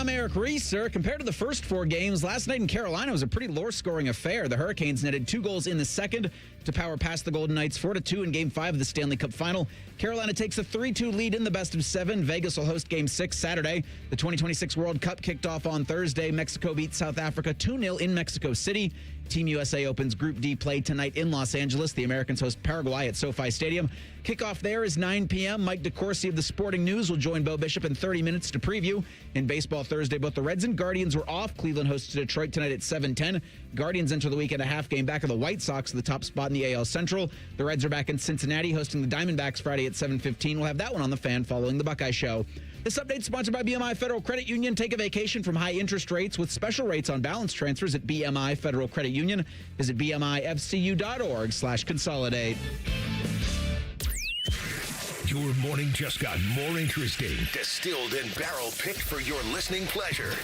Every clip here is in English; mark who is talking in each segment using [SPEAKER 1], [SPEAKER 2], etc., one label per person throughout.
[SPEAKER 1] I'm Eric Reeser. Compared to the first four games, last night in Carolina was a pretty low-scoring affair. The Hurricanes netted 2 goals in the second to power past the Golden Knights 4-2 in Game 5 of the Stanley Cup Final. Carolina takes a 3-2 lead in the best of 7. Vegas will host Game 6 Saturday. The 2026 World Cup kicked off on Thursday. Mexico beat South Africa 2-0 in Mexico City. Team USA opens Group D play tonight in Los Angeles. The Americans host Paraguay at SoFi Stadium. Kickoff there is 9 p.m. Mike DeCourcy of the Sporting News will join Bo Bishop in 30 minutes to preview. In baseball Thursday, both the Reds and Guardians were off. Cleveland hosts Detroit tonight at 7:10. Guardians enter the weekend a half game back of the White Sox at the top spot in the AL Central. The Reds are back in Cincinnati hosting the Diamondbacks Friday at 7:15. We'll have that one on the Fan following the Buckeye Show. This update is sponsored by BMI Federal Credit Union. Take a vacation from high interest rates with special rates on balance transfers at BMI Federal Credit Union. Visit bmifcu.org/consolidate.
[SPEAKER 2] Your morning just got more interesting. Distilled and barrel-picked for your listening pleasure.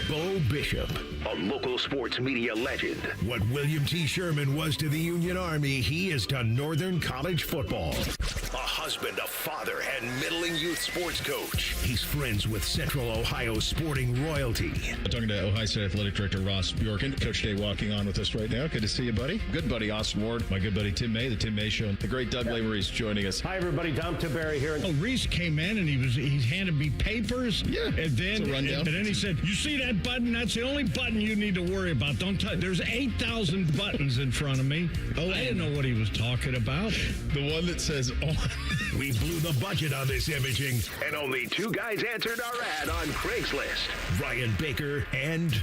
[SPEAKER 2] Bo Bishop, a local sports media legend. What William T. Sherman was to the Union Army, he is to Northern College football. A husband, a father, and middling youth sports coach. He's friends with Central Ohio sporting royalty.
[SPEAKER 3] I'm talking to Ohio State Athletic Director Ross Bjorken. Coach Day walking on with us right now. Good to see you, buddy. Good buddy Austin Ward. My good buddy Tim May, the Tim May Show. The great Doug Lamery's joining us.
[SPEAKER 4] Hi, everybody. Dom Tiberi here.
[SPEAKER 5] Oh, Reese came in and he handed me papers.
[SPEAKER 3] Yeah,
[SPEAKER 5] and then
[SPEAKER 3] it's a rundown.
[SPEAKER 5] And then he said, "You see that button? That's the only button you need to worry about. Don't touch. There's 8,000 buttons in front of me." Oh, I didn't know what he was talking about.
[SPEAKER 3] The one that says on.
[SPEAKER 2] We blew the budget on this imaging, and only 2 guys answered our ad on Craigslist. Ryan Baker and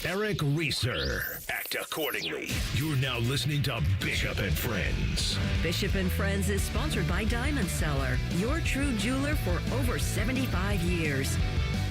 [SPEAKER 2] Eric Reeser. Act accordingly. You're now listening to Bishop and Friends.
[SPEAKER 6] Bishop and Friends is sponsored by Diamond Seller, your true jeweler for over 75 years.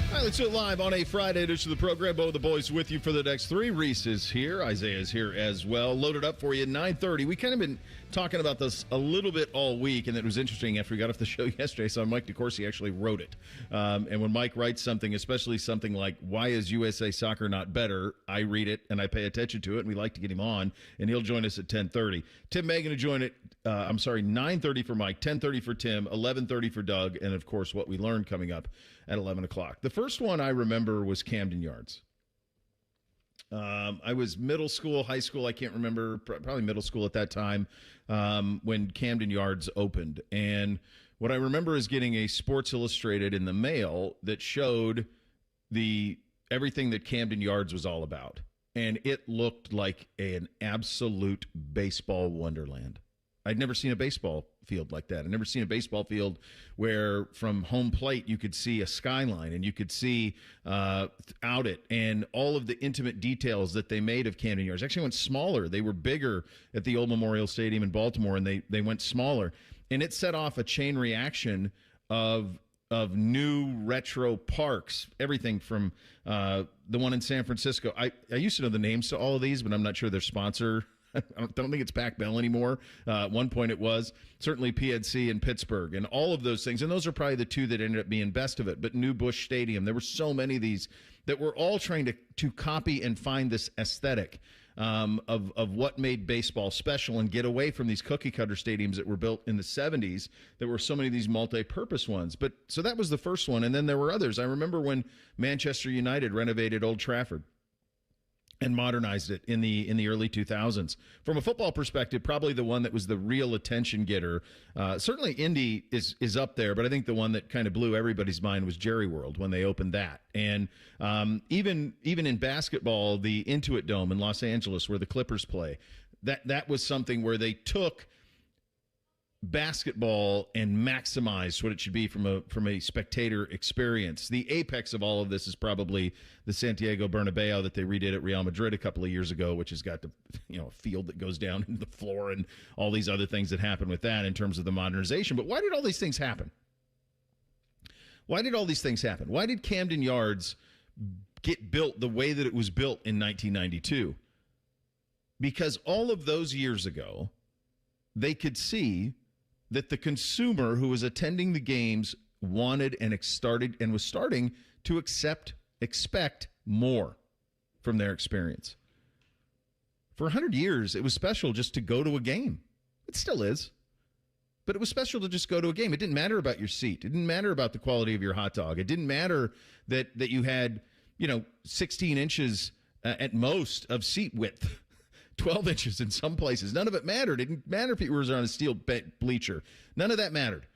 [SPEAKER 3] All right, let's do it live on a Friday edition of the program. Bo the boys with you for the next 3. Reese is here. Isaiah is here as well. Loaded up for you at 9:30. We kind of been talking about this a little bit all week, and it was interesting after we got off the show yesterday. So Mike DeCourcy actually wrote it. And when Mike writes something, especially something like, "Why is USA soccer not better?" I read it, and I pay attention to it, and we like to get him on, and he'll join us at 10:30. Tim May going to join at, 9:30 for Mike, 10:30 for Tim, 11:30 for Doug, and, of course, what we learned coming up at 11 o'clock. The first one I remember was Camden Yards. I was middle school, high school, I can't remember, probably middle school at that time, when Camden Yards opened. And what I remember is getting a Sports Illustrated in the mail that showed everything that Camden Yards was all about. And it looked like an absolute baseball wonderland. I'd never seen a baseball field like that. I'd never seen a baseball field where from home plate you could see a skyline and you could see out it, and all of the intimate details that they made of Camden Yards. Actually went smaller. They were bigger at the old Memorial Stadium in Baltimore, and they went smaller. And it set off a chain reaction of new retro parks, everything from the one in San Francisco. I used to know the names to all of these, but I'm not sure their sponsor. I don't think it's Pac Bell anymore. At one point it was. Certainly PNC in Pittsburgh and all of those things. And those are probably the 2 that ended up being best of it. But New Busch Stadium, there were so many of these that were all trying to copy and find this aesthetic of what made baseball special and get away from these cookie-cutter stadiums that were built in the 70s. There were so many of these multi-purpose ones. But so that was the first one. And then there were others. I remember when Manchester United renovated Old Trafford and modernized it in the early 2000s. From a football perspective, probably the one that was the real attention getter. Certainly Indy is up there, but I think the one that kind of blew everybody's mind was Jerry World when they opened that. And even in basketball, the Intuit Dome in Los Angeles where the Clippers play, that was something where they took basketball and maximize what it should be from a spectator experience. The apex of all of this is probably the Santiago Bernabeu that they redid at Real Madrid a couple of years ago, which has got a field that goes down into the floor and all these other things that happen with that in terms of the modernization. But why did all these things happen? Why did Camden Yards get built the way that it was built in 1992? Because all of those years ago, they could see that the consumer who was attending the games wanted and was starting to expect more from their experience. For 100 years, it was special just to go to a game. It still is. but it was special to just go to a game. It didn't matter about your seat. It didn't matter about the quality of your hot dog. It didn't matter that you had, 16 inches at most of seat width, 12 inches in some places. None of it mattered. It didn't matter if you were on a steel bleacher. None of that mattered.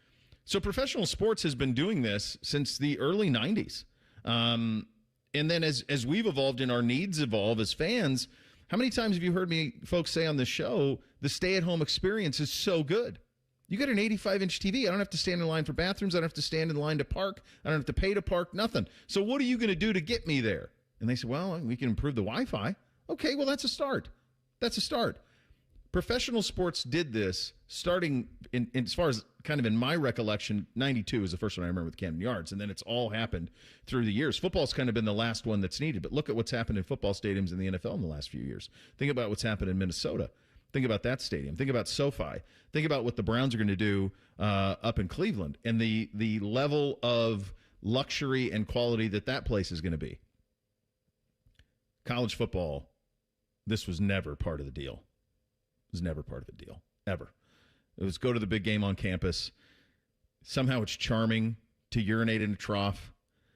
[SPEAKER 3] So professional sports has been doing this since the early 90s. And then as we've evolved and our needs evolve as fans, how many times have you heard me folks say on the show, the stay-at-home experience is so good? You got an 85-inch TV. I don't have to stand in line for bathrooms. I don't have to stand in line to park. I don't have to pay to park, nothing. So what are you going to do to get me there? And they said, well, we can improve the Wi-Fi. Okay, well, that's a start. That's a start. Professional sports did this starting in as far as kind of in my recollection, 92 is the first one I remember with Camden Yards, and then it's all happened through the years. Football's kind of been the last one that's needed, but look at what's happened in football stadiums in the NFL in the last few years. Think about what's happened in Minnesota. Think about that stadium. Think about SoFi. Think about what the Browns are going to do up in Cleveland and the level of luxury and quality that place is going to be. College football, this was never part of the deal. It was never part of the deal, ever. It was go to the big game on campus. Somehow it's charming to urinate in a trough.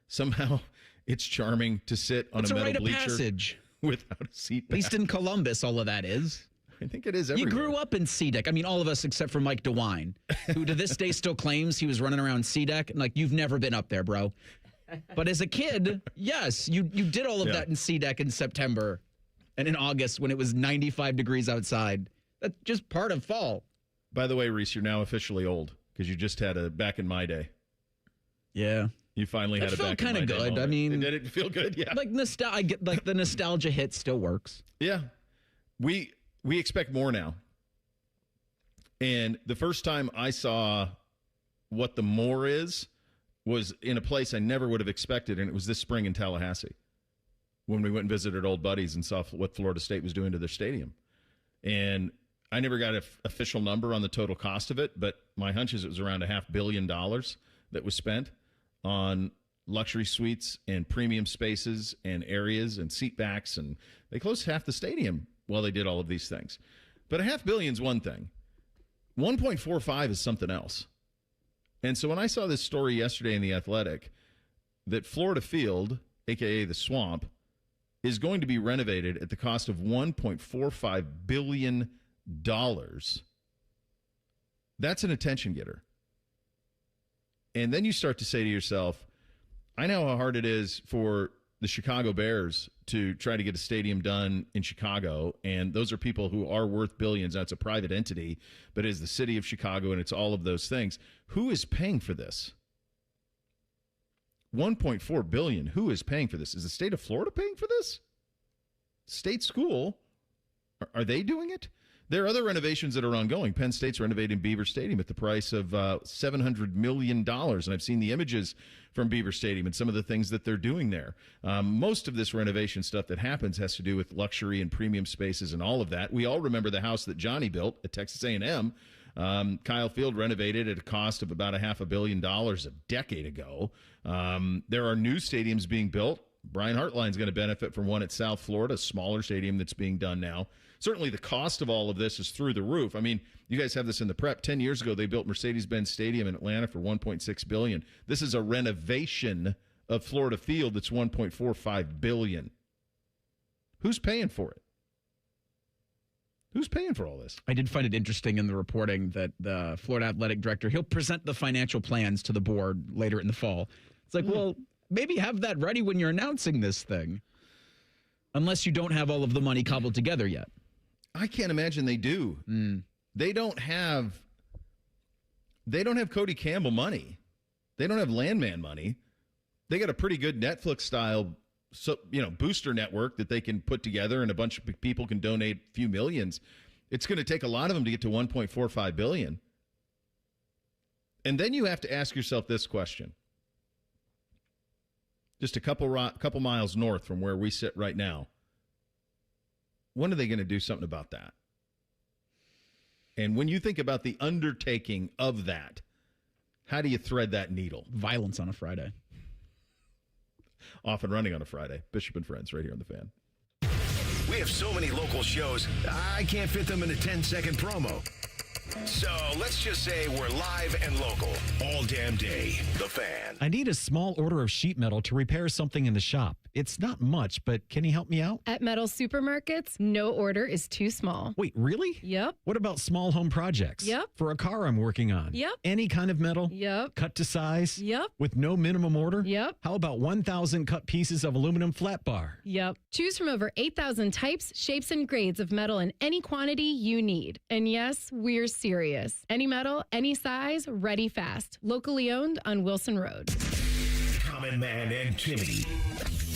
[SPEAKER 3] Somehow it's charming to sit on a metal bleacher
[SPEAKER 1] passage
[SPEAKER 3] without a seat
[SPEAKER 1] At least in Columbus, all of that is.
[SPEAKER 3] I think it is everywhere.
[SPEAKER 1] You grew up in C-Deck. I mean, all of us except for Mike DeWine, who to this day still claims he was running around C-Deck. And you've never been up there, bro. But as a kid, yes, you did all of that in C-Deck in September and in August when it was 95 degrees outside. That's just part of fall.
[SPEAKER 3] By the way, Reese, you're now officially old because you just had a back in my day.
[SPEAKER 1] Yeah.
[SPEAKER 3] You finally had a back in my day.
[SPEAKER 1] That felt kind of good. I mean,
[SPEAKER 3] did it feel good? Yeah.
[SPEAKER 1] The nostalgia hit still works.
[SPEAKER 3] Yeah. We expect more now. And the first time I saw what the more is was in a place I never would have expected, and it was this spring in Tallahassee when we went and visited old buddies and saw what Florida State was doing to their stadium. And I never got an official number on the total cost of it, but my hunch is it was around $500 million that was spent on luxury suites and premium spaces and areas and seat backs, and they closed half the stadium while they did all of these things. But $500 million is one thing. 1.45 is something else. And so when I saw this story yesterday in The Athletic that Florida Field, a.k.a. the Swamp, is going to be renovated at the cost of $1.45 billion, that's an attention getter. And then you start to say to yourself, I know how hard it is for the Chicago Bears to try to get a stadium done in Chicago, and those are people who are worth billions. Now, it's a private entity, but it is the city of Chicago, and it's all of those things. Who is paying for this? $1.4 billion. Who is paying for this? Is the state of Florida paying for this? State school? Are they doing it? There are other renovations that are ongoing. Penn State's renovating Beaver Stadium at the price of $700 million. And I've seen the images from Beaver Stadium and some of the things that they're doing there. Most of this renovation stuff that happens has to do with luxury and premium spaces and all of that. We all remember the house that Johnny built at Texas A&M. Kyle Field renovated at a cost of about $500 million a decade ago. There are new stadiums being built. Brian Hartline's going to benefit from one at South Florida, a smaller stadium that's being done now. Certainly the cost of all of this is through the roof. I mean, you guys have this in the prep. 10 years ago, they built Mercedes-Benz Stadium in Atlanta for $1.6 billion. This is a renovation of Florida Field that's $1.45 billion. Who's paying for it? Who's paying for all this?
[SPEAKER 1] I did find it interesting in the reporting that the Florida athletic director, he'll present the financial plans to the board later in the fall. It's like, well, maybe have that ready when you're announcing this thing. Unless you don't have all of the money cobbled together yet.
[SPEAKER 3] I can't imagine they do. They don't have Cody Campbell money. They don't have Landman money. They got a pretty good Netflix style booster network that they can put together, and a bunch of people can donate a few millions. It's going to take a lot of them to get to $1.45 billion. And then you have to ask yourself this question. Just a couple miles north from where we sit right now. When are they going to do something about that? And when you think about the undertaking of that, how do you thread that needle?
[SPEAKER 1] Violence on a Friday.
[SPEAKER 3] Off and running on a Friday. Bishop and Friends right here on The Fan.
[SPEAKER 2] We have so many local shows, I can't fit them in a 10-second promo. So let's just say we're live and local all damn day. The Fan.
[SPEAKER 4] I need a small order of sheet metal to repair something in the shop. It's not much, but can you help me out?
[SPEAKER 7] At Metal Supermarkets, no order is too small.
[SPEAKER 4] Wait, really?
[SPEAKER 7] Yep.
[SPEAKER 4] What about small home projects?
[SPEAKER 7] Yep.
[SPEAKER 4] For a car I'm working on?
[SPEAKER 7] Yep.
[SPEAKER 4] Any kind of metal?
[SPEAKER 7] Yep.
[SPEAKER 4] Cut to size?
[SPEAKER 7] Yep.
[SPEAKER 4] With no minimum order?
[SPEAKER 7] Yep.
[SPEAKER 4] How about 1,000 cut pieces of aluminum flat bar?
[SPEAKER 7] Yep. Choose from over 8,000 types, shapes, and grades of metal in any quantity you need. And yes, we're serious. Any metal, any size, ready fast. Locally owned on Wilson Road.
[SPEAKER 2] Common Man and Timmy.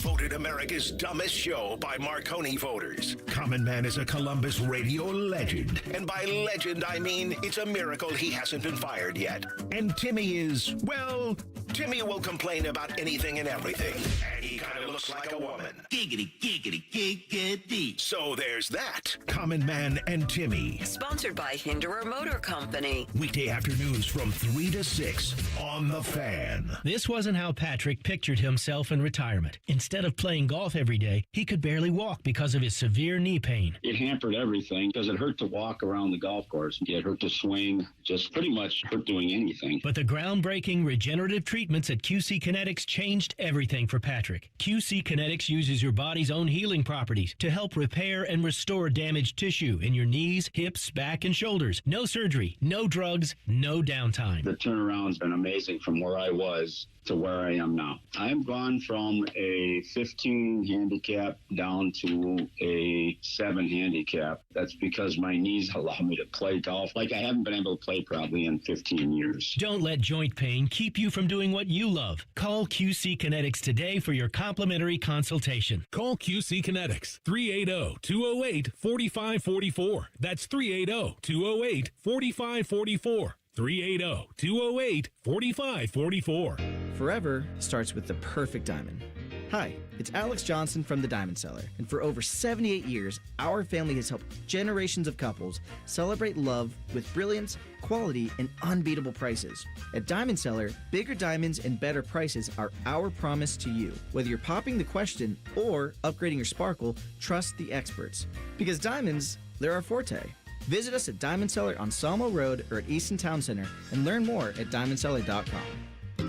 [SPEAKER 2] Voted America's dumbest show by Marconi voters. Common Man is a Columbus radio legend. And by legend, I mean it's a miracle he hasn't been fired yet. And Timmy is, well, Timmy will complain about anything and everything. And he kind of looks like a woman. Giggity, giggity, giggity. So there's that. Common Man and Timmy.
[SPEAKER 6] Sponsored by Hinderer Motor Company.
[SPEAKER 2] Weekday afternoons from 3 to 6 on The Fan.
[SPEAKER 8] This wasn't how Patrick pictured himself in retirement. Instead of playing golf every day, he could barely walk because of his severe knee pain.
[SPEAKER 9] It hampered everything because it hurt to walk around the golf course. It hurt to swing, just pretty much hurt doing anything.
[SPEAKER 8] But the groundbreaking regenerative treatments at QC Kinetics changed everything for Patrick. QC Kinetics uses your body's own healing properties to help repair and restore damaged tissue in your knees, hips, back, and shoulders. No surgery, no drugs, no downtime.
[SPEAKER 9] The turnaround's been amazing from where I was to where I am now. I've gone from a 15 handicap down to a 7 handicap. That's because my knees allow me to play golf like I haven't been able to play probably in 15 years.
[SPEAKER 8] Don't let joint pain keep you from doing what you love. Call QC Kinetics today for your complimentary consultation.
[SPEAKER 10] Call QC Kinetics, 380-208-4544. That's 380-208-4544. 380-208-4544.
[SPEAKER 11] Forever starts with the perfect diamond. Hi, it's Alex Johnson from the Diamond Cellar, and for over 78 years, our family has helped generations of couples celebrate love with brilliance, quality, and unbeatable prices. At Diamond Cellar, bigger diamonds and better prices are our promise to you. Whether you're popping the question or upgrading your sparkle, trust the experts. Because diamonds, they're our forte. Visit us at Diamond Cellar on Sawmill Road or at Easton Town Center and learn more at diamondcellar.com.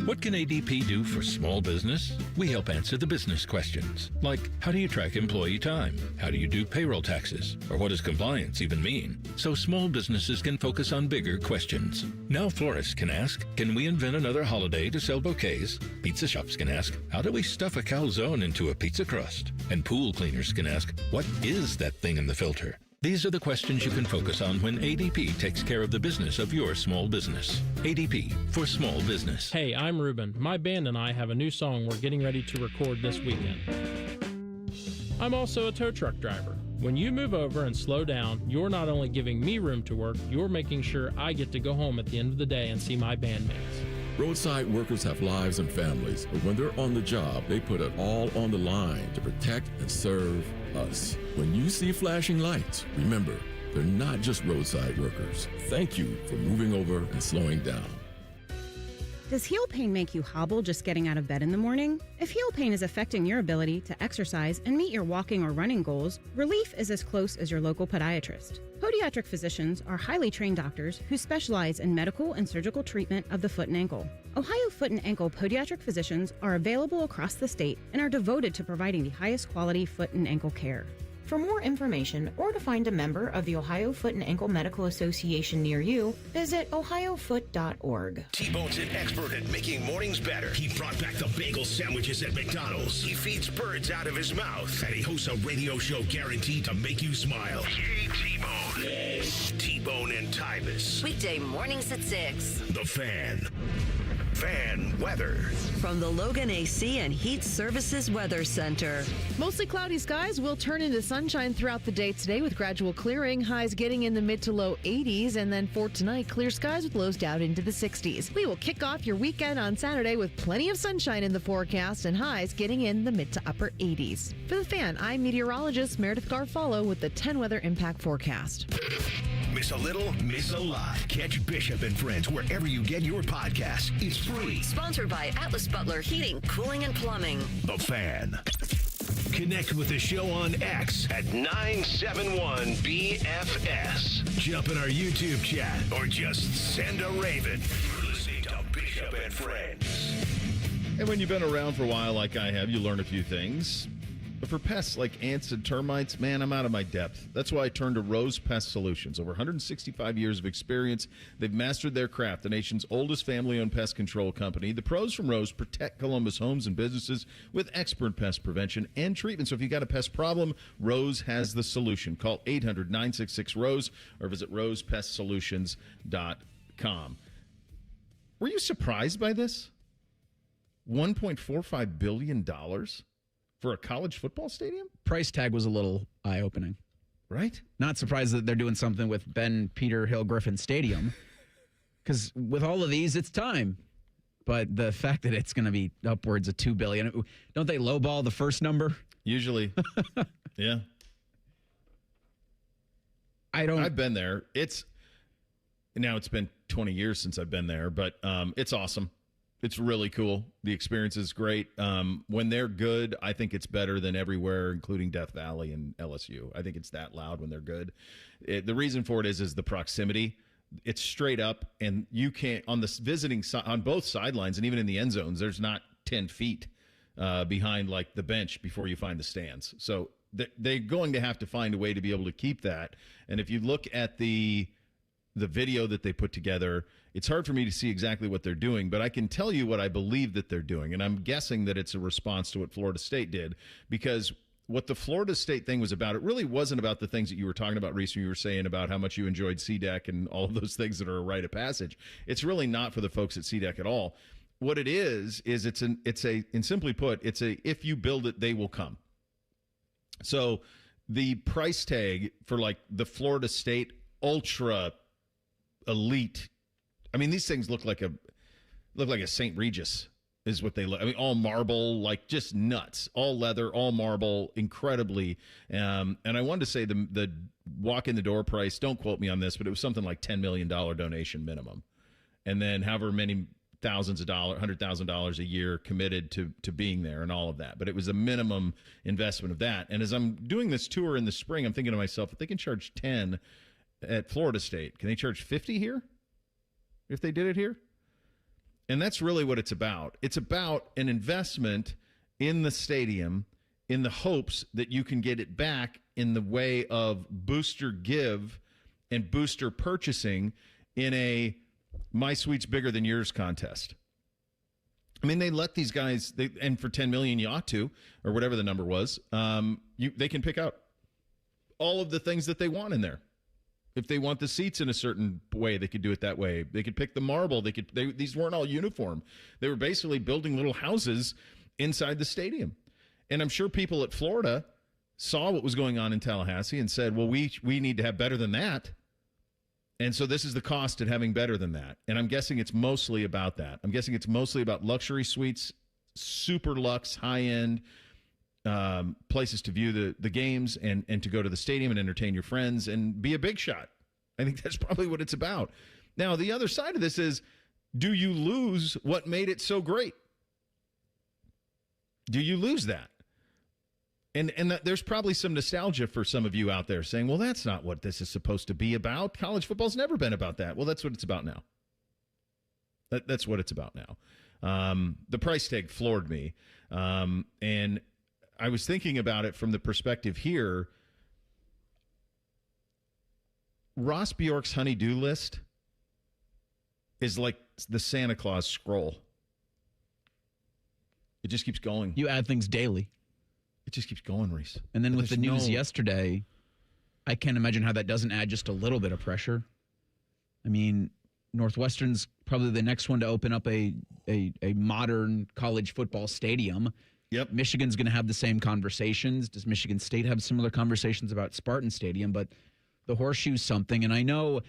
[SPEAKER 12] What can ADP do for small business? We help answer the business questions, like how do you track employee time? How do you do payroll taxes? Or what does compliance even mean? So small businesses can focus on bigger questions. Now florists can ask, can we invent another holiday to sell bouquets? Pizza shops can ask, how do we stuff a calzone into a pizza crust? And pool cleaners can ask, what is that thing in the filter? These are the questions you can focus on when ADP takes care of the business of your small business. ADP for small business.
[SPEAKER 13] Hey, I'm Ruben. My band and I have a new song we're getting ready to record this weekend. I'm also a tow truck driver. When you move over and slow down, you're not only giving me room to work, you're making sure I get to go home at the end of the day and see my bandmates.
[SPEAKER 14] Roadside workers have lives and families, but when they're on the job, they put it all on the line to protect and serve us. When you see flashing lights, remember, they're not just roadside workers. Thank you for moving over and slowing down.
[SPEAKER 15] Does heel pain make you hobble just getting out of bed in the morning? If heel pain is affecting your ability to exercise and meet your walking or running goals, relief is as close as your local podiatrist. Podiatric physicians are highly trained doctors who specialize in medical and surgical treatment of the foot and ankle. Ohio Foot and Ankle podiatric physicians are available across the state and are devoted to providing the highest quality foot and ankle care.
[SPEAKER 16] For more information or to find a member of the Ohio Foot and Ankle Medical Association near you, visit ohiofoot.org.
[SPEAKER 2] T-Bone's an expert at making mornings better. He brought back the bagel sandwiches at McDonald's. He feeds birds out of his mouth. And he hosts a radio show guaranteed to make you smile. Yay, T-Bone. Yay. T-Bone and Tyvis.
[SPEAKER 6] Weekday mornings at 6.
[SPEAKER 2] The Fan. Fan weather.
[SPEAKER 6] From the Logan AC and Heat Services Weather Center.
[SPEAKER 17] Mostly cloudy skies will turn into sunshine throughout the day today with gradual clearing. Highs getting in the mid to low 80s. And then for tonight, clear skies with lows down into the 60s. We will kick off your weekend on Saturday with plenty of sunshine in the forecast and highs getting in the mid to upper 80s. For The Fan, I'm meteorologist Meredith Garfalo with the 10 Weather Impact Forecast.
[SPEAKER 2] Miss a little, miss a lot. Catch Bishop and Friends wherever you get your podcasts. It's free.
[SPEAKER 6] Sponsored by Atlas Butler Heating, Cooling, and Plumbing.
[SPEAKER 2] The Fan. Connect with the show on X at 971BFS. Jump in our YouTube chat or just send a raven. You're listening to Bishop and Friends.
[SPEAKER 3] And when you've been around for a while like I have, you learn a few things. But for pests like ants and termites, man, I'm out of my depth. That's why I turned to Rose Pest Solutions. Over 165 years of experience, they've mastered their craft, the nation's oldest family-owned pest control company. The pros from Rose protect Columbus homes and businesses with expert pest prevention and treatment. So if you got a pest problem, Rose has the solution. Call 800-966-ROSE or visit rosepestsolutions.com. Were you surprised by this? $1.45 billion for a college football stadium?
[SPEAKER 1] Price tag was a little eye-opening.
[SPEAKER 3] Right?
[SPEAKER 1] Not surprised that they're doing something with Ben Peter Hill Griffin Stadium. Because with all of these, it's time. But the fact that it's going to be upwards of $2 billion, don't they lowball the first number?
[SPEAKER 3] Usually. Yeah. I've been there. Now it's been 20 years since I've been there, but it's awesome. It's really cool. The experience is great. When they're good, I think it's better than everywhere, including Death Valley and LSU. I think it's that loud when they're good. The reason for it is the proximity. It's straight up, and you can't, on the visiting side, on both sidelines, and even in the end zones, there's not 10 feet behind like the bench before you find the stands. So they're going to have to find a way to be able to keep that. And if you look at the video that they put together, it's hard for me to see exactly what they're doing, but I can tell you what I believe that they're doing. And I'm guessing that it's a response to what Florida State did, because what the Florida State thing was about, it really wasn't about the things that you were talking about, Reese, when you were saying about how much you enjoyed CDEC and all of those things that are a rite of passage. It's really not for the folks at CDEC at all. What it is and simply put, it's a, if you build it, they will come. So the price tag for like the Florida State Ultra Elite, I mean, these things look like a St. Regis is what they look. I mean, all marble, like just nuts, all leather, all marble, incredibly. And I wanted to say the walk in the door price, don't quote me on this, but it was something like $10 million donation minimum. And then however many thousands of dollars, $100,000 a year committed to being there and all of that. But it was a minimum investment of that. And as I'm doing this tour in the spring, I'm thinking to myself, if they can charge 10 at Florida State, can they charge 50 here if they did it here? And that's really what it's about. It's about an investment in the stadium in the hopes that you can get it back in the way of booster give and booster purchasing in a My Suite's Bigger Than Yours contest. I mean, they let these guys, and for $10 million you ought to, or whatever the number was, they can pick out all of the things that they want in there. If they want the seats in a certain way, they could do it that way. They could pick the marble. These weren't all uniform. They were basically building little houses inside the stadium. And I'm sure people at Florida saw what was going on in Tallahassee and said, well, we need to have better than that. And so this is the cost at having better than that. And I'm guessing it's mostly about that. I'm guessing it's mostly about luxury suites, super luxe, high-end places to view the games and to go to the stadium and entertain your friends and be a big shot. I think that's probably what it's about. Now, the other side of this is, do you lose what made it so great? Do you lose that? And there's probably some nostalgia for some of you out there saying, well, that's not what this is supposed to be about. College football's never been about that. Well, that's what it's about now. That's what it's about now. The price tag floored me. And I was thinking about it from the perspective here. Ross Bjork's honey-do list is like the Santa Claus scroll. It just keeps going.
[SPEAKER 1] You add things daily.
[SPEAKER 3] It just keeps going, Reese.
[SPEAKER 1] And then with the news yesterday, I can't imagine how that doesn't add just a little bit of pressure. I mean, Northwestern's probably the next one to open up a modern college football stadium.
[SPEAKER 3] Yep.
[SPEAKER 1] Michigan's going to have the same conversations. Does Michigan State have similar conversations about Spartan Stadium? But the Horseshoe's something. And I know,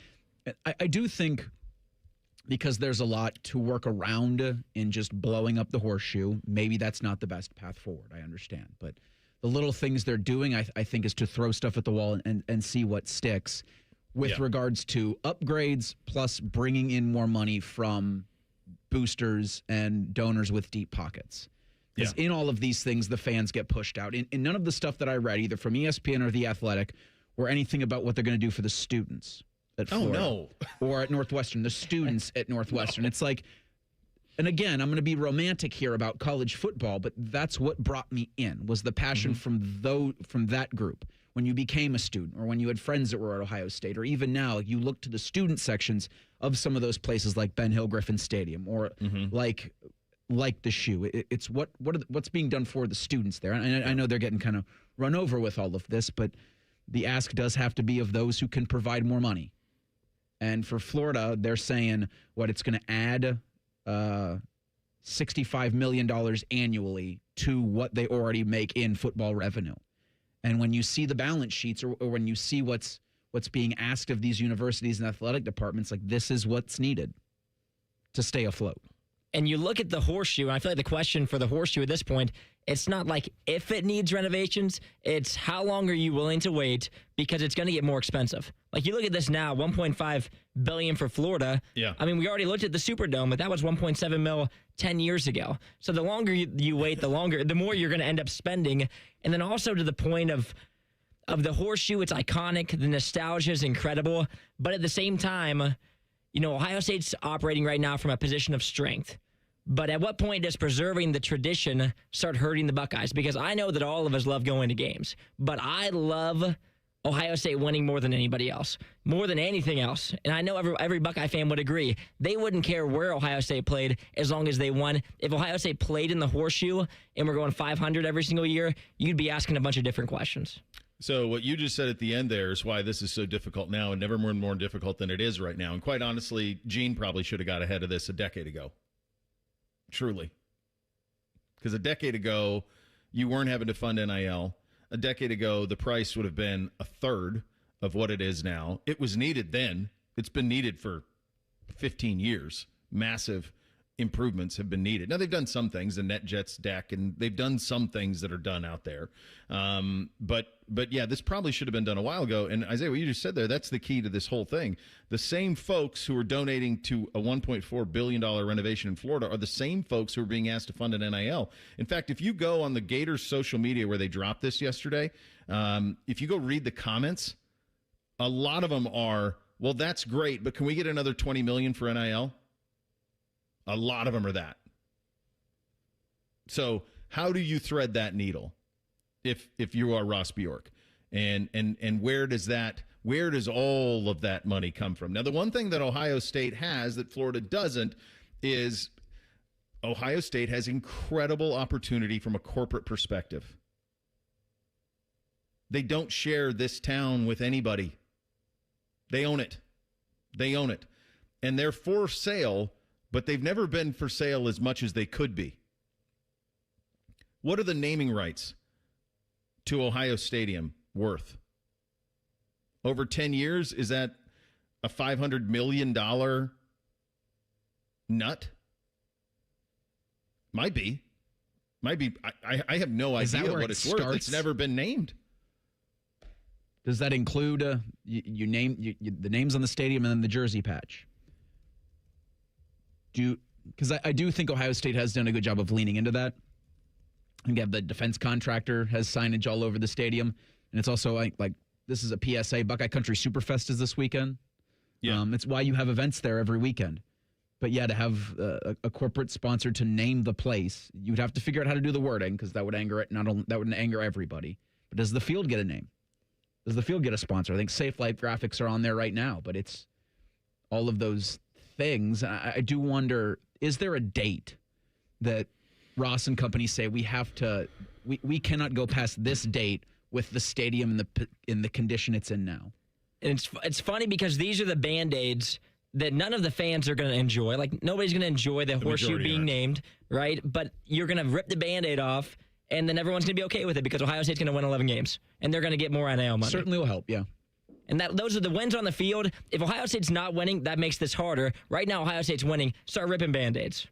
[SPEAKER 1] I do think because there's a lot to work around in just blowing up the Horseshoe, maybe that's not the best path forward. I understand. But the little things they're doing, I think, is to throw stuff at the wall and see what sticks with regards to upgrades plus bringing in more money from boosters and donors with deep pockets. Because in all of these things, the fans get pushed out. In none of the stuff that I read, either from ESPN or The Athletic, or anything about what they're going to do for the students at Florida. Or at Northwestern, the students at Northwestern. It's like, and again, I'm going to be romantic here about college football, but that's what brought me in, was the passion from that group. When you became a student, or when you had friends that were at Ohio State, or even now, you look to the student sections of some of those places like Ben Hill Griffin Stadium, or like the Shoe. It's what's being done for the students there. And I know they're getting kind of run over with all of this, but the ask does have to be of those who can provide more money. And for Florida, they're saying it's going to add $65 million annually to what they already make in football revenue. And when you see the balance sheets, or when you see what's being asked of these universities and athletic departments, like, this is what's needed to stay afloat.
[SPEAKER 18] And you look at the Horseshoe, and I feel like the question for the Horseshoe at this point, it's not like if it needs renovations, it's how long are you willing to wait, because it's going to get more expensive. Like, you look at this now, $1.5 billion for Florida.
[SPEAKER 3] Yeah.
[SPEAKER 18] I mean, we already looked at the Superdome, but that was $1.7 million 10 years ago. So the longer you wait, the more you're going to end up spending. And then also to the point of the Horseshoe, it's iconic. The nostalgia is incredible. But at the same time, Ohio State's operating right now from a position of strength. But at what point does preserving the tradition start hurting the Buckeyes? Because I know that all of us love going to games, but I love Ohio State winning more than anybody else, more than anything else. And I know every Buckeye fan would agree. They wouldn't care where Ohio State played as long as they won. If Ohio State played in the Horseshoe and we're going 500 every single year, you'd be asking a bunch of different questions.
[SPEAKER 3] So what you just said at the end there is why this is so difficult now, and never more difficult than it is right now. And quite honestly, Gene probably should have got ahead of this a decade ago. Truly. Because a decade ago, you weren't having to fund NIL. A decade ago, the price would have been a third of what it is now. It was needed then. It's been needed for 15 years. Massive improvements have been needed. Now, they've done some things, the NetJets deck, and they've done some things that are done out there. But yeah, this probably should have been done a while ago. And Isaiah, what you just said there, that's the key to this whole thing. The same folks who are donating to a $1.4 billion renovation in Florida are the same folks who are being asked to fund an NIL. In fact, if you go on the Gators social media where they dropped this yesterday, if you go read the comments, a lot of them are, well, that's great, but can we get another $20 million for NIL? A lot of them are that. So how do you thread that needle if you are Ross Bjork? And where does all of that money come from? Now, the one thing that Ohio State has that Florida doesn't is Ohio State has incredible opportunity from a corporate perspective. They don't share this town with anybody. They own it. And they're for sale, but they've never been for sale as much as they could be. What are the naming rights to Ohio Stadium worth? Over 10 years, is that a $500 million nut? Might be. I have no idea what it's worth. It's never been named.
[SPEAKER 1] Does that include you name the names on the stadium and then the jersey patch? Because I do think Ohio State has done a good job of leaning into that. I think the defense contractor has signage all over the stadium, and it's also like this is a PSA. Buckeye Country Superfest is this weekend. Yeah, it's why you have events there every weekend. But yeah, to have a corporate sponsor to name the place, you'd have to figure out how to do the wording, because that would anger it. That would anger everybody. But does the field get a name? Does the field get a sponsor? I think Safe Life Graphics are on there right now, but it's all of those things. I do wonder, is there a date that Ross and company say we cannot go past this date with the stadium in the condition it's in now?
[SPEAKER 18] And it's funny because these are the Band-Aids that none of the fans are going to enjoy. Like, nobody's going to enjoy the Horseshoe being named, right? But you're going to rip the Band-Aid off, and then everyone's going to be okay with it because Ohio State's going to win 11 games, and they're going to get more NIL money.
[SPEAKER 1] Certainly will help, yeah.
[SPEAKER 18] And those are the wins on the field. If Ohio State's not winning, that makes this harder. Right now, Ohio State's winning. Start ripping Band-Aids.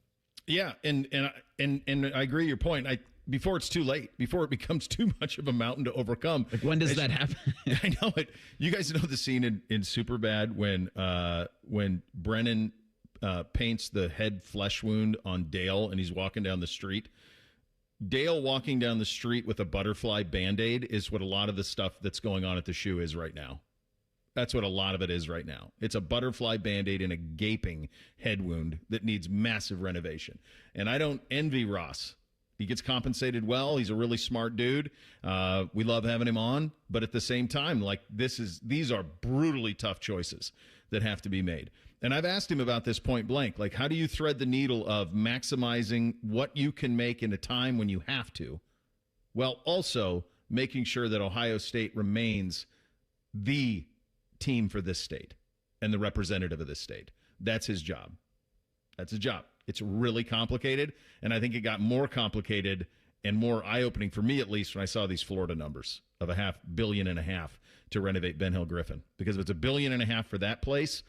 [SPEAKER 3] Yeah, and I agree with your point. Before it's too late, before it becomes too much of a mountain to overcome.
[SPEAKER 1] Like, when does that happen?
[SPEAKER 3] I know it. You guys know the scene in Superbad when Brennan paints the head flesh wound on Dale and he's walking down the street. Dale walking down the street with a butterfly Band-Aid is what a lot of the stuff that's going on at the shoe is right now. That's what a lot of it is right now. It's a butterfly Band-Aid in a gaping head wound that needs massive renovation. And I don't envy Ross. He gets compensated well. He's a really smart dude. We love having him on. But at the same time, like these are brutally tough choices that have to be made. And I've asked him about this point blank. Like, how do you thread the needle of maximizing what you can make in a time when you have to, while also making sure that Ohio State remains the team for this state and the representative of this state? That's his job. That's his job. It's really complicated, and I think it got more complicated and more eye-opening for me, at least, when I saw these Florida numbers of $500 million to renovate Ben Hill Griffin. Because if it's $1.5 billion for that place,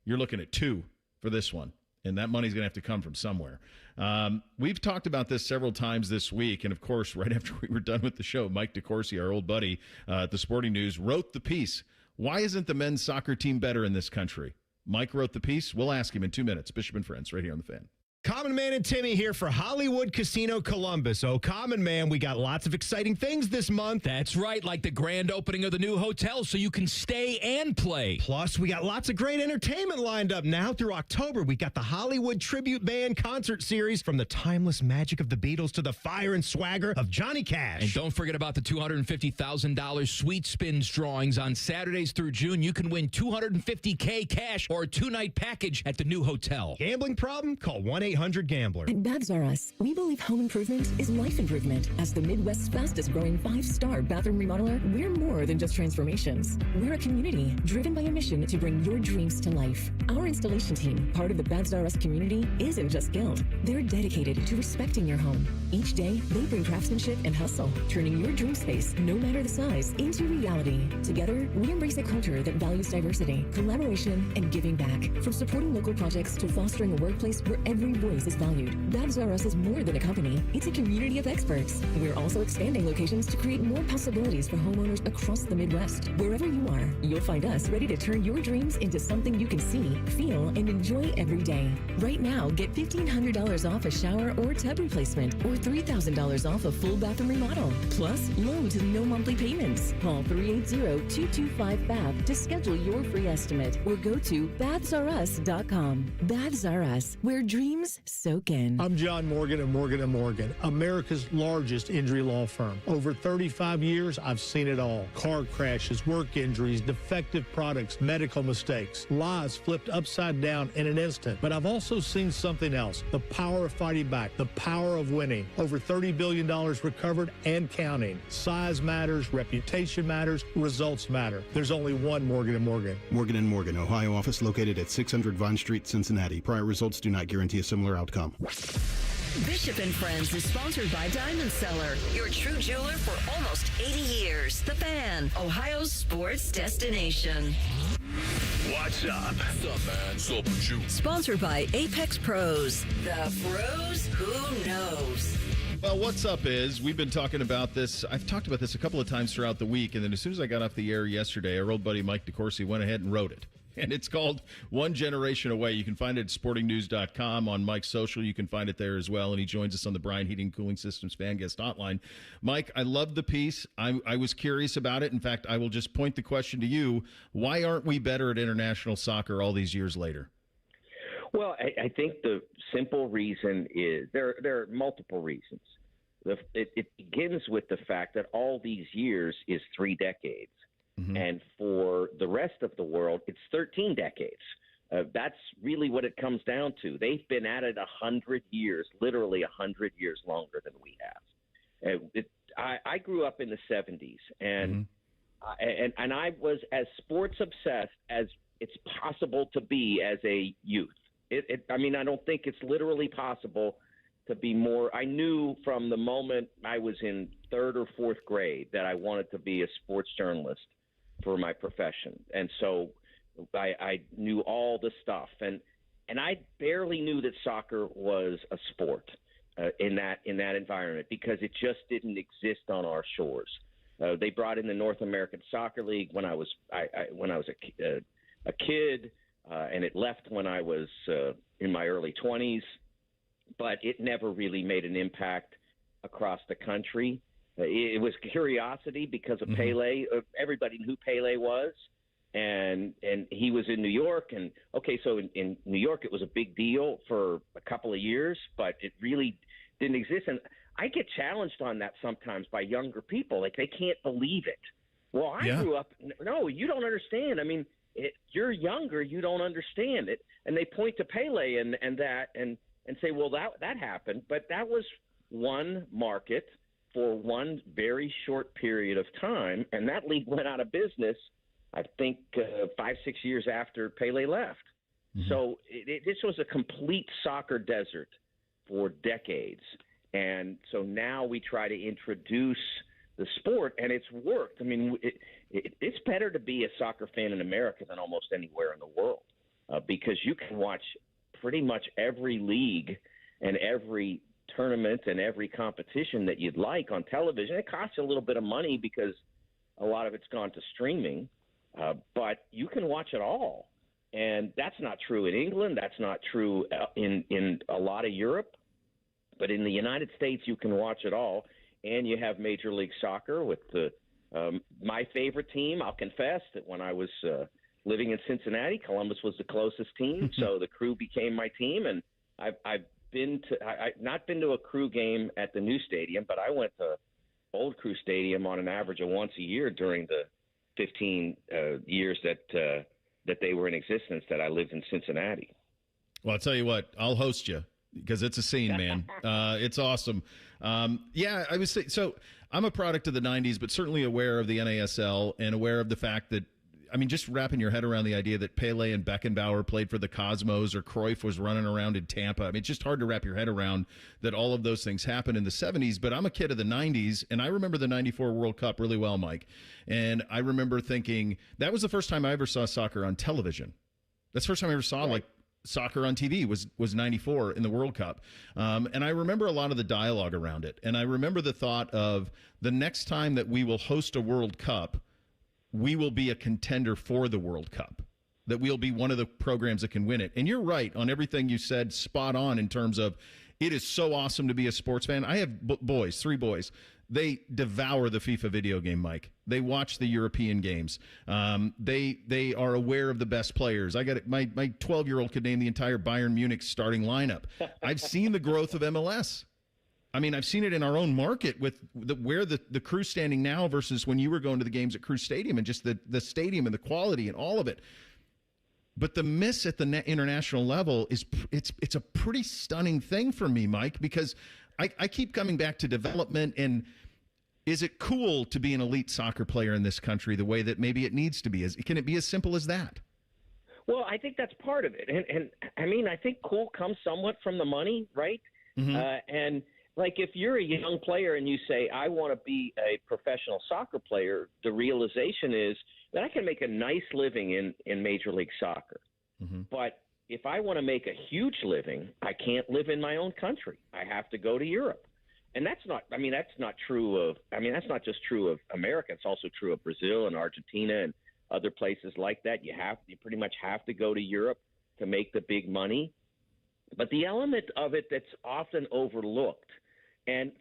[SPEAKER 3] you're looking at $2 billion for this one, and that money's going to have to come from somewhere. We've talked about this several times this week, and of course, right after we were done with the show, Mike DeCourcy, our old buddy at the Sporting News, wrote the piece, "Why isn't the men's soccer team better in this country?" Mike wrote the piece. We'll ask him in 2 minutes. Bishop and Friends, right here on The Fan.
[SPEAKER 19] Common Man and Timmy here for Hollywood Casino Columbus. Oh, Common Man, we got lots of exciting things this month.
[SPEAKER 20] That's right, like the grand opening of the new hotel so you can stay and play.
[SPEAKER 19] Plus, we got lots of great entertainment lined up now through October. We got the Hollywood Tribute Band concert series, from the timeless magic of the Beatles to the fire and swagger of Johnny Cash.
[SPEAKER 20] And don't forget about the $250,000 Sweet Spins drawings on Saturdays through June. You can win $250K cash or a 2-night package at the new hotel.
[SPEAKER 19] Gambling problem? Call 1-800-GAMBLER.
[SPEAKER 21] At Babs R Us, we believe home improvement is life improvement. As the Midwest's fastest growing 5-star bathroom remodeler, we're more than just transformations. We're a community driven by a mission to bring your dreams to life. Our installation team, part of the Babs R Us community, isn't just skilled. They're dedicated to respecting your home. Each day, they bring craftsmanship and hustle, turning your dream space, no matter the size, into reality. Together, we embrace a culture that values diversity, collaboration, and giving back. From supporting local projects to fostering a workplace where every voice is valued. Babs R Us is more than a company. It's a community of experts. We're also expanding locations to create more possibilities for homeowners across the Midwest. Wherever you are, you'll find us ready to turn your dreams into something you can see, feel, and enjoy every day. Right now, get $1,500 off a shower or tub replacement, or $3,000 off a full bathroom remodel. Plus, low to no monthly payments. Call 380-225-BAB to schedule your free estimate, or go to babsrus.com. Babs R Us, where dreams soak in.
[SPEAKER 22] I'm John Morgan of Morgan & Morgan, America's largest injury law firm. Over 35 years, I've seen it all. Car crashes, work injuries, defective products, medical mistakes, lives flipped upside down in an instant. But I've also seen something else, the power of fighting back, the power of winning. Over $30 billion recovered and counting. Size matters, reputation matters, results matter. There's only one Morgan & Morgan.
[SPEAKER 23] Morgan & Morgan, Ohio office located at 600 Vine Street, Cincinnati. Prior results do not guarantee a similar outcome.
[SPEAKER 6] Bishop and Friends is sponsored by Diamond Cellar, your true jeweler for almost 80 years. The Fan, Ohio's sports destination.
[SPEAKER 2] What's up? What's up, man? What's up with you?
[SPEAKER 6] Sponsored by Apex Pros. The pros who knows.
[SPEAKER 3] Well, what's up is, we've been talking about this. I've talked about this a couple of times throughout the week, and then as soon as I got off the air yesterday, our old buddy Mike DeCourcy went ahead and wrote it. And it's called One Generation Away. You can find it at sportingnews.com. On Mike's social, you can find it there as well. And he joins us on the Bryan Heating Cooling Systems Fan Guest Hotline. Mike, I love the piece. I was curious about it. In fact, I will just point the question to you. Why aren't we better at international soccer all these years later?
[SPEAKER 24] Well, I think the simple reason is there are multiple reasons. It begins with the fact that all these years is 3 decades. Mm-hmm. And for the rest of the world, it's 13 decades. That's really what it comes down to. They've been at it 100 years, literally 100 years longer than we have. I grew up in the 70s, and and I was as sports obsessed as it's possible to be as a youth. I mean, I don't think it's literally possible to be more. I knew from the moment I was in 3rd or 4th grade that I wanted to be a sports journalist for my profession. And so I knew all the stuff. And I barely knew that soccer was a sport in that environment, because it just didn't exist on our shores. They brought in the North American Soccer League when I was a kid, and it left when I was in my early 20s. But it never really made an impact across the country. It was curiosity because of Pele. Everybody knew who Pele was, and he was in New York. And so in New York, it was a big deal for a couple of years, but it really didn't exist. And I get challenged on that sometimes by younger people, like they can't believe it. Well, I grew up. No, you don't understand. I mean, you're younger, you don't understand it. And they point to Pele and say, well, that happened, but that was one market for one very short period of time, and that league went out of business, I think, 5-6 years after Pele left. So this was a complete soccer desert for decades. And so now we try to introduce the sport, and it's worked. I mean, it's better to be a soccer fan in America than almost anywhere in the world because you can watch pretty much every league and every tournament and every competition that you'd like on television. It costs a little bit of money because a lot of it's gone to streaming, but you can watch it all. And that's not true in England. That's not true in a lot of Europe. But in the United States, you can watch it all. And you have Major League Soccer with my favorite team. I'll confess that when I was living in Cincinnati, Columbus was the closest team. So the Crew became my team. And I've not been to a Crew game at the new stadium, but I went to old Crew Stadium on an average of once a year during the 15 years that they were in existence that I lived in Cincinnati.
[SPEAKER 3] Well, I'll tell you what, I'll host you because it's a scene, man. It's awesome. I would say, so I'm a product of the 90s, but certainly aware of the NASL and aware of the fact that, I mean, just wrapping your head around the idea that Pele and Beckenbauer played for the Cosmos or Cruyff was running around in Tampa. I mean, it's just hard to wrap your head around that all of those things happened in the 70s. But I'm a kid of the 90s, and I remember the 94 World Cup really well, Mike. And I remember thinking that was the first time I ever saw soccer on television. That's the first time I ever saw, like, soccer on TV was 94 in the World Cup. And I remember a lot of the dialogue around it. And I remember the thought of the next time that we will host a World Cup, we will be a contender for the World Cup, that we'll be one of the programs that can win it. And you're right on everything you said, spot on in terms of it is so awesome to be a sports fan. I have 3 boys. They devour the FIFA video game, Mike. They watch the European games. They are aware of the best players. I got it. My 12-year-old could name the entire Bayern Munich starting lineup. I've seen the growth of MLS. I mean, I've seen it in our own market with where the Crew's standing now versus when you were going to the games at Crew Stadium and just the stadium and the quality and all of it. But the miss at the international level it's a pretty stunning thing for me, Mike, because I keep coming back to development and is it cool to be an elite soccer player in this country the way that maybe it needs to be? Can it be as simple as that?
[SPEAKER 24] Well, I think that's part of it. And I mean, I think cool comes somewhat from the money, right? And like if you're a young player and you say, I want to be a professional soccer player, the realization is that I can make a nice living in Major League Soccer. But if I want to make a huge living, I can't live in my own country. I have to go to Europe. And that's not just true of America. It's also true of Brazil and Argentina and other places like that. You pretty much have to go to Europe to make the big money. But the element of it that's often overlooked and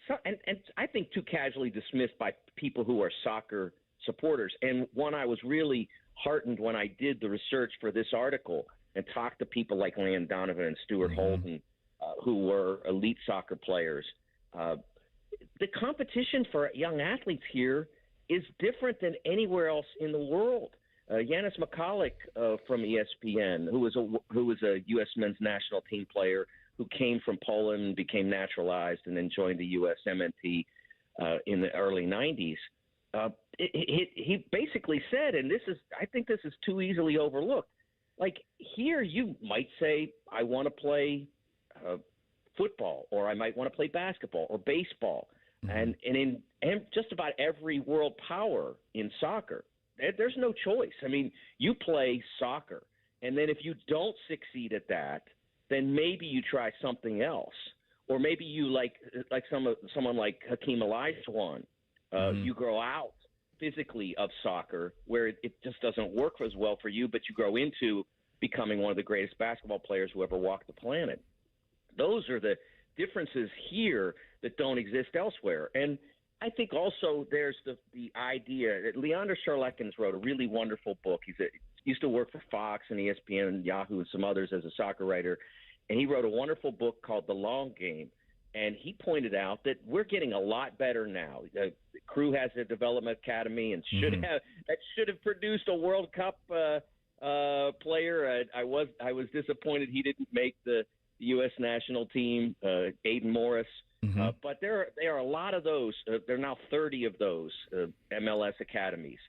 [SPEAKER 24] I think too casually dismissed by people who are soccer supporters. And one I was really heartened when I did the research for this article and talked to people like Landon Donovan and Stuart Holden, who were elite soccer players. The competition for young athletes here is different than anywhere else in the world. Yanis McCulloch from ESPN, who was a U.S. men's national team player who came from Poland, became naturalized, and then joined the U.S. MNT in the early 90s. He basically said, and I think this is too easily overlooked, like here you might say, I want to play football, or I might want to play basketball or baseball. And in just about every world power in soccer, there's no choice. I mean, you play soccer, and then if you don't succeed at that, then maybe you try something else, or maybe you like someone like Hakeem Olajuwon. You grow out physically of soccer where it just doesn't work as well for you, but you grow into becoming one of the greatest basketball players who ever walked the planet. Those are the differences here that don't exist elsewhere. And I think also there's the idea that Leander Charlekins wrote a really wonderful book. He used to work for Fox and ESPN and Yahoo and some others as a soccer writer, and he wrote a wonderful book called The Long Game. And he pointed out that we're getting a lot better now. The Crew has a development academy and should have produced a World Cup player. I was disappointed he didn't make the U.S. national team. Aiden Morris. But there are a lot of those. There are now 30 of those MLS academies.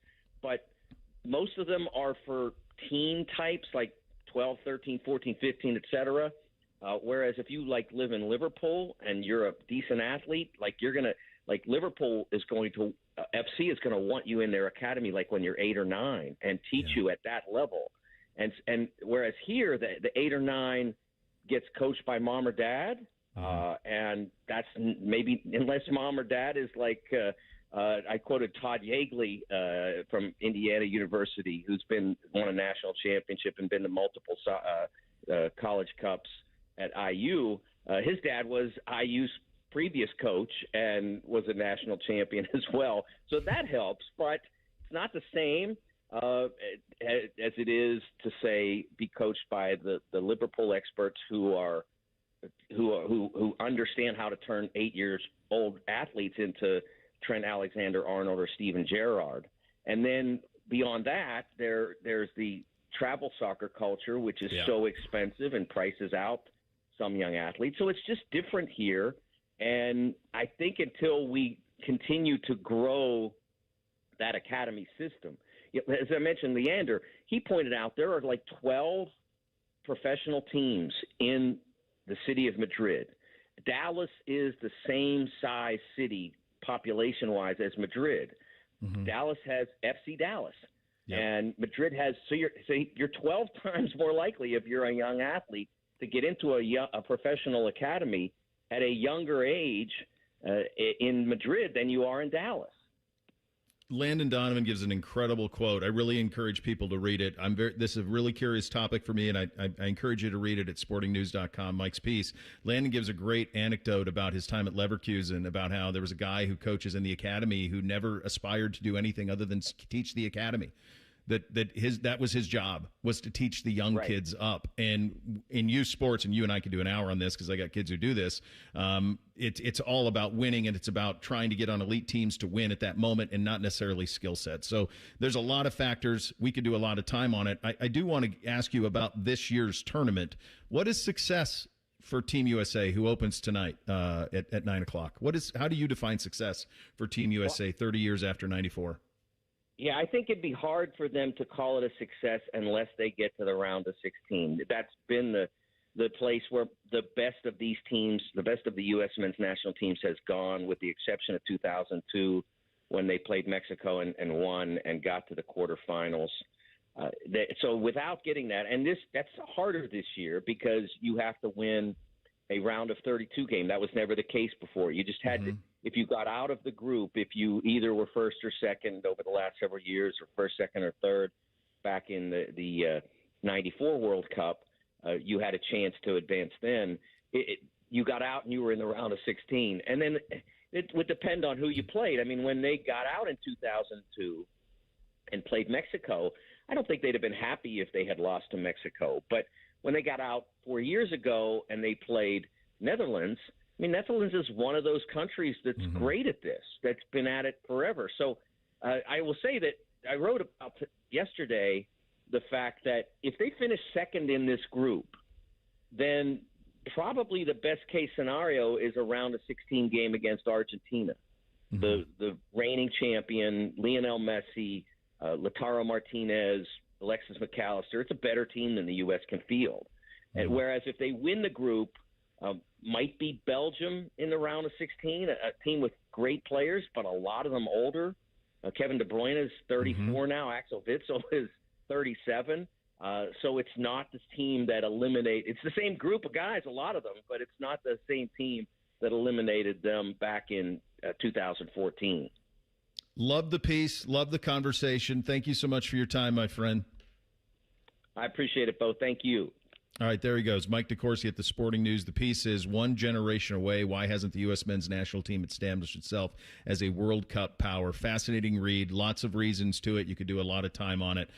[SPEAKER 24] But most of them are for team types like 12, 13, 14, 15, et cetera. Whereas if you live in Liverpool and you're a decent athlete, Liverpool is going to FC is going to want you in their academy when you're 8 or 9 and teach you at that level. And whereas here the 8 or 9 gets coached by mom or dad. And that's maybe unless mom or dad is I quoted Todd Yeagley from Indiana University, who's won a national championship and been to multiple college cups at IU. His dad was IU's previous coach and was a national champion as well. So that helps, but it's not the same as it is to say be coached by the Liverpool experts who understand how to turn 8 years old athletes into Trent Alexander-Arnold or Steven Gerrard. And then beyond that, there's the travel soccer culture, which is so expensive and prices out some young athletes. So it's just different here. And I think until we continue to grow that academy system, as I mentioned, Leander, he pointed out there are 12 professional teams in the city of Madrid. Dallas is the same size city population-wise as Madrid. Dallas has FC Dallas, and Madrid has. So you're 12 times more likely if you're a young athlete to get into a professional academy at a younger age in Madrid than you are in Dallas.
[SPEAKER 3] Landon Donovan gives an incredible quote. I really encourage people to read it. This is a really curious topic for me, and I encourage you to read it at sportingnews.com, Mike's piece. Landon gives a great anecdote about his time at Leverkusen, about how there was a guy who coaches in the academy who never aspired to do anything other than teach the academy. That was his job, was to teach the young kids up. And in youth sports, and you and I could do an hour on this because I got kids who do this, it's all about winning, and it's about trying to get on elite teams to win at that moment and not necessarily skill set. So there's a lot of factors. We could do a lot of time on it. I do want to ask you about this year's tournament. What is success for Team USA, who opens tonight at 9 o'clock? How do you define success for Team USA 30 years after 94?
[SPEAKER 24] Yeah, I think it'd be hard for them to call it a success unless they get to the round of 16. That's been the place where the best of these teams, the best of the U.S. men's national teams has gone, with the exception of 2002 when they played Mexico and won and got to the quarterfinals. So without getting that, and that's harder this year because you have to win a round of 32 game. That was never the case before. You just had to, if you got out of the group, if you either were first or second over the last several years, or first, second, or third back in the 94 World Cup, you had a chance to advance then. You got out and you were in the round of 16. And then it would depend on who you played. I mean, when they got out in 2002 and played Mexico, I don't think they'd have been happy if they had lost to Mexico. But when they got out 4 years ago and they played Netherlands, I mean, Netherlands is one of those countries that's great at this, that's been at it forever. So I will say that I wrote about yesterday the fact that if they finish second in this group, then probably the best case scenario is a round of 16 game against Argentina. The reigning champion, Lionel Messi, Lautaro Martinez, Alexis McAllister. It's a better team than the U.S. can field. And whereas if they win the group, might be Belgium in the round of 16, a team with great players, but a lot of them older. Kevin De Bruyne is 34 now. Axel Witsel is 37. So it's not this team that it's the same group of guys, a lot of them, but it's not the same team that eliminated them back in 2014.
[SPEAKER 3] Love the piece. Love the conversation. Thank you so much for your time, my friend.
[SPEAKER 24] I appreciate it, Bo. Thank you.
[SPEAKER 3] All right, there he goes. Mike DeCourcy at the Sporting News. The piece is one generation away. Why hasn't the U.S. men's national team established itself as a World Cup power? Fascinating read. Lots of reasons to it. You could do a lot of time on it.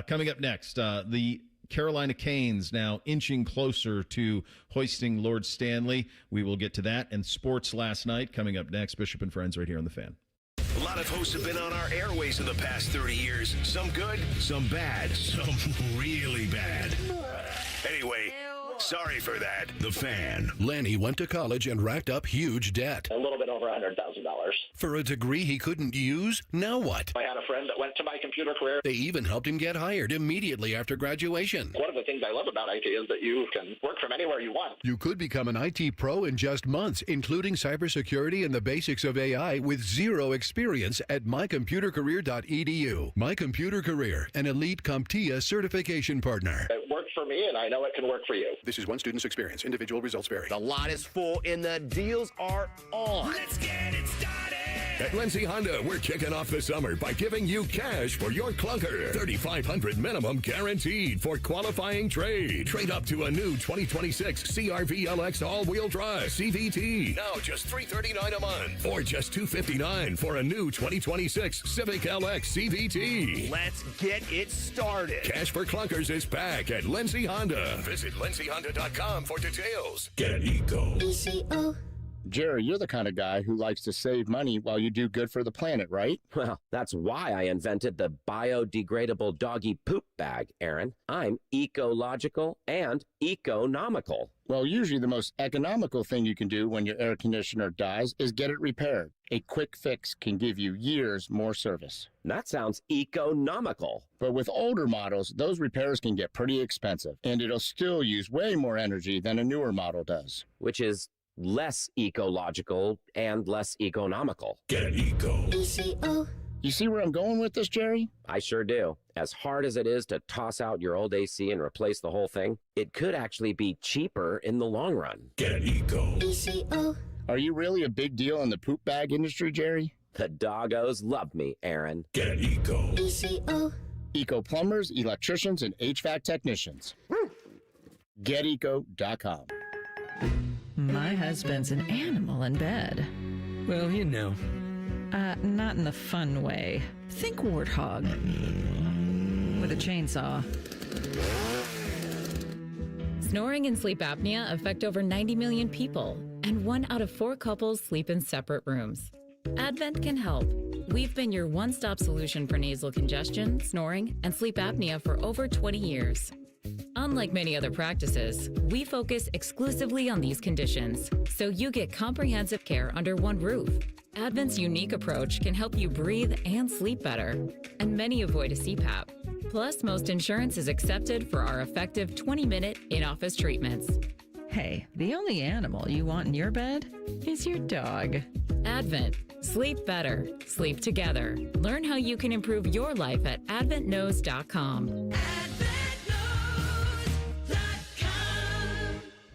[SPEAKER 3] Coming up next, the Carolina Canes now inching closer to hoisting Lord Stanley. We will get to that and sports last night coming up next. Bishop and Friends right here on The Fan.
[SPEAKER 2] A lot of hosts have been on our airways in the past 30 years. Some good, some bad, some really bad. Anyway, sorry for that. The Fan. Lenny went to college and racked up huge debt.
[SPEAKER 4] A little bit over $100,000.
[SPEAKER 2] For a degree he couldn't use, now what?
[SPEAKER 4] I had a friend that went to my computer career.
[SPEAKER 2] They even helped him get hired immediately after graduation.
[SPEAKER 4] One of the things I love about IT is that you can work from anywhere you want.
[SPEAKER 2] You could become an IT pro in just months, including cybersecurity and the basics of AI with zero experience at mycomputercareer.edu. My Computer Career, an elite CompTIA certification partner.
[SPEAKER 4] It worked for me, and I know it can work for you.
[SPEAKER 2] This is one student's experience. Individual results vary.
[SPEAKER 5] The lot is full and the deals are on.
[SPEAKER 2] Let's get it started! At Lindsay Honda, we're kicking off the summer by giving you cash for your clunker. $3,500 minimum guaranteed for qualifying trade. Trade up to a new 2026 CR-V LX all-wheel drive CVT. Now just $339 a month. Or just $259 for a new 2026 Civic LX CVT.
[SPEAKER 5] Let's get it started.
[SPEAKER 2] Cash for clunkers is back at Lindsay Honda. Visit lindsayhonda.com for details. Get eco.
[SPEAKER 5] ECO. Jerry, you're the kind of guy who likes to save money while you do good for the planet, right?
[SPEAKER 7] Well, that's why I invented the biodegradable doggy poop bag, Aaron. I'm ecological and economical.
[SPEAKER 5] Well, usually the most economical thing you can do when your air conditioner dies is get it repaired. A quick fix can give you years more service.
[SPEAKER 7] That sounds economical.
[SPEAKER 5] But with older models, those repairs can get pretty expensive, and it'll still use way more energy than a newer model does.
[SPEAKER 7] Which is less ecological and less economical.
[SPEAKER 2] Get eco.
[SPEAKER 5] ECO. You see where I'm going with this, Jerry?
[SPEAKER 7] I sure do. As hard as it is to toss out your old AC and replace the whole thing, it could actually be cheaper in the long run.
[SPEAKER 2] Get eco.
[SPEAKER 5] ECO. Are you really a big deal in the poop bag industry, Jerry?
[SPEAKER 7] The doggos love me, Aaron.
[SPEAKER 2] Get eco.
[SPEAKER 5] ECO. Eco plumbers, electricians, and HVAC technicians. GetEco.com.
[SPEAKER 9] My husband's an animal in bed.
[SPEAKER 25] Well, you know.
[SPEAKER 9] Not in the fun way. Think warthog. With a chainsaw.
[SPEAKER 26] Snoring and sleep apnea affect over 90 million people, and 1 out of 4 couples sleep in separate rooms. Advent can help. We've been your one-stop solution for nasal congestion, snoring, and sleep apnea for over 20 years. Unlike many other practices, we focus exclusively on these conditions, so you get comprehensive care under one roof. Advent's unique approach can help you breathe and sleep better, and many avoid a CPAP. Plus, most insurance is accepted for our effective 20-minute in-office treatments.
[SPEAKER 9] Hey, the only animal you want in your bed is your dog.
[SPEAKER 26] Advent. Sleep better. Sleep together. Learn how you can improve your life at adventknows.com.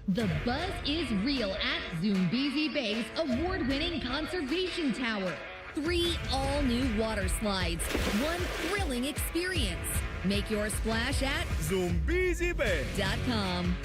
[SPEAKER 27] The buzz is real at Zoombezi Bay's award-winning conservation tower. 3 all-new water slides, 1 thrilling experience. Make your splash at ZoombeziBay.com.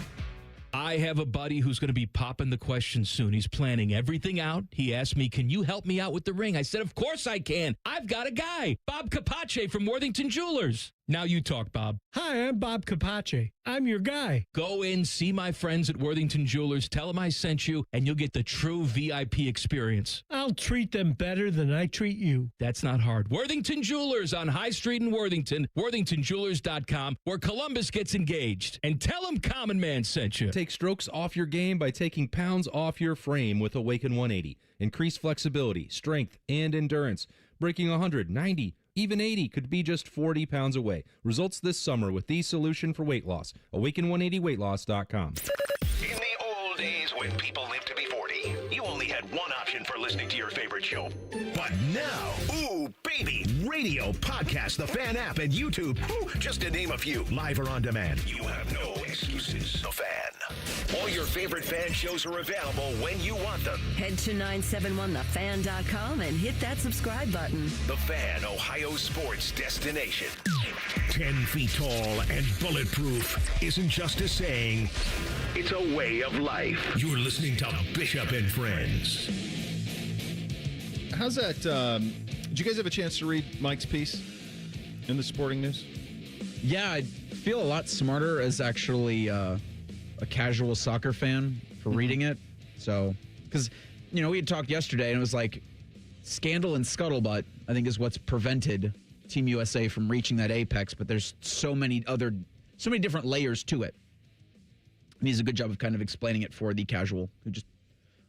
[SPEAKER 20] I have a buddy who's going to be popping the question soon. He's planning everything out. He asked me, can you help me out with the ring? I said, of course I can. I've got a guy, Bob Capace from Worthington Jewelers. Now you talk, Bob.
[SPEAKER 28] Hi, I'm Bob Capace. I'm your guy.
[SPEAKER 20] Go in, see my friends at Worthington Jewelers, tell them I sent you, and you'll get the true VIP experience.
[SPEAKER 28] I'll treat them better than I treat you.
[SPEAKER 20] That's not hard. Worthington Jewelers on High Street in Worthington, worthingtonjewelers.com, where Columbus gets engaged. And tell them Common Man sent you.
[SPEAKER 29] Take strokes off your game by taking pounds off your frame with Awaken 180. Increase flexibility, strength, and endurance. Breaking 100, 90, even 80 could be just 40 pounds away. Results this summer with the solution for weight loss. Awaken180weightloss.com.
[SPEAKER 2] In the old days when people lived to be 40, you only had one option for listening to your favorite show. But now, ooh, baby, radio, podcast, the Fan app, and YouTube, just to name a few, live or on demand. You have no excuses. The Fan. All your favorite Fan shows are available when you want them.
[SPEAKER 6] Head to 971thefan.com and hit that subscribe button.
[SPEAKER 2] The Fan, Ohio sports destination. 10 feet tall and bulletproof isn't just a saying, it's a way of life. You're listening to Bishop and Friends.
[SPEAKER 3] How's that? Did you guys have a chance to read Mike's piece in the Sporting News?
[SPEAKER 1] Yeah, I feel a lot smarter as actually a casual soccer fan for reading it. So, because, we had talked yesterday and it was like scandal and scuttlebutt, I think, is what's prevented Team USA from reaching that apex. But there's so many different layers to it. And he does a good job of kind of explaining it for the casual who just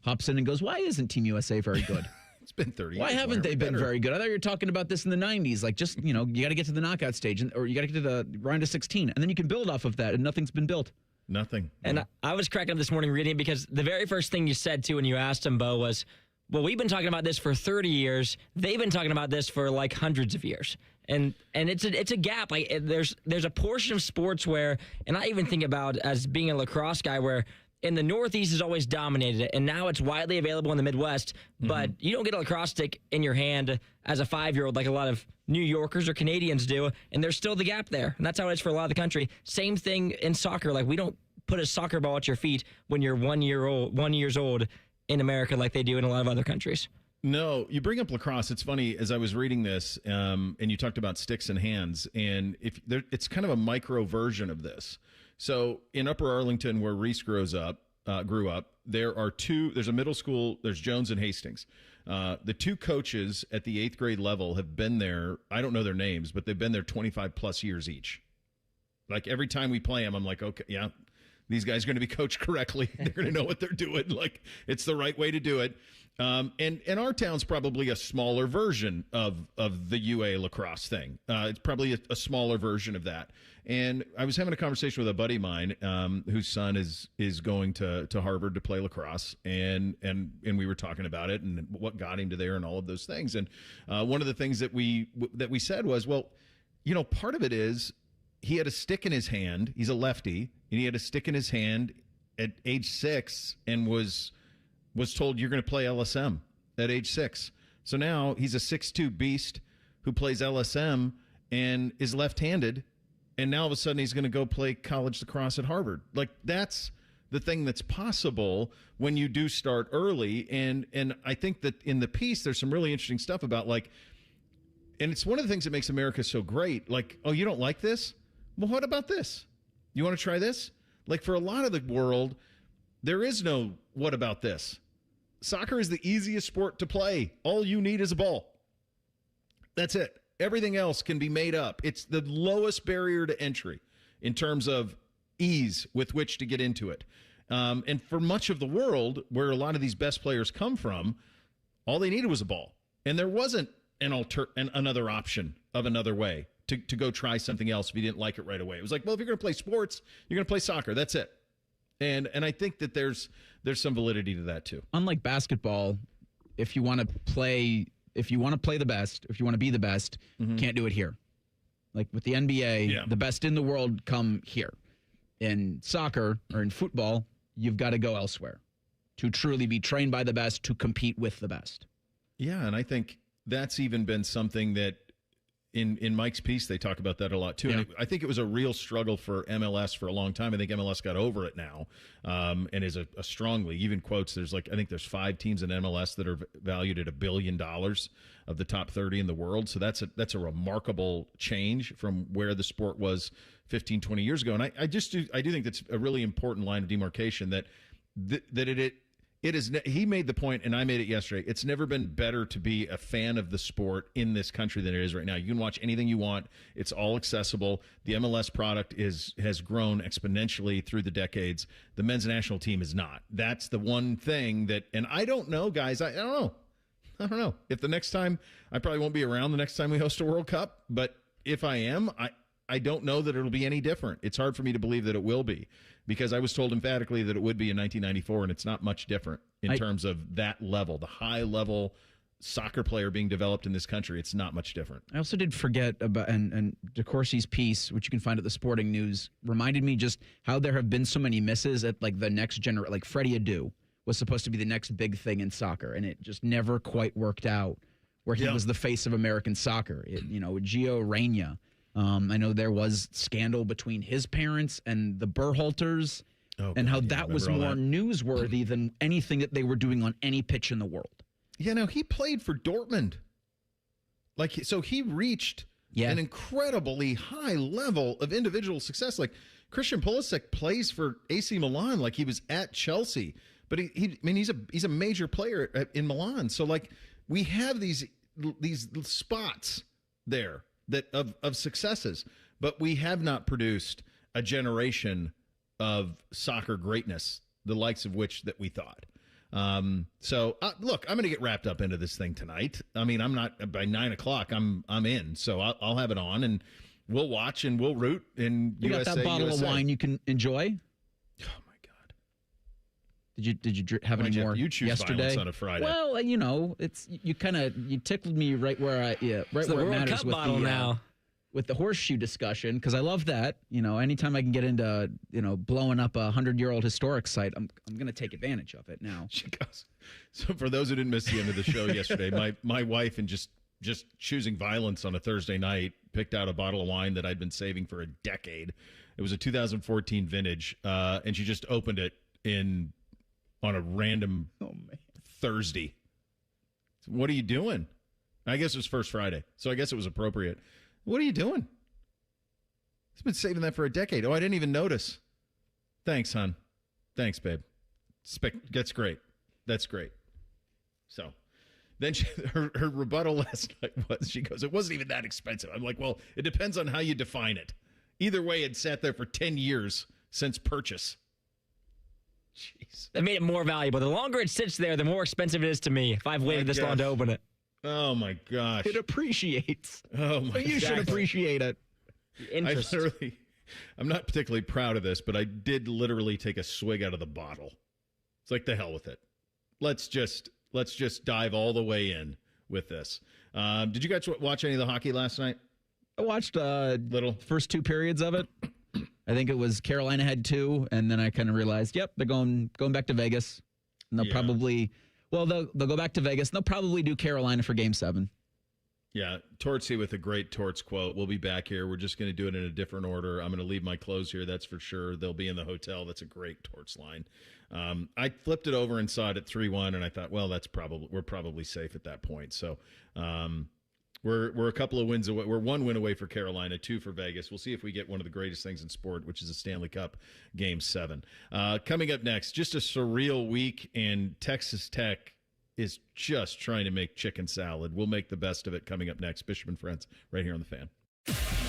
[SPEAKER 1] hops in and goes, why isn't Team USA very good?
[SPEAKER 3] It's been 30 years.
[SPEAKER 1] Why haven't they been very good? I thought you were talking about this in the 90s. Like, just, you got to get to the knockout stage or you got to get to the round of 16. And then you can build off of that. And nothing's been built.
[SPEAKER 3] Nothing.
[SPEAKER 18] And I was cracking up this morning reading it because the very first thing you said, too, when you asked him, Bo, was, well, we've been talking about this for 30 years. They've been talking about this for, like, hundreds of years. And it's a gap. Like, there's a portion of sports where, and I even think about as being a lacrosse guy, where in the Northeast has always dominated it, and now it's widely available in the Midwest, but you don't get a lacrosse stick in your hand as a 5-year-old like a lot of New Yorkers or Canadians do, and there's still the gap there, and that's how it is for a lot of the country. Same thing in soccer. Like, we don't put a soccer ball at your feet when you're 1 years old in America like they do in a lot of other countries.
[SPEAKER 3] No, you bring up lacrosse. It's funny, as I was reading this, and you talked about sticks and hands, and it's kind of a micro version of this. So in Upper Arlington, where Reese grew up, there's a middle school, there's Jones and Hastings. The two coaches at the 8th grade level have been there. I don't know their names, but they've been there 25 plus years each. Like, every time we play them, I'm like, okay, yeah, these guys are going to be coached correctly. They're going to know what they're doing. Like, it's the right way to do it. And our town's probably a smaller version of the UA lacrosse thing. It's probably a smaller version of that. And I was having a conversation with a buddy of mine whose son is going to Harvard to play lacrosse, and we were talking about it and what got him to there and all of those things. And one of the things that we said was, well, part of it is he had a stick in his hand. He's a lefty, and he had a stick in his hand at age 6 and was told, you're going to play LSM at age 6. So now he's a 6'2" beast who plays LSM and is left-handed, and now all of a sudden he's going to go play college lacrosse at Harvard. Like, that's the thing that's possible when you do start early. And I think that in the piece there's some really interesting stuff about, like, and it's one of the things that makes America so great. Like, oh, you don't like this? Well, what about this? You want to try this? Like, for a lot of the world, there is no what about this. Soccer is the easiest sport to play. All you need is a ball. That's it. Everything else can be made up. It's the lowest barrier to entry in terms of ease with which to get into it. And for much of the world, where a lot of these best players come from, all they needed was a ball. And there wasn't another option of another way to go try something else if you didn't like it right away. It was like, well, if you're going to play sports, you're going to play soccer. That's it. And I think that there's some validity to that too.
[SPEAKER 1] Unlike basketball, if you want to play the best, if you want to be the best, can't do it here. Like with the NBA, the best in the world come here. In soccer or in football, you've got to go elsewhere to truly be trained by the best, to compete with the best.
[SPEAKER 3] Yeah, and I think that's even been something that in Mike's piece, they talk about that a lot too. Yeah. And I think it was a real struggle for MLS for a long time. I think MLS got over it now, and is a strong league. Even quotes, I think there's 5 teams in MLS that are valued at $1 billion of the top 30 in the world. So that's a remarkable change from where the sport was 15, 20 years ago. And I do think that's a really important line of demarcation that it is. He made the point, and I made it yesterday. It's never been better to be a fan of the sport in this country than it is right now. You can watch anything you want. It's all accessible. The MLS product has grown exponentially through the decades. The men's national team is not. That's the one thing that, and I don't know, guys. I don't know. If the next time, I probably won't be around the next time we host a World Cup, but if I am, I don't know that it'll be any different. It's hard for me to believe that it will be, because I was told emphatically that it would be in 1994, and it's not much different in terms of that level, the high-level soccer player being developed in this country. It's not much different.
[SPEAKER 1] I also did forget about, and DeCourcy's piece, which you can find at the Sporting News, reminded me just how there have been so many misses at like the next generation. Like Freddie Adu was supposed to be the next big thing in soccer, and it just never quite worked out, where he was the face of American soccer. Gio Reyna. I know there was scandal between his parents and the Berhalters, and how that was more newsworthy than anything that they were doing on any pitch in the world.
[SPEAKER 3] Yeah, no, he played for Dortmund. So he reached an incredibly high level of individual success. Like Christian Pulisic plays for AC Milan, like he was at Chelsea, but he's a major player in Milan. So like we have these spots there of successes, but we have not produced a generation of soccer greatness, the likes of which that we thought. Look, I'm going to get wrapped up into this thing tonight. I mean, I'm not by 9 o'clock. I'm in, so I'll have it on and we'll watch and we'll root. And
[SPEAKER 1] you got that bottle of wine you can enjoy.
[SPEAKER 3] Oh my God!
[SPEAKER 1] Did you have any more?
[SPEAKER 3] You choose
[SPEAKER 1] yesterday
[SPEAKER 3] on a Friday.
[SPEAKER 1] Well, it's you tickled me right where where it matters with the now. With the horseshoe discussion, because I love that. Anytime I can get into, blowing up a 100-year-old historic site, I'm going to take advantage of it now.
[SPEAKER 3] She goes. So for those who didn't miss the end of the show yesterday, my wife, and just choosing violence on a Thursday night, picked out a bottle of wine that I'd been saving for a decade. It was a 2014 vintage, and she just opened it on a random Thursday. What are you doing? I guess it was First Friday, so I guess it was appropriate. What are you doing? He's been saving that for a decade. Oh, I didn't even notice. Thanks, hon. Thanks, babe. That's great. That's great. So then her rebuttal last night was, she goes, it wasn't even that expensive. I'm like, well, it depends on how you define it. Either way, it sat there for 10 years since purchase. Jeez.
[SPEAKER 18] That made it more valuable. The longer it sits there, the more expensive it is to me if I've waited this long to open it.
[SPEAKER 3] Oh, my gosh.
[SPEAKER 1] It appreciates.
[SPEAKER 3] Oh, my
[SPEAKER 1] gosh. You should appreciate it.
[SPEAKER 3] I'm not particularly proud of this, but I did literally take a swig out of the bottle. It's like, the hell with it. Let's just dive all the way in with this. Did you guys watch any of the hockey last night?
[SPEAKER 1] I watched first two periods of it. I think it was Carolina had 2, and then I kind of realized, they're going back to Vegas. And they'll probably... Well, they'll go back to Vegas, and they'll probably do Carolina for Game 7.
[SPEAKER 3] Yeah, Tortsy with a great Torts quote. We'll be back here. We're just going to do it in a different order. I'm going to leave my clothes here, that's for sure. They'll be in the hotel. That's a great Torts line. I flipped it over and saw it at 3-1, and I thought, well, we're probably safe at that point. So we're a couple of wins away. We're 1 win away for Carolina, 2 for Vegas. We'll see if we get one of the greatest things in sport, which is a Stanley Cup Game 7. Coming up next, just a surreal week, and Texas Tech is just trying to make chicken salad. We'll make the best of it coming up next. Bishop and Friends, right here on The Fan.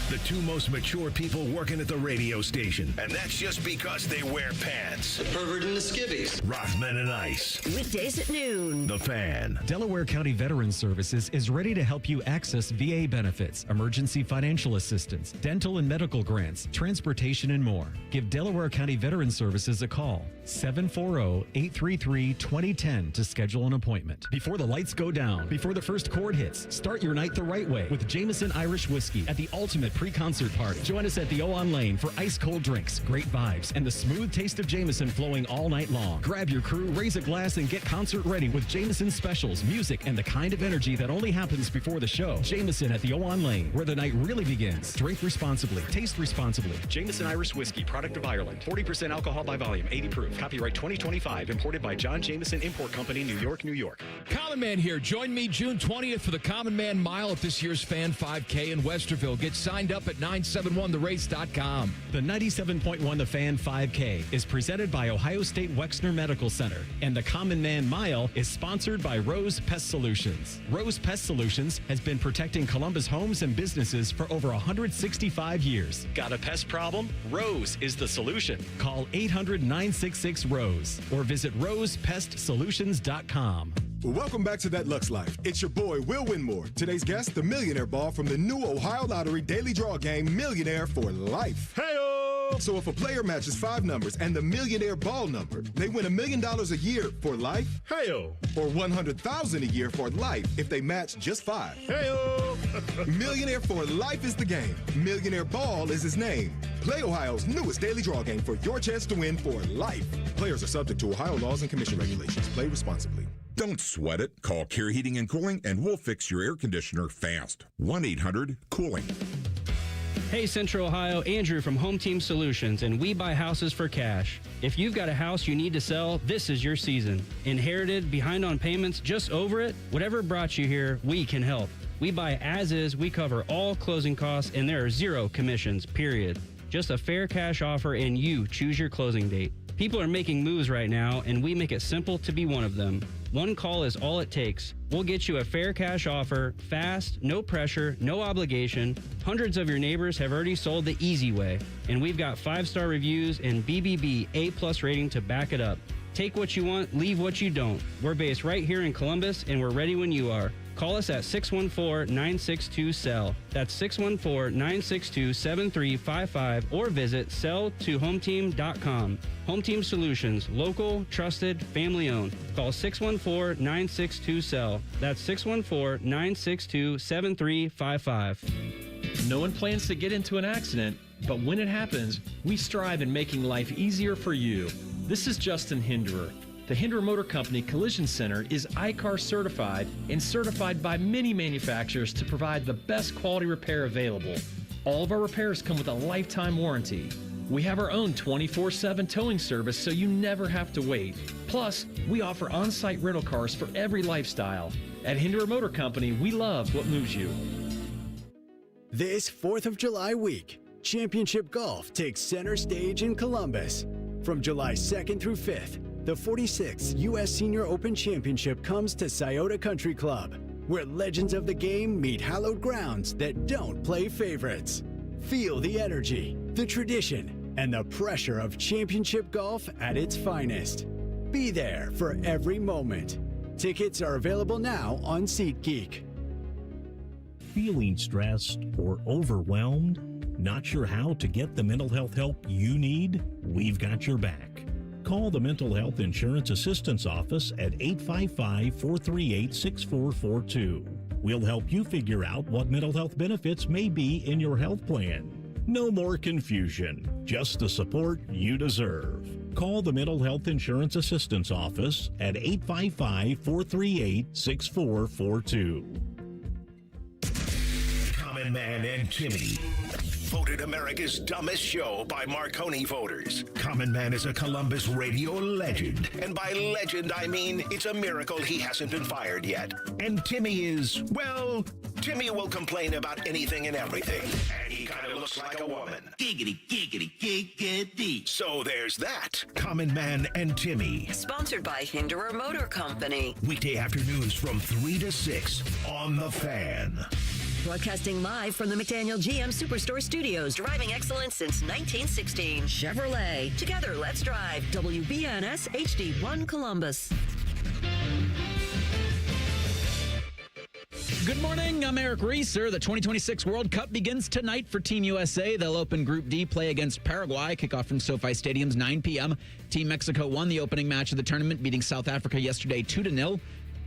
[SPEAKER 2] The 2 most mature people working at the radio station. And that's just because they wear pants.
[SPEAKER 8] The pervert and the skivvies.
[SPEAKER 2] Rothman and Ice.
[SPEAKER 6] Weekdays at noon.
[SPEAKER 2] The Fan.
[SPEAKER 10] Delaware County Veterans Services is ready to help you access VA benefits, emergency financial assistance, dental and medical grants, transportation, and more. Give Delaware County Veterans Services a call. 740-833-2010 to schedule an appointment. Before the lights go down, before the first chord hits, start your night the right way with Jameson Irish Whiskey at the ultimate pre-concert party. Join us at the O-On Lane for ice-cold drinks, great vibes, and the smooth taste of Jameson flowing all night long. Grab your crew, raise a glass, and get concert ready with Jameson specials, music, and the kind of energy that only happens before the show. Jameson at the O-On Lane, where the night really begins. Drink responsibly. Taste responsibly. Jameson Irish Whiskey, product of Ireland. 40% alcohol by volume, 80 proof. Copyright 2025. Imported by John Jameson Import Company, New York, New York.
[SPEAKER 20] Common Man here. Join me June 20th for the Common Man Mile at this year's Fan 5K in Westerville. Get signed up at 971therace.com.
[SPEAKER 10] The 97.1 The Fan 5K is presented by Ohio State Wexner Medical Center, and the Common Man Mile is sponsored by Rose Pest Solutions. Rose Pest Solutions has been protecting Columbus homes and businesses for over 165 years. Got a pest problem? Rose is the solution. Call 800-966-ROSE or visit rosepestsolutions.com.
[SPEAKER 11] Welcome back to That Lux Life. It's your boy, Will Winmore. Today's guest, the Millionaire Ball from the new Ohio Lottery Daily Draw game, Millionaire for Life. Hey-o! So if a player matches 5 numbers and the Millionaire Ball number, they win $1 million a year for life. Hey-o! Or $100,000 a year for life if they match just 5. Hey-o! Millionaire for Life is the game. Millionaire Ball is his name. Play Ohio's newest daily draw game for your chance to win for life. Players are subject to Ohio laws and commission regulations. Play responsibly.
[SPEAKER 12] Don't sweat it. Call Care Heating and Cooling and we'll fix your air conditioner fast. 1-800-COOLING.
[SPEAKER 8] Hey, Central Ohio, Andrew from Home Team Solutions, and we buy houses for cash. If you've got a house you need to sell, this is your season. Inherited, behind on payments, just over it? Whatever brought you here, we can help. We buy as is, we cover all closing costs, and there are 0 commissions, period. Just a fair cash offer, and you choose your closing date. People are making moves right now, and we make it simple to be one of them. One call is all it takes. We'll get you a fair cash offer, fast, no pressure, no obligation. Hundreds of your neighbors have already sold the easy way, and we've got 5-star reviews and BBB A+ rating to back it up. Take what you want, leave what you don't. We're based right here in Columbus, and we're ready when you are. Call us at 614-962-SELL. That's 614-962-7355 or visit selltohometeam.com. Home Team Solutions, local, trusted, family owned. Call 614-962-SELL. That's 614-962-7355.
[SPEAKER 13] No one plans to get into an accident, but when it happens, we strive in making life easier for you. This is Justin Hinderer. The Hinderer Motor Company Collision Center is ICAR certified and certified by many manufacturers to provide the best quality repair available. All of our repairs come with a lifetime warranty. We have our own 24/7 towing service so you never have to wait. Plus, we offer on-site rental cars for every lifestyle. At Hinderer Motor Company, we love what moves you.
[SPEAKER 14] This 4th of July week, Championship Golf takes center stage in Columbus. From July 2nd through 5th, the 46th U.S. Senior Open Championship comes to Scioto Country Club, where legends of the game meet hallowed grounds that don't play favorites. Feel the energy, the tradition, and the pressure of championship golf at its finest. Be there for every moment. Tickets are available now on SeatGeek.
[SPEAKER 15] Feeling stressed or overwhelmed? Not sure how to get the mental health help you need? We've got your back. Call the Mental Health Insurance Assistance Office at 855-438-6442. We'll help you figure out what mental health benefits may be in your health plan. No more confusion, just the support you deserve. Call the Mental Health Insurance Assistance Office at 855-438-6442.
[SPEAKER 2] Common Man and Timmy. Voted America's dumbest show by Marconi voters. Common Man is a Columbus radio legend. And by legend, I mean it's a miracle he hasn't been fired yet. And Timmy is, well, Timmy will complain about anything and everything. And he kind of looks like a woman. Giggity, giggity, giggity. So there's that. Common Man and Timmy.
[SPEAKER 6] Sponsored by Hinderer Motor Company.
[SPEAKER 2] Weekday afternoons from 3 to 6 on The Fan.
[SPEAKER 6] Broadcasting live from the McDaniel GM Superstore Studios. Driving excellence since 1916. Chevrolet. Together, let's drive. WBNS HD1 Columbus.
[SPEAKER 1] Good morning. I'm Eric Reeser. The 2026 World Cup begins tonight for Team USA. They'll open Group D, play against Paraguay. Kickoff from SoFi Stadium's 9 p.m. Team Mexico won the opening match of the tournament, beating South Africa yesterday 2-0.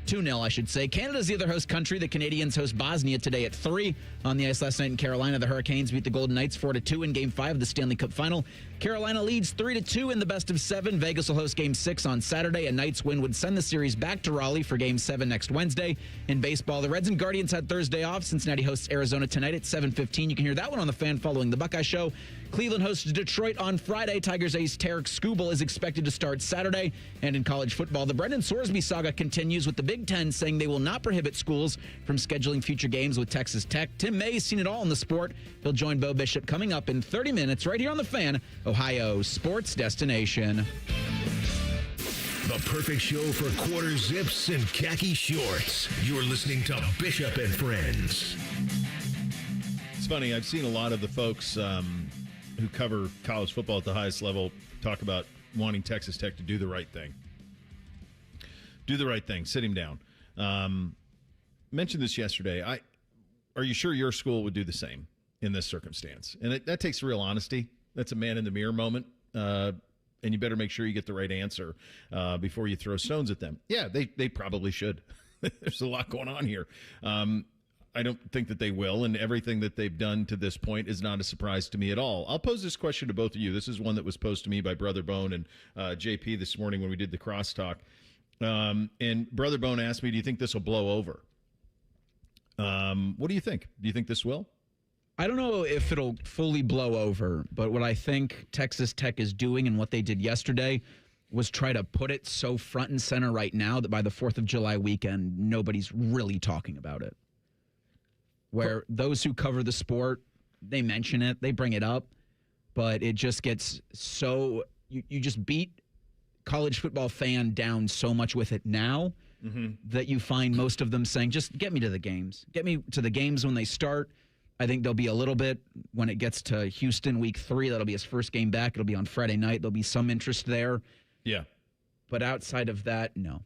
[SPEAKER 1] 2-0, I should say. Canada's the other host country. The Canadians host Bosnia today at 3. On the ice last night in Carolina, the Hurricanes beat the Golden Knights 4-2 in Game 5 of the Stanley Cup Final. Carolina leads 3-2 in the best of 7. Vegas will host Game 6 on Saturday. A Knights win would send the series back to Raleigh for Game 7 next Wednesday. In baseball, the Reds and Guardians had Thursday off. Cincinnati hosts Arizona tonight at 7:15. You can hear that one on the Fan following the Buckeye Show. Cleveland hosts Detroit on Friday. Tigers ace Tarek Skubal is expected to start Saturday. And in college football, the Brendan Sorsby saga continues, with the Big Ten saying they will not prohibit schools from scheduling future games with Texas Tech. Tim May's seen it all in the sport. He'll join Bo Bishop coming up in 30 minutes right here on the Fan, Ohio's sports destination.
[SPEAKER 2] The perfect show for quarter zips and khaki shorts. You're listening to Bishop and Friends.
[SPEAKER 3] It's funny, I've seen a lot of the folks who cover college football at the highest level talk about wanting Texas Tech to do the right thing. Do the right thing. Sit him down. Mentioned this yesterday. Are you sure your school would do the same in this circumstance? And that takes real honesty. That's a man in the mirror moment. And you better make sure you get the right answer before you throw stones at them. Yeah, they probably should. There's a lot going on here. I don't think that they will, and everything that they've done to this point is not a surprise to me at all. I'll pose this question to both of you. This is one that was posed to me by Brother Bone and JP this morning when we did the crosstalk. And Brother Bone asked me, do you think this will blow over? What do you think? Do you think this will?
[SPEAKER 1] I don't know if it'll fully blow over, but what I think Texas Tech is doing and what they did yesterday was try to put it so front and center right now that by the 4th of July weekend, nobody's really talking about it. Where those who cover the sport, they mention it, they bring it up, but it just gets so, you just beat college football fan down so much with it now that you find most of them saying, just get me to the games. Get me to the games when they start. I think there'll be a little bit when it gets to Houston week 3. That'll be his first game back. It'll be on Friday night. There'll be some interest there.
[SPEAKER 3] Yeah.
[SPEAKER 1] But outside of that, no.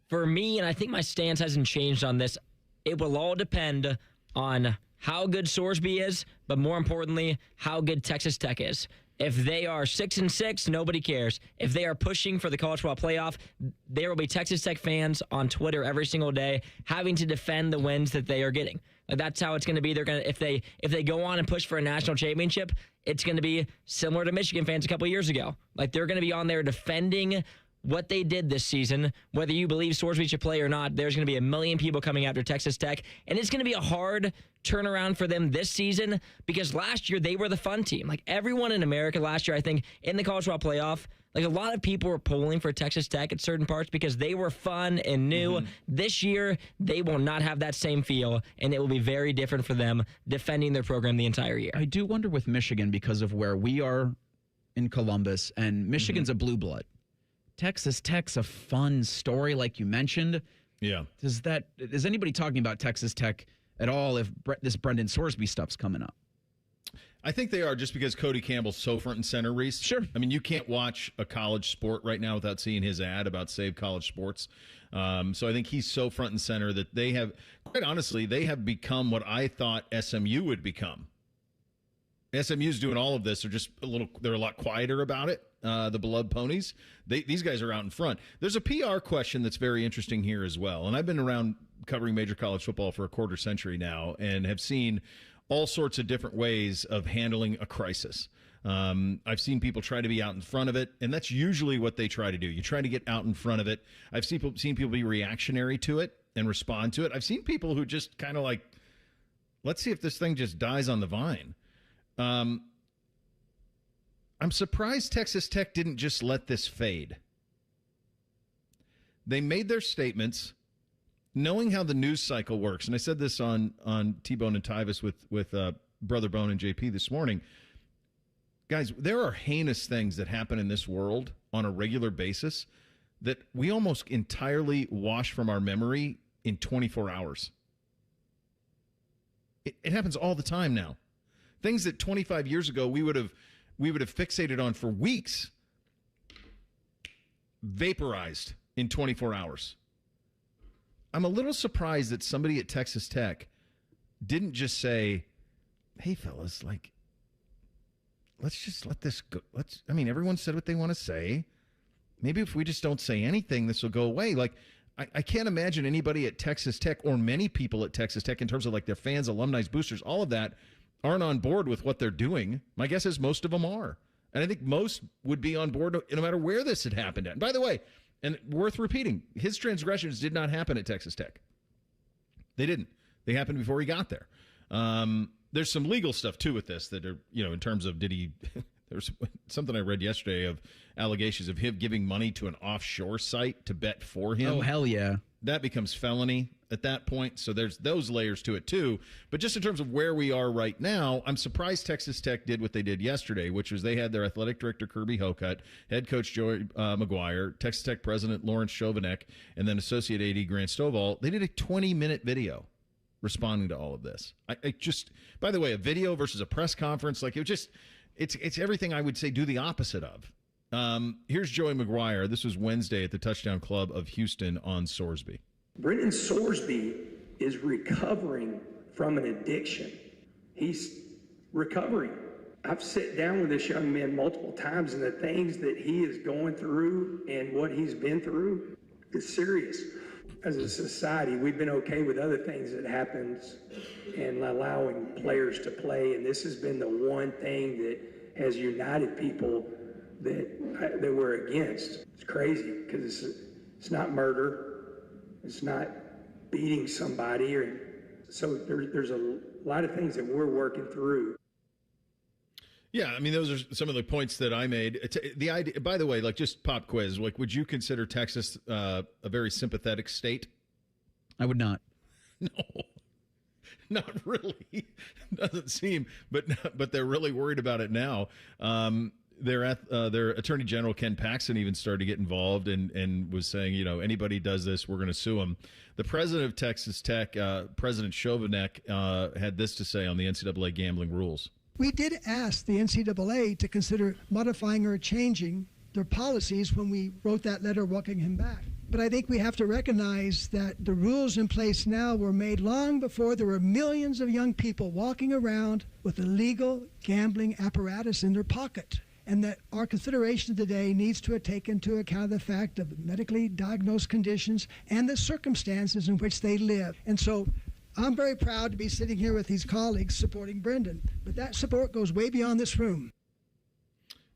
[SPEAKER 18] For me, and I think my stance hasn't changed on this, it will all depend on how good Sorsby is, but more importantly, how good Texas Tech is. If they are 6-6, nobody cares. If they are pushing for the college football playoff, there will be Texas Tech fans on Twitter every single day having to defend the wins that they are getting. Like, that's how it's going to be. They're going to if they go on and push for a national championship, it's going to be similar to Michigan fans a couple years ago. Like, they're going to be on there defending what they did this season. Whether you believe Sorsby should play or not, there's going to be a million people coming after Texas Tech, and it's going to be a hard turnaround for them this season because last year they were the fun team. Like, everyone in America last year, I think, in the college football playoff, like, a lot of people were polling for Texas Tech at certain parts because they were fun and new. This year, they will not have that same feel, and it will be very different for them defending their program the entire year.
[SPEAKER 1] I do wonder with Michigan because of where we are in Columbus, and Michigan's a blue blood. Texas Tech's a fun story, like you mentioned.
[SPEAKER 3] Yeah.
[SPEAKER 1] Is anybody talking about Texas Tech at all if this Brendan Sorsby stuff's coming up?
[SPEAKER 3] I think they are, just because Cody Campbell's so front and center, Reese.
[SPEAKER 1] Sure.
[SPEAKER 3] I mean, you can't watch a college sport right now without seeing his ad about Save College Sports. So I think he's so front and center that they have, quite honestly, they have become what I thought SMU would become. SMU's doing all of this. They're a lot quieter about it. The beloved ponies. These guys are out in front. There's a PR question that's very interesting here as well. And I've been around covering major college football for a quarter century now and have seen all sorts of different ways of handling a crisis. I've seen people try to be out in front of it, and that's usually what they try to do. You try to get out in front of it. I've seen people be reactionary to it and respond to it. I've seen people who just kind of like, let's see if this thing just dies on the vine. I'm surprised Texas Tech didn't just let this fade. They made their statements knowing how the news cycle works. And I said this on T-Bone and Tyvis with Brother Bone and JP this morning. Guys, there are heinous things that happen in this world on a regular basis that we almost entirely wash from our memory in 24 hours. It happens all the time now. Things that 25 years ago we would have fixated on for weeks, vaporized in 24 hours. I'm a little surprised that somebody at Texas Tech didn't just say, hey, fellas, like, let's just let this go. Everyone said what they want to say. Maybe if we just don't say anything, this will go away. Like, I can't imagine anybody at Texas Tech, or many people at Texas Tech in terms of like their fans, alumni, boosters, all of that, aren't on board with what they're doing. My guess is most of them are. And I think most would be on board no matter where this had happened at. And by the way, and worth repeating, his transgressions did not happen at Texas Tech. They didn't. They happened before he got there. There's some legal stuff, too, with this that are, in terms of there's something I read yesterday of allegations of him giving money to an offshore site to bet for him.
[SPEAKER 1] Oh, hell yeah.
[SPEAKER 3] That becomes felony at that point. So there's those layers to it, too. But just in terms of where we are right now, I'm surprised Texas Tech did what they did yesterday, which was they had their athletic director, Kirby Hocutt, head coach Joey McGuire, Texas Tech president Lawrence Chauvinek, and then associate AD Grant Stovall. They did a 20-minute video responding to all of this. I just, by the way, a video versus a press conference, like it's everything I would say do the opposite of. Here's Joey McGuire. This was Wednesday at the Touchdown Club of Houston on Sorsby.
[SPEAKER 4] Brendan Sorsby is recovering from an addiction. He's recovering. I've sat down with this young man multiple times, and the things that he is going through and what he's been through is serious. As a society, we've been okay with other things that happens and allowing players to play, and this has been the one thing that has united people that we're against. It's crazy because it's not murder. It's not beating somebody or So there's a lot of things that we're working through.
[SPEAKER 3] Yeah, I mean, those are some of the points that I made. The idea, by the way, like just pop quiz, like, would you consider Texas a very sympathetic state?
[SPEAKER 1] I would not.
[SPEAKER 3] No, not really. Doesn't seem, but they're really worried about it now. Their Attorney General Ken Paxton even started to get involved and was saying, you know, anybody does this, we're going to sue them. The president of Texas Tech, President Chovanec, had this to say on the NCAA gambling rules.
[SPEAKER 7] We did ask the NCAA to consider modifying or changing their policies when we wrote that letter welcoming him back. But I think we have to recognize that the rules in place now were made long before there were millions of young people walking around with illegal gambling apparatus in their pocket. And that our consideration today needs to take into account the fact of medically diagnosed conditions and the circumstances in which they live. And so I'm very proud to be sitting here with these colleagues supporting Brendan, but that support goes way beyond this room.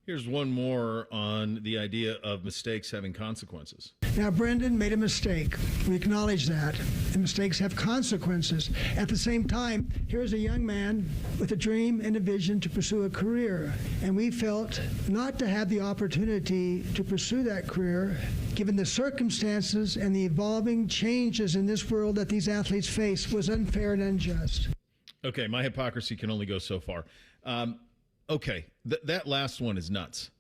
[SPEAKER 3] Here's one more on the idea of mistakes having consequences.
[SPEAKER 7] Now, Brendan made a mistake. We acknowledge that. And mistakes have consequences. At the same time, here's a young man with a dream and a vision to pursue a career. And we felt not to have the opportunity to pursue that career, given the circumstances and the evolving changes in this world that these athletes face, was unfair and unjust.
[SPEAKER 3] Okay, my hypocrisy can only go so far. Okay, that last one is nuts.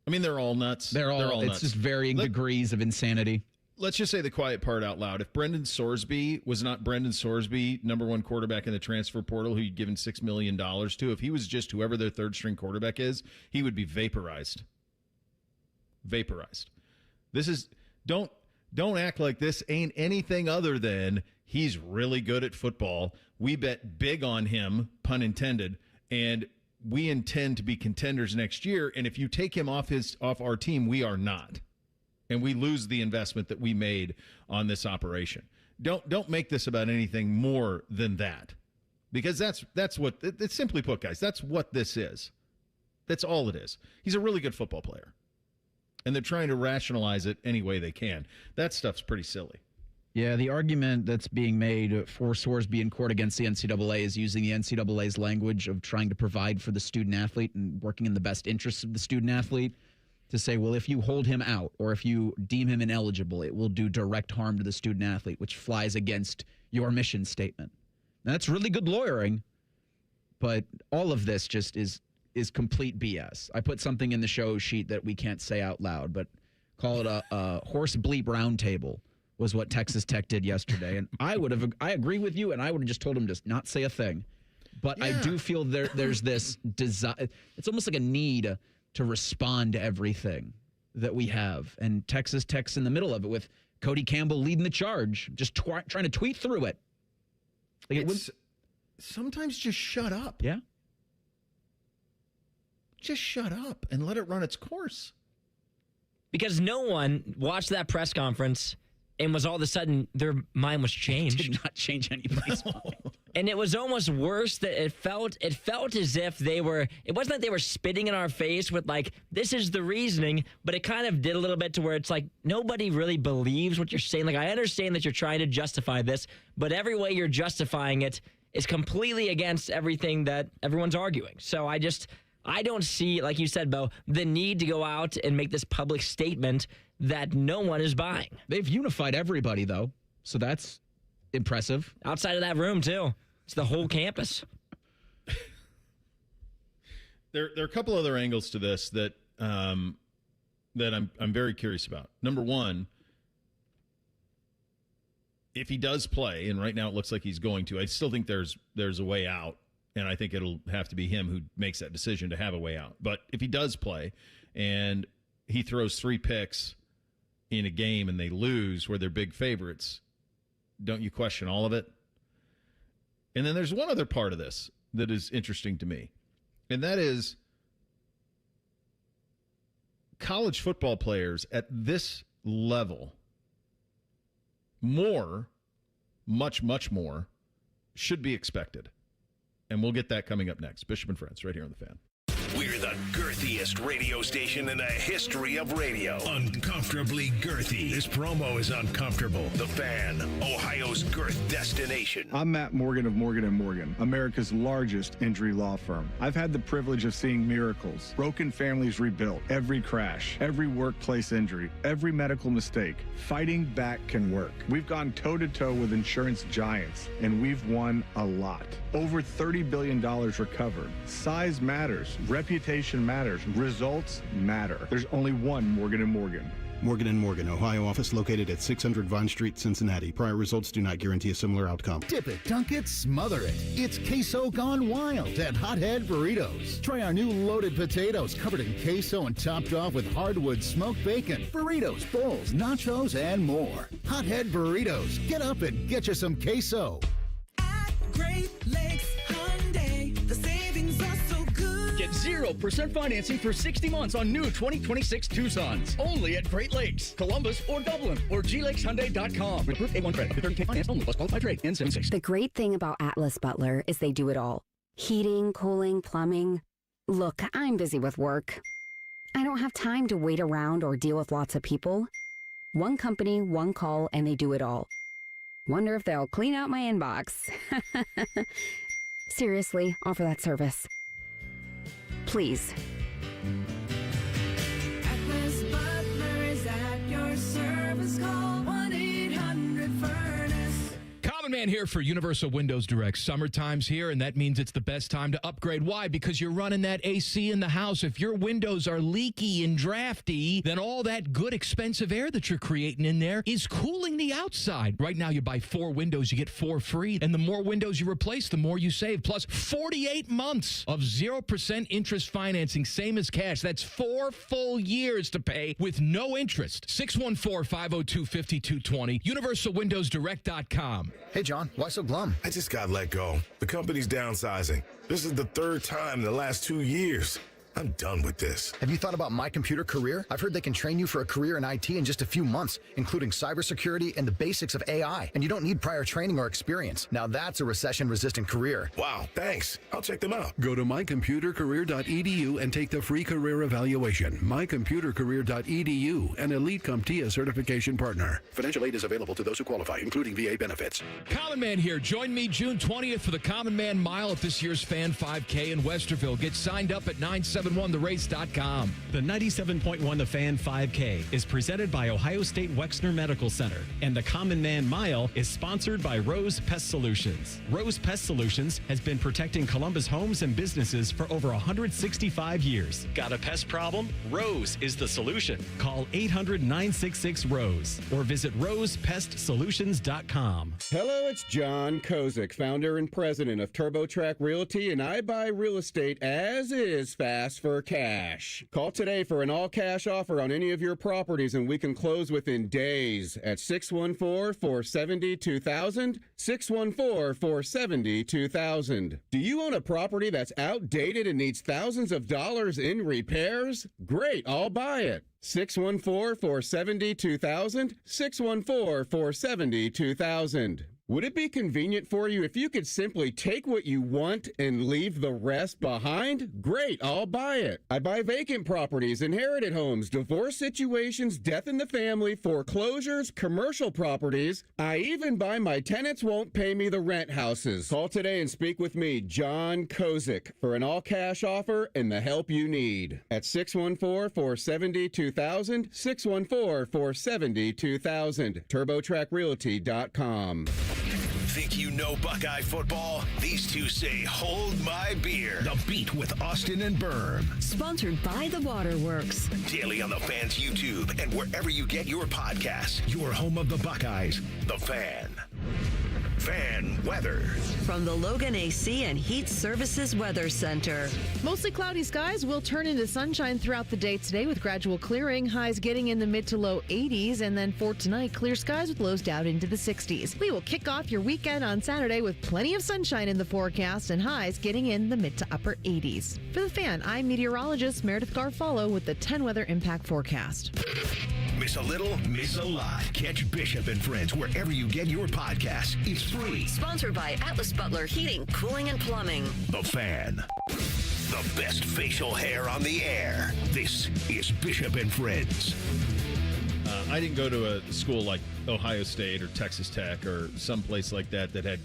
[SPEAKER 3] I mean, they're all nuts.
[SPEAKER 1] They're all
[SPEAKER 3] nuts.
[SPEAKER 1] It's just varying degrees of insanity.
[SPEAKER 3] Let's just say the quiet part out loud. If Brendan Sorsby was not Brendan Sorsby, number one quarterback in the transfer portal who you'd given $6 million to, if he was just whoever their third string quarterback is, he would be vaporized. Vaporized. This is, don't act like this ain't anything other than he's really good at football. We bet big on him, pun intended, and we intend to be contenders next year, and if you take him off our team, we are not. And we lose the investment that we made on this operation. Don't make this about anything more than that. Because that's what it's simply put, guys, that's what this is. That's all it is. He's a really good football player. And they're trying to rationalize it any way they can. That stuff's pretty silly.
[SPEAKER 1] Yeah, the argument that's being made for Sorsby in court against the NCAA is using the NCAA's language of trying to provide for the student athlete and working in the best interests of the student athlete to say, well, if you hold him out or if you deem him ineligible, it will do direct harm to the student athlete, which flies against your mission statement. Now, that's really good lawyering, but all of this just is complete BS. I put something in the show sheet that we can't say out loud, but call it a horse bleep roundtable. Was what Texas Tech did yesterday. And I agree with you, and I would have just told him to not say a thing. But yeah. I do feel there's this desire. It's almost like a need to respond to everything that we have. And Texas Tech's in the middle of it with Cody Campbell leading the charge, just trying to tweet through it. Like
[SPEAKER 3] sometimes just shut up.
[SPEAKER 1] Yeah.
[SPEAKER 3] Just shut up and let it run its course.
[SPEAKER 18] Because no one watched that press conference and was all of a sudden their mind was changed.
[SPEAKER 1] It did not change anybody's mind.
[SPEAKER 18] And it was almost worse that it felt as if it wasn't like they were spitting in our face with like, this is the reasoning, but it kind of did a little bit to where it's like, nobody really believes what you're saying. Like, I understand that you're trying to justify this, but every way you're justifying it is completely against everything that everyone's arguing. So I don't see, like you said, Bo, the need to go out and make this public statement that no one is buying.
[SPEAKER 1] They've unified everybody, though, so that's impressive.
[SPEAKER 18] Outside of that room, too. It's the whole campus.
[SPEAKER 3] There are a couple other angles to this that I'm very curious about. Number one, if he does play, and right now it looks like he's going to, I still think there's a way out. And I think it'll have to be him who makes that decision to have a way out. But if he does play and he throws 3 picks in a game and they lose where they're big favorites, don't you question all of it? And then there's one other part of this that is interesting to me, and that is college football players at this level, much more, should be expected. And we'll get that coming up next. Bishop and Friends, right here on The Fan.
[SPEAKER 2] We're the girthiest radio station in the history of radio. Uncomfortably girthy. This promo is uncomfortable. The Fan, Ohio's girth destination.
[SPEAKER 5] I'm Matt Morgan of Morgan & Morgan, America's largest injury law firm. I've had the privilege of seeing miracles, broken families rebuilt, every crash, every workplace injury, every medical mistake. Fighting back can work. We've gone toe-to-toe with insurance giants, and we've won a lot. Over $30 billion recovered. Size matters. Reputation matters. Results matter. There's only one Morgan & Morgan.
[SPEAKER 16] Morgan & Morgan, Ohio office located at 600 Vine Street, Cincinnati. Prior results do not guarantee a similar outcome.
[SPEAKER 17] Dip it, dunk it, smother it. It's queso gone wild at Hothead Burritos. Try our new loaded potatoes covered in queso and topped off with hardwood smoked bacon, burritos, bowls, nachos, and more. Hothead Burritos. Get up and get you some queso.
[SPEAKER 19] Great Lakes Hyundai, the savings are so good.
[SPEAKER 21] Get 0% financing for 60 months on new 2026 Tucsons. Only at Great Lakes, Columbus, or Dublin, or glakeshyundai.com. Approved A1 credit. 30K finance only. Plus qualified trade. N76.
[SPEAKER 22] The great thing about Atlas Butler is they do it all. Heating, cooling, plumbing. Look, I'm busy with work. I don't have time to wait around or deal with lots of people. One company, one call, and they do it all. Wonder if they'll clean out my inbox. Seriously, offer that service. Please.
[SPEAKER 19] Atlas Butler is at your service. Call 1-800-FURNACE.
[SPEAKER 20] Common Man here for Universal Windows Direct. Summertime's here, and that means it's the best time to upgrade. Why? Because you're running that AC in the house. If your windows are leaky and drafty, then all that good, expensive air that you're creating in there is cooling the outside. Right now, you buy 4 windows, you get 4 free. And the more windows you replace, the more you save. Plus, 48 months of 0% interest financing, same as cash. That's 4 full years to pay with no interest. 614-502-5220. UniversalWindowsDirect.com.
[SPEAKER 12] Hey, John, why so glum? I just got let go. The company's downsizing. This is the 3rd time in the last 2 years. I'm done with this.
[SPEAKER 17] Have you thought about My Computer Career? I've heard they can train you for a career in IT in just a few months, including cybersecurity and the basics of AI. And you don't need prior training or experience. Now that's a recession-resistant career.
[SPEAKER 12] Wow, thanks. I'll check them out.
[SPEAKER 23] Go to mycomputercareer.edu and take the free career evaluation. Mycomputercareer.edu, an Elite CompTIA certification partner. Financial aid is available to those who qualify, including VA benefits.
[SPEAKER 20] Common Man here. Join me June 20th for the Common Man Mile at this year's Fan 5K in Westerville. Get signed up at 971therace.com.
[SPEAKER 10] The 97.1 The Fan 5K is presented by Ohio State Wexner Medical Center, and the Common Man Mile is sponsored by Rose Pest Solutions. Rose Pest Solutions has been protecting Columbus homes and businesses for over 165 years. Got a pest problem? Rose is the solution. Call 800-966-ROSE or visit rosepestsolutions.com.
[SPEAKER 24] Hello, it's John Kozik, founder and president of TurboTrack Realty, and I buy real estate as is, fast for cash. Call today for an all-cash offer on any of your properties, and we can close within days at 614-470-2000, 614-470-2000. Do you own a property that's outdated and needs thousands of dollars in repairs? Great, I'll buy it. 614-470-2000, 614-470-2000. Would it be convenient for you if you could simply take what you want and leave the rest behind? Great, I'll buy it. I buy vacant properties, inherited homes, divorce situations, death in the family, foreclosures, commercial properties. I even buy my tenants won't pay me the rent houses. Call today and speak with me, John Kozik, for an all-cash offer and the help you need. At 614-470-2000, 614-470-2000, TurboTrackRealty.com.
[SPEAKER 2] Think you know Buckeye football? These two say, hold my beer. The Beat with Austin and Berm.
[SPEAKER 6] Sponsored by The Waterworks.
[SPEAKER 2] Daily on the Fan's YouTube and wherever you get your podcasts. Your home of the Buckeyes, The Fan. Fan weather.
[SPEAKER 6] From the Logan AC and Heat Services Weather Center.
[SPEAKER 25] Mostly cloudy skies will turn into sunshine throughout the day today with gradual clearing. Highs getting in the mid to low 80s. And then for tonight, clear skies with lows down into the 60s. We will kick off your weekend on Saturday with plenty of sunshine in the forecast and highs getting in the mid to upper 80s. For The Fan, I'm meteorologist Meredith Garfalo with the 10 Weather Impact Forecast.
[SPEAKER 2] Miss a little, miss a lot. Catch Bishop and Friends wherever you get your podcasts. It's free.
[SPEAKER 6] Sponsored by Atlas Butler Heating, Cooling, and Plumbing.
[SPEAKER 2] The Fan. The best facial hair on the air. This is Bishop and Friends.
[SPEAKER 3] I didn't go to a school like Ohio State or Texas Tech or someplace like that had,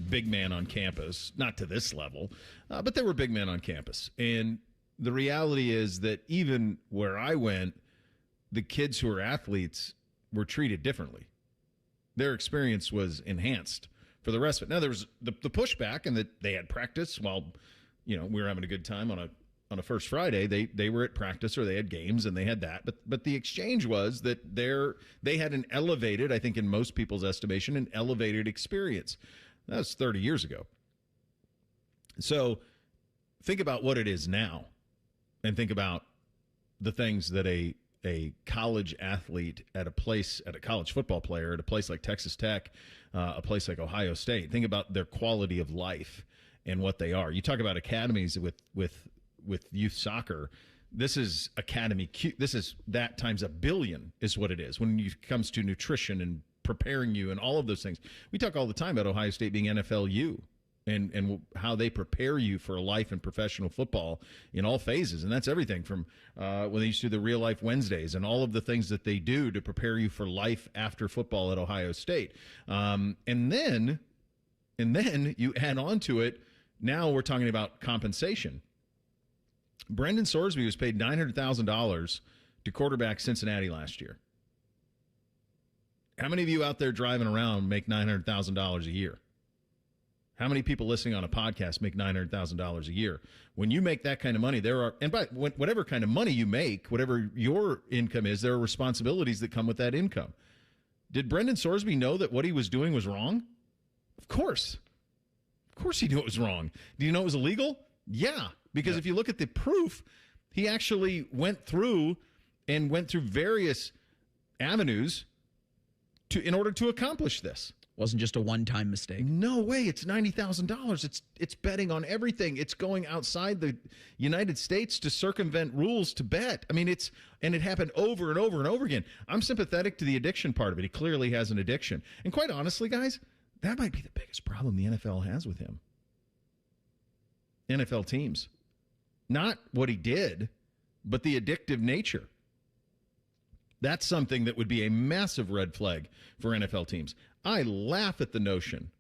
[SPEAKER 3] big man on campus. Not to this level, but there were big men on campus. And the reality is that even where I went, the kids who were athletes were treated differently. Their experience was enhanced for the rest of it. Now, there was the pushback, and that they had practice while, we were having a good time on a first Friday. They were at practice or they had games and they had that. But the exchange was that they had an elevated, I think in most people's estimation, an elevated experience. That was 30 years ago. So think about what it is now, and think about the things that a college athlete at a college football player at a place like Texas Tech, a place like Ohio State, think about their quality of life and what they are. You talk about academies with youth soccer. This is academy. This is that times a billion is what it is when it comes to nutrition and preparing you and all of those things. We talk all the time about Ohio State being NFLU and how they prepare you for life and professional football in all phases. And that's everything from when they used to do the Real Life Wednesdays and all of the things that they do to prepare you for life after football at Ohio State. And then you add on to it, now we're talking about compensation. Brendan Sorsby was paid $900,000 to quarterback Cincinnati last year. How many of you out there driving around make $900,000 a year? How many people listening on a podcast make $900,000 a year? When you make that kind of money, whatever kind of money you make, whatever your income is, there are responsibilities that come with that income. Did Brendan Sorsby know that what he was doing was wrong? Of course. Of course he knew it was wrong. Do you know it was illegal? Yeah, because if you look at the proof, he actually went through various avenues in order to accomplish this.
[SPEAKER 1] Wasn't just a one-time mistake.
[SPEAKER 3] No way. It's $90,000. It's betting on everything. It's going outside the United States to circumvent rules to bet. I mean, it happened over and over and over again. I'm sympathetic to the addiction part of it. He clearly has an addiction. And quite honestly, guys, that might be the biggest problem the NFL has with him. NFL teams. Not what he did, but the addictive nature. That's something that would be a massive red flag for NFL teams. I laugh at the notion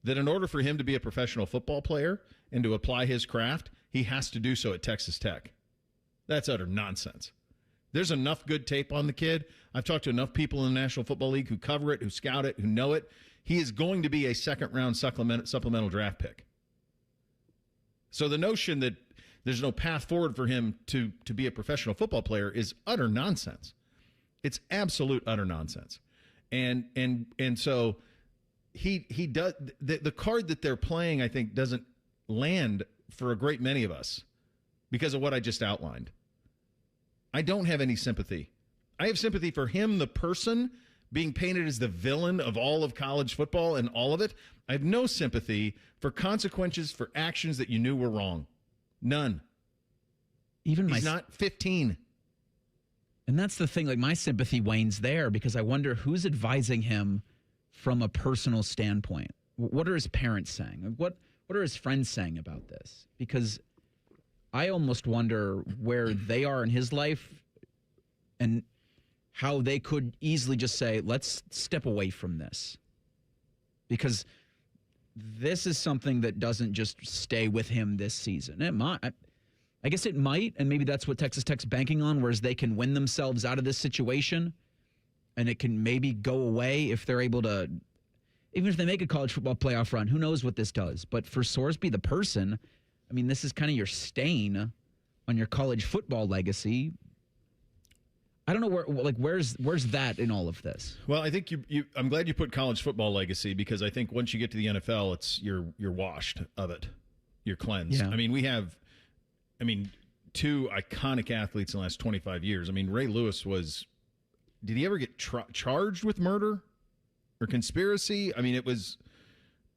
[SPEAKER 3] that in order for him to be a professional football player and to apply his craft, he has to do so at Texas Tech. That's utter nonsense. There's enough good tape on the kid. I've talked to enough people in the National Football League who cover it, who scout it, who know it. He is going to be a second-round supplemental draft pick. So the notion that there's no path forward for him to be a professional football player is utter nonsense. It's absolute utter nonsense. And so he does the card that they're playing, I think, doesn't land for a great many of us because of what I just outlined. I don't have any sympathy. I have sympathy for him, the person, being painted as the villain of all of college football and all of it. I have no sympathy for consequences for actions that you knew were wrong. None. He's not 15.
[SPEAKER 1] And that's the thing, like my sympathy wanes there because I wonder who's advising him from a personal standpoint. What are his parents saying? What are his friends saying about this? Because I almost wonder where they are in his life and how they could easily just say, let's step away from this. Because this is something that doesn't just stay with him this season. It might. I guess it might, and maybe that's what Texas Tech's banking on, whereas they can win themselves out of this situation, and it can maybe go away if they're able to, even if they make a college football playoff run, who knows what this does. But for Sorsby, the person, I mean, this is kind of your stain on your college football legacy. I don't know where's that in all of this?
[SPEAKER 3] Well, I think I'm glad you put college football legacy because I think once you get to the NFL, you're washed of it. You're cleansed.
[SPEAKER 1] Yeah.
[SPEAKER 3] I mean, we have two iconic athletes in the last 25 years. I mean, Ray Lewis did he ever get charged with murder or conspiracy? I mean, it was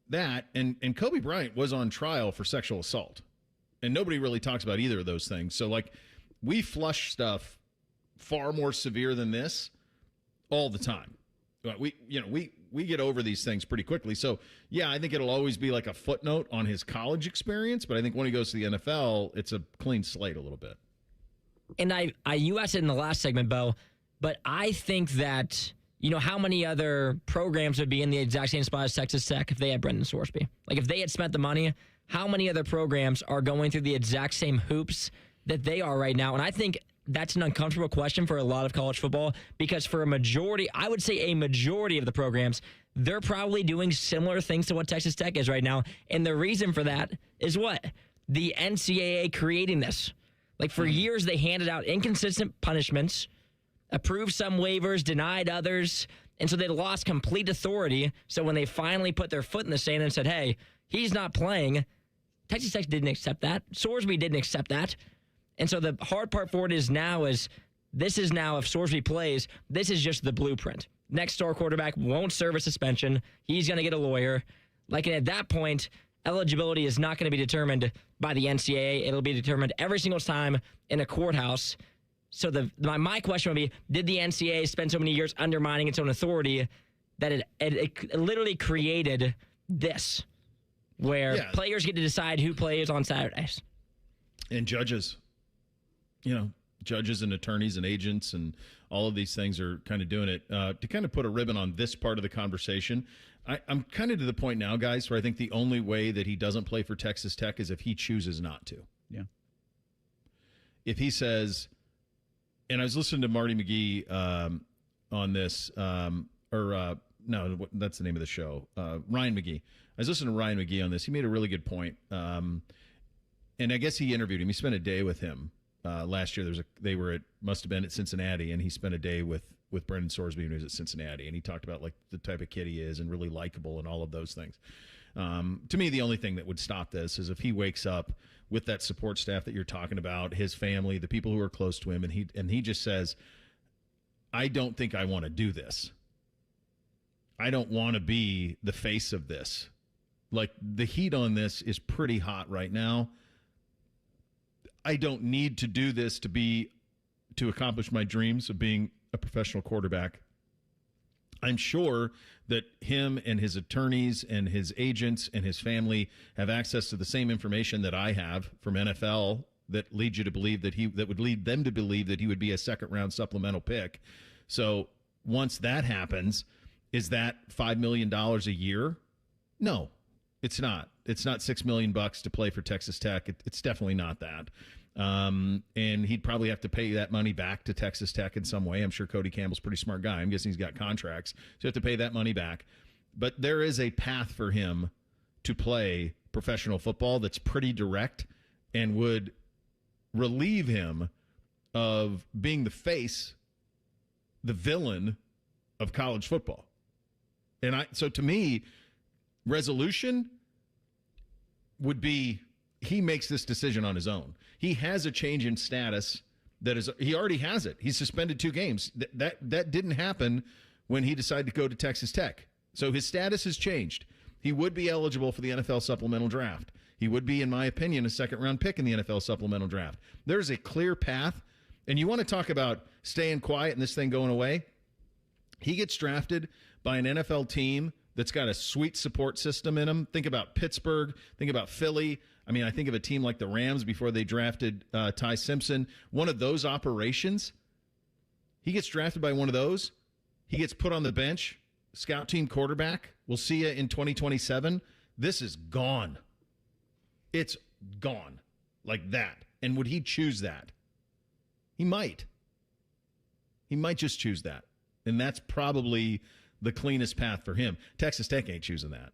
[SPEAKER 3] that. And Kobe Bryant was on trial for sexual assault. And nobody really talks about either of those things. So, we flush stuff far more severe than this all the time. We we get over these things pretty quickly. So, yeah, I think it'll always be like a footnote on his college experience, but I think when he goes to the NFL, it's a clean slate a little bit.
[SPEAKER 18] And you asked it in the last segment, Bo, but I think that, how many other programs would be in the exact same spot as Texas Tech if they had Brendan Sorsby? Like, if they had spent the money, how many other programs are going through the exact same hoops that they are right now? And I think that's an uncomfortable question for a lot of college football, because for a majority, I would say a majority of the programs, they're probably doing similar things to what Texas Tech is right now. And the reason for that is what? The NCAA creating this. Like, for years, they handed out inconsistent punishments, approved some waivers, denied others, and so they lost complete authority. So when they finally put their foot in the sand and said, hey, he's not playing, Texas Tech didn't accept that. Sorsby didn't accept that. And so the hard part for it is this is now, if Sorsby plays, this is just the blueprint. Next door quarterback won't serve a suspension. He's going to get a lawyer. Like, and at that point, eligibility is not going to be determined by the NCAA. It'll be determined every single time in a courthouse. So my question would be, did the NCAA spend so many years undermining its own authority that it literally created this, where players get to decide who plays on Saturdays?
[SPEAKER 3] And judges. Judges and attorneys and agents and all of these things are kind of doing it. To kind of put a ribbon on this part of the conversation, I'm kind of to the point now, guys, where I think the only way that he doesn't play for Texas Tech is if he chooses not to.
[SPEAKER 1] Yeah.
[SPEAKER 3] If he says, and I was listening to Marty McGee on this, no, that's the name of the show, Ryan McGee. I was listening to Ryan McGee on this. He made a really good point. And I guess he interviewed him. He spent a day with him. Last year, must have been at Cincinnati, and he spent a day with Brendan Sorsby when he was at Cincinnati, and he talked about like the type of kid he is and really likable and all of those things. To me, the only thing that would stop this is if he wakes up with that support staff that you're talking about, his family, the people who are close to him, and he just says, "I don't think I want to do this. I don't want to be the face of this. Like, the heat on this is pretty hot right now. I don't need to do this to accomplish my dreams of being a professional quarterback." I'm sure that him and his attorneys and his agents and his family have access to the same information that I have from NFL that leads you to believe that would lead them to believe that he would be a second-round supplemental pick. So once that happens, is that $5 million a year? No, it's not. It's not $6 million to play for Texas Tech. It's definitely not that. And he'd probably have to pay that money back to Texas Tech in some way. I'm sure Cody Campbell's a pretty smart guy. I'm guessing he's got contracts, so you have to pay that money back. But there is a path for him to play professional football that's pretty direct and would relieve him of being the face, the villain of college football. And so to me, resolution would be he makes this decision on his own. He has a change in status he already has it. He's suspended 2 games. That didn't happen when he decided to go to Texas Tech. So his status has changed. He would be eligible for the NFL supplemental draft. He would be, in my opinion, a second-round pick in the NFL supplemental draft. There's a clear path. And you want to talk about staying quiet and this thing going away? He gets drafted by an NFL team that's got a sweet support system in them. Think about Pittsburgh. Think about Philly. I mean, I think of a team like the Rams before they drafted Ty Simpson. One of those operations, he gets drafted by one of those. He gets put on the bench, scout team quarterback. We'll see you in 2027. This is gone. It's gone like that. And would he choose that? He might. He might just choose that. And that's probably the cleanest path for him. Texas Tech ain't choosing that.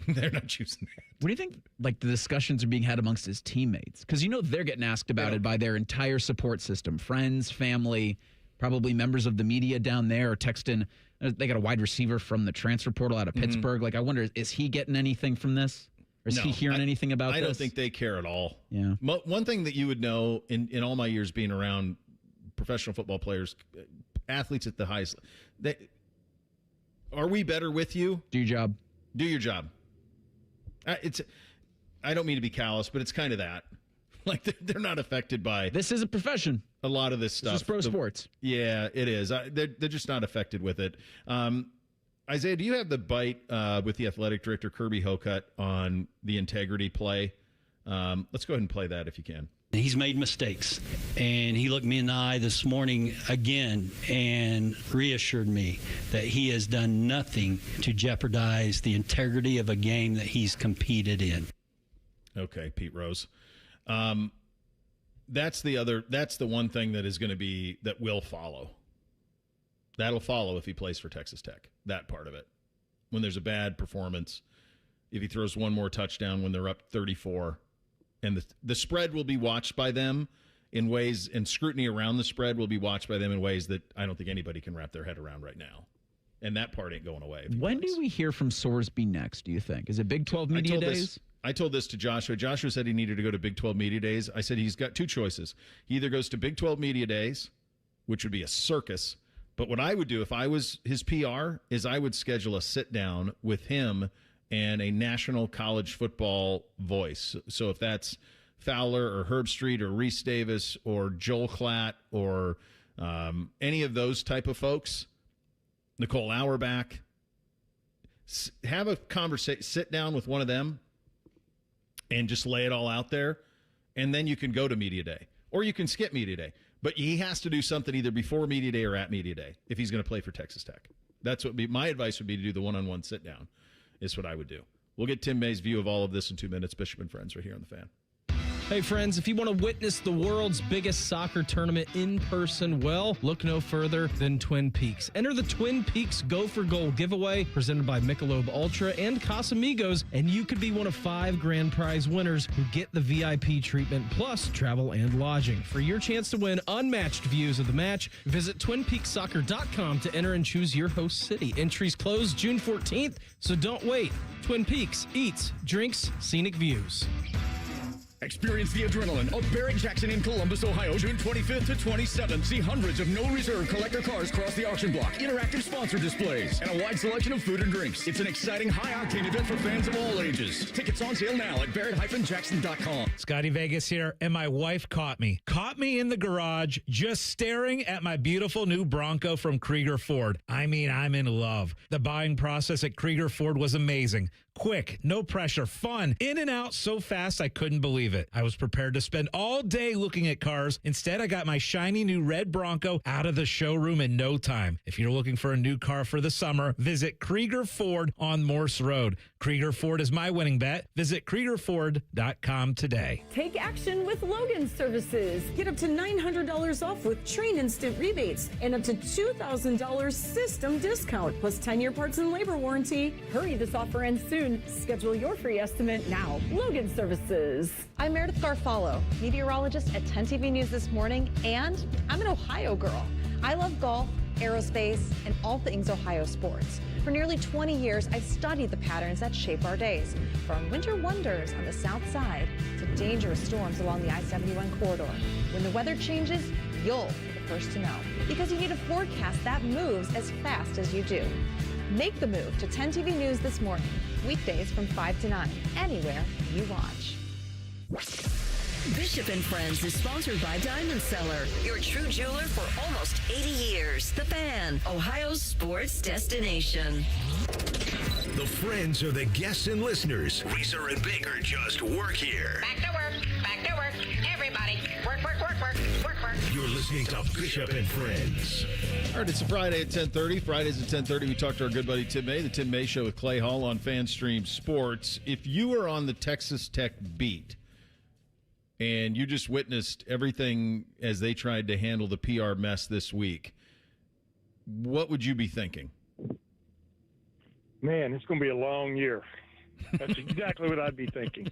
[SPEAKER 3] They're not choosing that.
[SPEAKER 1] What do you think, like, the discussions are being had amongst his teammates? Because they're getting asked about it by their entire support system. Friends, family, probably members of the media down there are texting. They got a wide receiver from the transfer portal out of Pittsburgh. Like, I wonder, is he getting anything from this? Or is he hearing anything about this?
[SPEAKER 3] I don't think they care at all.
[SPEAKER 1] Yeah.
[SPEAKER 3] One thing that you would know in all my years being around professional football players, athletes at the highest, are we better with you?
[SPEAKER 1] Do your job.
[SPEAKER 3] Do your job. I don't mean to be callous, but it's kind of that. Like, they're not affected by...
[SPEAKER 1] This is a profession.
[SPEAKER 3] A lot of this stuff.
[SPEAKER 1] This is pro sports.
[SPEAKER 3] Yeah, it is. They're just not affected with it. Isaiah, do you have the bite with the athletic director, Kirby Hocutt, on the integrity play? Let's go ahead and play that if you can.
[SPEAKER 8] He's made mistakes, and he looked me in the eye this morning again and reassured me that he has done nothing to jeopardize the integrity of a game that he's competed in.
[SPEAKER 3] Okay, Pete Rose. That's the one thing that will follow. That'll follow if he plays for Texas Tech, that part of it. When there's a bad performance, if he throws one more touchdown when they're up 34, and the spread will be watched by them in ways, and scrutiny around the spread will be watched by them in ways that I don't think anybody can wrap their head around right now. And that part ain't going away.
[SPEAKER 1] When do we hear from Sorsby next, do you think? Is it Big 12 Media Days?
[SPEAKER 3] I told this to Joshua. Joshua said he needed to go to Big 12 Media Days. I said he's got two choices. He either goes to Big 12 Media Days, which would be a circus, but what I would do if I was his PR is I would schedule a sit-down with him and a national college football voice. So if that's Fowler or Herb Street or Reese Davis or Joel Klatt or any of those type of folks, Nicole Auerbach, have a conversation, sit down with one of them and just lay it all out there, and then you can go to Media Day. Or you can skip Media Day. But he has to do something either before Media Day or at Media Day if he's going to play for Texas Tech. That's what my advice would be, to do the one-on-one sit-down is what I would do. We'll get Tim May's view of all of this in 2 minutes. Bishop and Friends right here on The Fan.
[SPEAKER 9] Hey, friends, if you want to witness the world's biggest soccer tournament in person, well, look no further than Twin Peaks. Enter the Twin Peaks Go for Gold giveaway presented by Michelob Ultra and Casamigos, and you could be one of 5 grand prize winners who get the VIP treatment plus travel and lodging. For your chance to win unmatched views of the match, visit TwinPeaksSoccer.com to enter and choose your host city. Entries close June 14th, so don't wait. Twin Peaks eats, drinks, scenic views.
[SPEAKER 21] Experience the adrenaline of Barrett Jackson in Columbus, Ohio, June 25th to 27th. See hundreds of no-reserve collector cars cross the auction block, interactive sponsor displays, and a wide selection of food and drinks. It's an exciting, high-octane event for fans of all ages. Tickets on sale now at barrett-jackson.com.
[SPEAKER 11] Scotty Vegas here, and my wife caught me in the garage just staring at my beautiful new Bronco from Krieger Ford. I mean, I'm in love. The buying process at Krieger Ford was amazing. Quick, no pressure, fun, in and out so fast I couldn't believe it. I was prepared to spend all day looking at cars. Instead, I got my shiny new red Bronco out of the showroom in no time. If you're looking for a new car for the summer, visit Krieger Ford on Morse Road. Krieger Ford is my winning bet. Visit KriegerFord.com today.
[SPEAKER 13] Take action with Logan Services. Get up to $900 off with Train Instant rebates and up to $2,000 system discount plus 10-year parts and labor warranty. Hurry, this offer ends soon. Schedule your free estimate now. Logan Services.
[SPEAKER 25] I'm Meredith Garfalo, meteorologist at 10 TV News This Morning, and I'm an Ohio girl. I love golf, aerospace, and all things Ohio sports. For nearly 20 years, I've studied the patterns that shape our days, from winter wonders on the south side to dangerous storms along the I-71 corridor. When the weather changes, you'll be the first to know, because you need a forecast that moves as fast as you do. Make the move to 10 TV News This Morning, weekdays from 5 to 9, anywhere you watch.
[SPEAKER 6] Bishop and Friends is sponsored by Diamond Seller, your true jeweler for almost 80 years. The Fan, Ohio's sports destination.
[SPEAKER 2] The friends are the guests and listeners. Reeser and Baker just work here.
[SPEAKER 14] Back to work. Back to work. Everybody, work, work, work, work, work, work.
[SPEAKER 2] You're listening to Bishop and Friends.
[SPEAKER 3] All right, it's a Friday at 10:30. Fridays at 10:30, we talk to our good buddy Tim May, the Tim May Show with Clay Hall on FanStream Sports. If you were on the Texas Tech beat and you just witnessed everything as they tried to handle the PR mess this week, what would you be thinking?
[SPEAKER 26] Man, it's going to be a long year. That's exactly what I'd be thinking.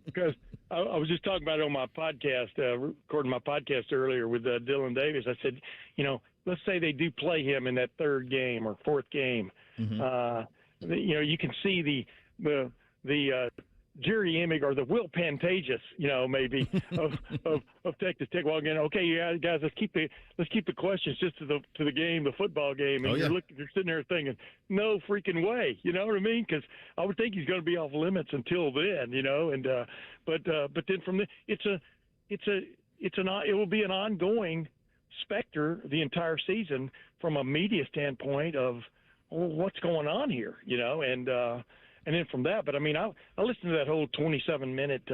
[SPEAKER 26] Because I was just talking about it on my podcast, recording my podcast earlier with Dylan Davis. I said, let's say they do play him in that third game or fourth game. Mm-hmm. You can see the Jerry Emig or the Will Pantages, maybe of Texas Tech walking in. Okay, yeah, guys, let's keep the questions just to the game, the football game. And you're sitting there thinking, no freaking way, you know what I mean? Because I would think he's going to be off limits until then, And but then from the it will be an ongoing specter the entire season from a media standpoint of well, what's going on here, and then from that, but I mean, I listened to that whole 27-minute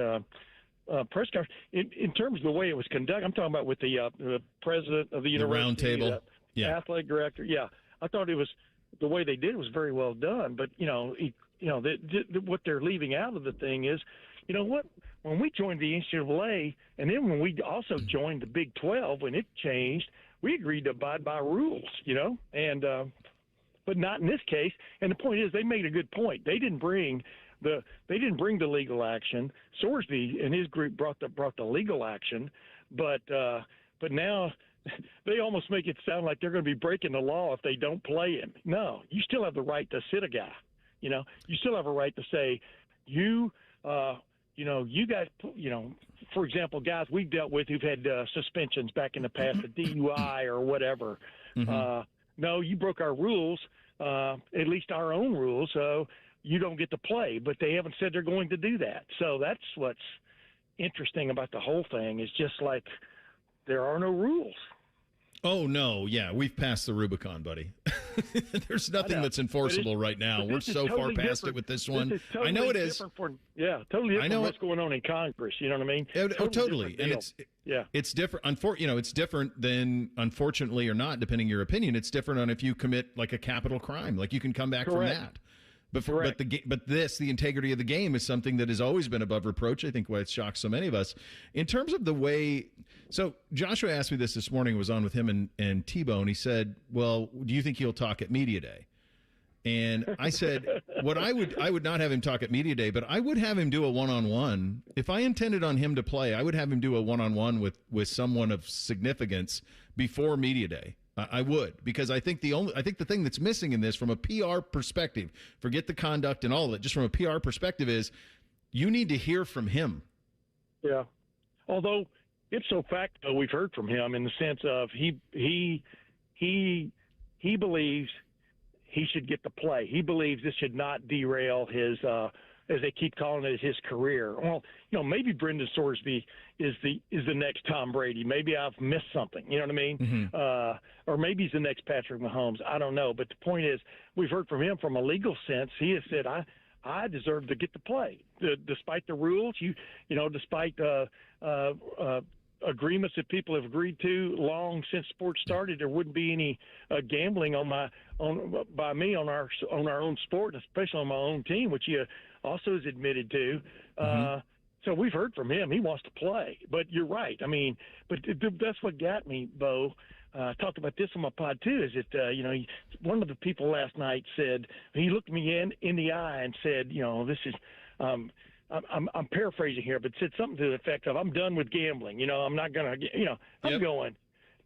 [SPEAKER 26] press conference. In terms of the way it was conducted, I'm talking about with the president of the university,
[SPEAKER 3] round table,
[SPEAKER 26] athletic director. Yeah, I thought it was the way they did it was very well done. But what they're leaving out of the thing is, you know what? When we joined the NCAA, and then when we also joined the Big 12, when it changed, we agreed to abide by rules, and but not in this case. And the point is, they made a good point. They didn't bring the legal action. Sorsby and his group brought the legal action, but now they almost make it sound like they're going to be breaking the law if they don't play him. No, you still have the right to sit a guy. You still have a right to say you guys, for example, guys we've dealt with who've had suspensions back in the past, a DUI or whatever.
[SPEAKER 3] Mm-hmm.
[SPEAKER 26] No, you broke our rules, at least our own rules, so you don't get to play. But they haven't said they're going to do that. So that's what's interesting about the whole thing, is just like there are no rules.
[SPEAKER 3] Oh, no. Yeah, we've passed the Rubicon, buddy. There's nothing that's enforceable right now. We're so
[SPEAKER 26] totally
[SPEAKER 3] far past it with this one.
[SPEAKER 26] Totally
[SPEAKER 3] I know it is.
[SPEAKER 26] Totally different from what's going on in Congress. You know what I mean?
[SPEAKER 3] Totally. And it's different. It's different than, unfortunately or not, depending on your opinion. It's different on if you commit like a capital crime. Like you can come back from that. But the integrity of the game is something that has always been above reproach. I think why it shocks so many of us. In terms of the way, so Joshua asked me this morning, was on with him and T-Bone. He said, well, do you think he'll talk at Media Day? And I said, I would not have him talk at Media Day, but I would have him do a one-on-one. If I intended on him to play, I would have him do a one-on-one with someone of significance before Media Day. I would, because I think the thing that's missing in this from a PR perspective, forget the conduct and all of it, just from a PR perspective, is you need to hear from him.
[SPEAKER 26] Yeah. Although ipso facto, we've heard from him in the sense of he believes he should get to play. He believes this should not derail his, as they keep calling it, his career. Well, maybe Brendan Sorsby is the next Tom Brady. Maybe I've missed something. You know what I mean?
[SPEAKER 3] Mm-hmm.
[SPEAKER 26] Or maybe he's the next Patrick Mahomes. I don't know. But the point is, we've heard from him from a legal sense. He has said, I deserve to get to play, despite the rules. Despite agreements that people have agreed to long since sports started, there wouldn't be any gambling by me on our own sport, especially on my own team, which he also is admitted to. So we've heard from him. He wants to play. But you're right. I mean, but that's what got me, Bo. I talked about this on my pod, too, is that, one of the people last night said, he looked me in the eye and said, this is I'm paraphrasing here, but said something to the effect of, I'm done with gambling. I'm not going to, I'm going,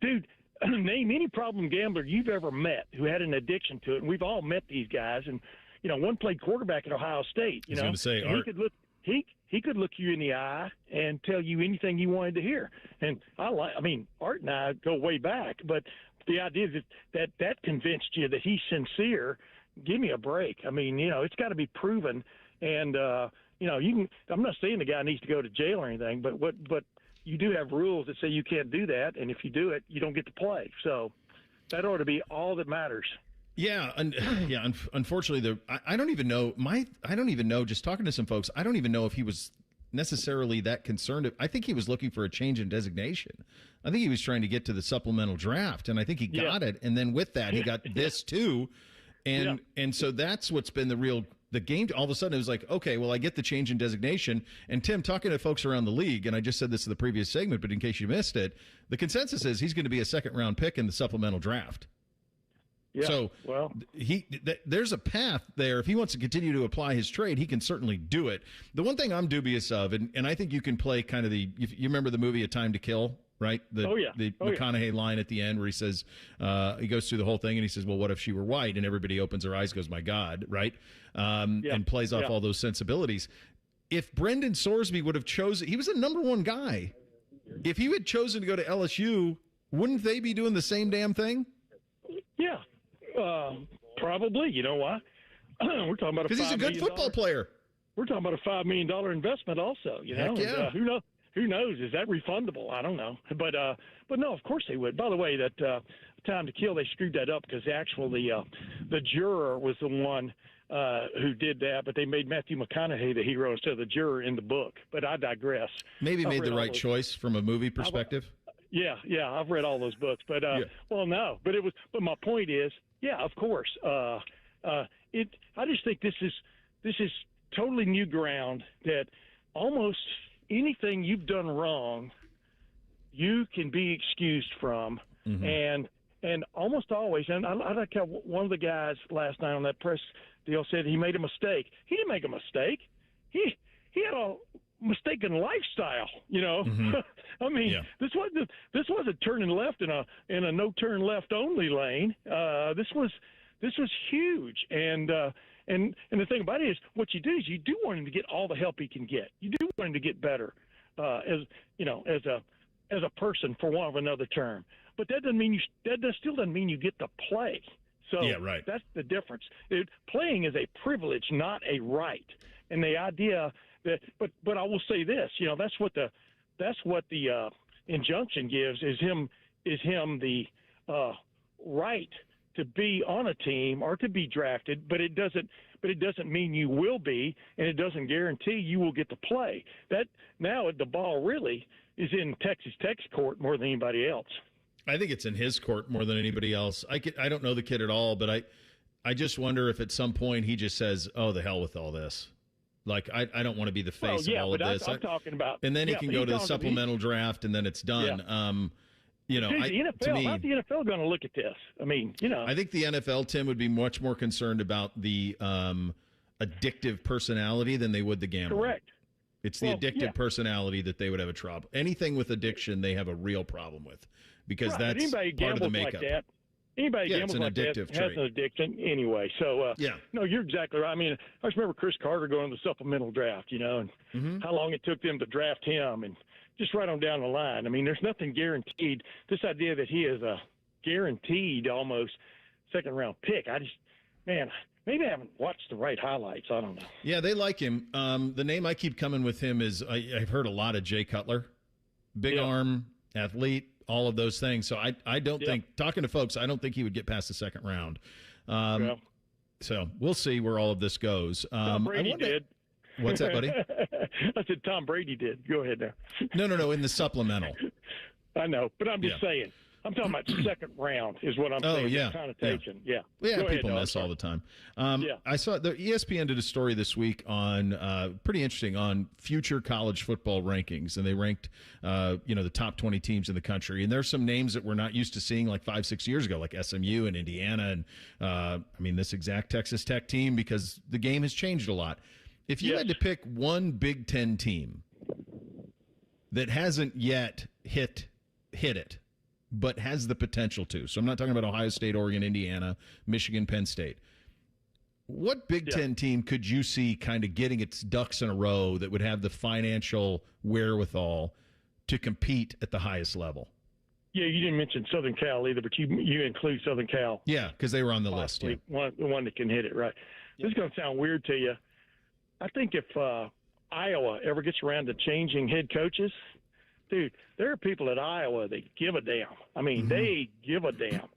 [SPEAKER 26] dude, name any problem gambler you've ever met who had an addiction to it. And we've all met these guys. And, one played quarterback at Ohio State.
[SPEAKER 3] I was going to say, Art.
[SPEAKER 26] He could look you in the eye and tell you anything you wanted to hear. And Art and I go way back, but the idea is that convinced you that he's sincere. Give me a break. I mean, it's got to be proven. And, I'm not saying the guy needs to go to jail or anything, but you do have rules that say you can't do that. And if you do it, you don't get to play. So that ought to be all that matters.
[SPEAKER 3] Yeah, unfortunately, I don't even know. Just talking to some folks, I don't even know if he was necessarily that concerned. I think he was looking for a change in designation. I think he was trying to get to the supplemental draft, and I think he got it. And then with that, he got this too, and so that's what's been the game. All of a sudden, it was like, okay, well, I get the change in designation. And Tim, talking to folks around the league, and I just said this in the previous segment, but in case you missed it, the consensus is he's going to be a second-round pick in the supplemental draft.
[SPEAKER 26] Yeah,
[SPEAKER 3] so there's a path there. If he wants to continue to apply his trade, he can certainly do it. The one thing I'm dubious of, and I think you can play kind of you remember the movie A Time to Kill, right? The McConaughey line at the end where he says, he goes through the whole thing and he says, well, what if she were white? And everybody opens their eyes, goes, my God, right? And plays off all those sensibilities. If Brendan Sorsby would have chosen, he was the number one guy. If he had chosen to go to LSU, wouldn't they be doing the same damn thing?
[SPEAKER 26] Yeah. Probably. You know why? We're talking about
[SPEAKER 3] because he's a good football player.
[SPEAKER 26] We're talking about a $5 million investment, also.
[SPEAKER 3] Heck yeah.
[SPEAKER 26] And, who knows? Is that refundable? I don't know. But no, of course they would. By the way, that Time to Kill, they screwed that up because actually the juror was the one who did that, but they made Matthew McConaughey the hero instead of the juror in the book. But I digress.
[SPEAKER 3] Maybe made the right choice from a movie perspective.
[SPEAKER 26] Yeah, I've read all those books, but well, no, but it was. But my point is, yeah, of course. I just think this is totally new ground that almost anything you've done wrong, you can be excused from, and almost always. And I like how one of the guys last night on that press deal said he made a mistake. He didn't make a mistake. He had a mistaken lifestyle, you know. I mean, this wasn't turning left in a no turn left only lane. This was huge, and the thing about it is, what you do is you do want him to get all the help he can get. You do want him to get better, as a person, for want of another term. But that still doesn't mean you get to play. So that's the difference. Playing is a privilege, not a right. And the idea that, but I will say this, you know, that's what the injunction gives is him the right to be on a team or to be drafted, but it doesn't mean you will be, and it doesn't guarantee you will get to play. That now the ball really is in Texas Tech's court more than anybody else.
[SPEAKER 3] I think it's in his court more than anybody else. I don't know the kid at all, but I just wonder if at some point he just says, "Oh, the hell with all this." Like, I don't want to be the face of all of this.
[SPEAKER 26] I'm talking about,
[SPEAKER 3] and then he can go to the supplemental draft, and then it's done.
[SPEAKER 26] Yeah.
[SPEAKER 3] You know,
[SPEAKER 26] the NFL,
[SPEAKER 3] to me,
[SPEAKER 26] how's the NFL going to look at this? I mean, you know,
[SPEAKER 3] I think the NFL, Tim, would be much more concerned about the addictive personality than they would the gambling.
[SPEAKER 26] Correct.
[SPEAKER 3] It's the addictive personality that they would have a trouble. Anything with addiction, they have a real problem with, because that's part of the makeup.
[SPEAKER 26] Like that, anybody gambles like that
[SPEAKER 3] trait.
[SPEAKER 26] has an addiction anyway. So, no, you're exactly right. I mean, I just remember Chris Carter going to the supplemental draft, you know, and how long it took them to draft him, and just right on down the line. I mean, there's nothing guaranteed. This idea that he is a guaranteed almost second-round pick, maybe I haven't watched the right highlights. I don't know.
[SPEAKER 3] Yeah, they like him. The name I keep coming with him is, I've heard a lot of Jay Cutler. Big arm, athlete, all of those things. So I don't think, talking to folks, I don't think he would get past the second round. So we'll see where all of this goes.
[SPEAKER 26] Tom Brady did.
[SPEAKER 3] What's that, buddy?
[SPEAKER 26] I said Tom Brady did. Go ahead now.
[SPEAKER 3] No, in the supplemental.
[SPEAKER 26] I know, but I'm just saying. I'm talking about second round is what I'm saying.
[SPEAKER 3] Yeah.
[SPEAKER 26] Connotation. Yeah.
[SPEAKER 3] People miss all the time. I saw the ESPN did a story this week on pretty interesting on future college football rankings, and they ranked the top 20 teams in the country. And there's some names that we're not used to seeing like 5-6 years ago, like SMU and Indiana, and this exact Texas Tech team, because the game has changed a lot. If you had to pick one Big Ten team that hasn't yet hit it, but has the potential to. So I'm not talking about Ohio State, Oregon, Indiana, Michigan, Penn State. What Big Ten team could you see kind of getting its ducks in a row that would have the financial wherewithal to compete at the highest level?
[SPEAKER 26] Yeah, you didn't mention Southern Cal either, but you include Southern Cal.
[SPEAKER 3] Yeah, because they were on the list. Yeah.
[SPEAKER 26] The one that can hit it, right. This is going to sound weird to you. I think if Iowa ever gets around to changing head coaches, dude, there are people at Iowa that give a damn. I mean, they give a damn.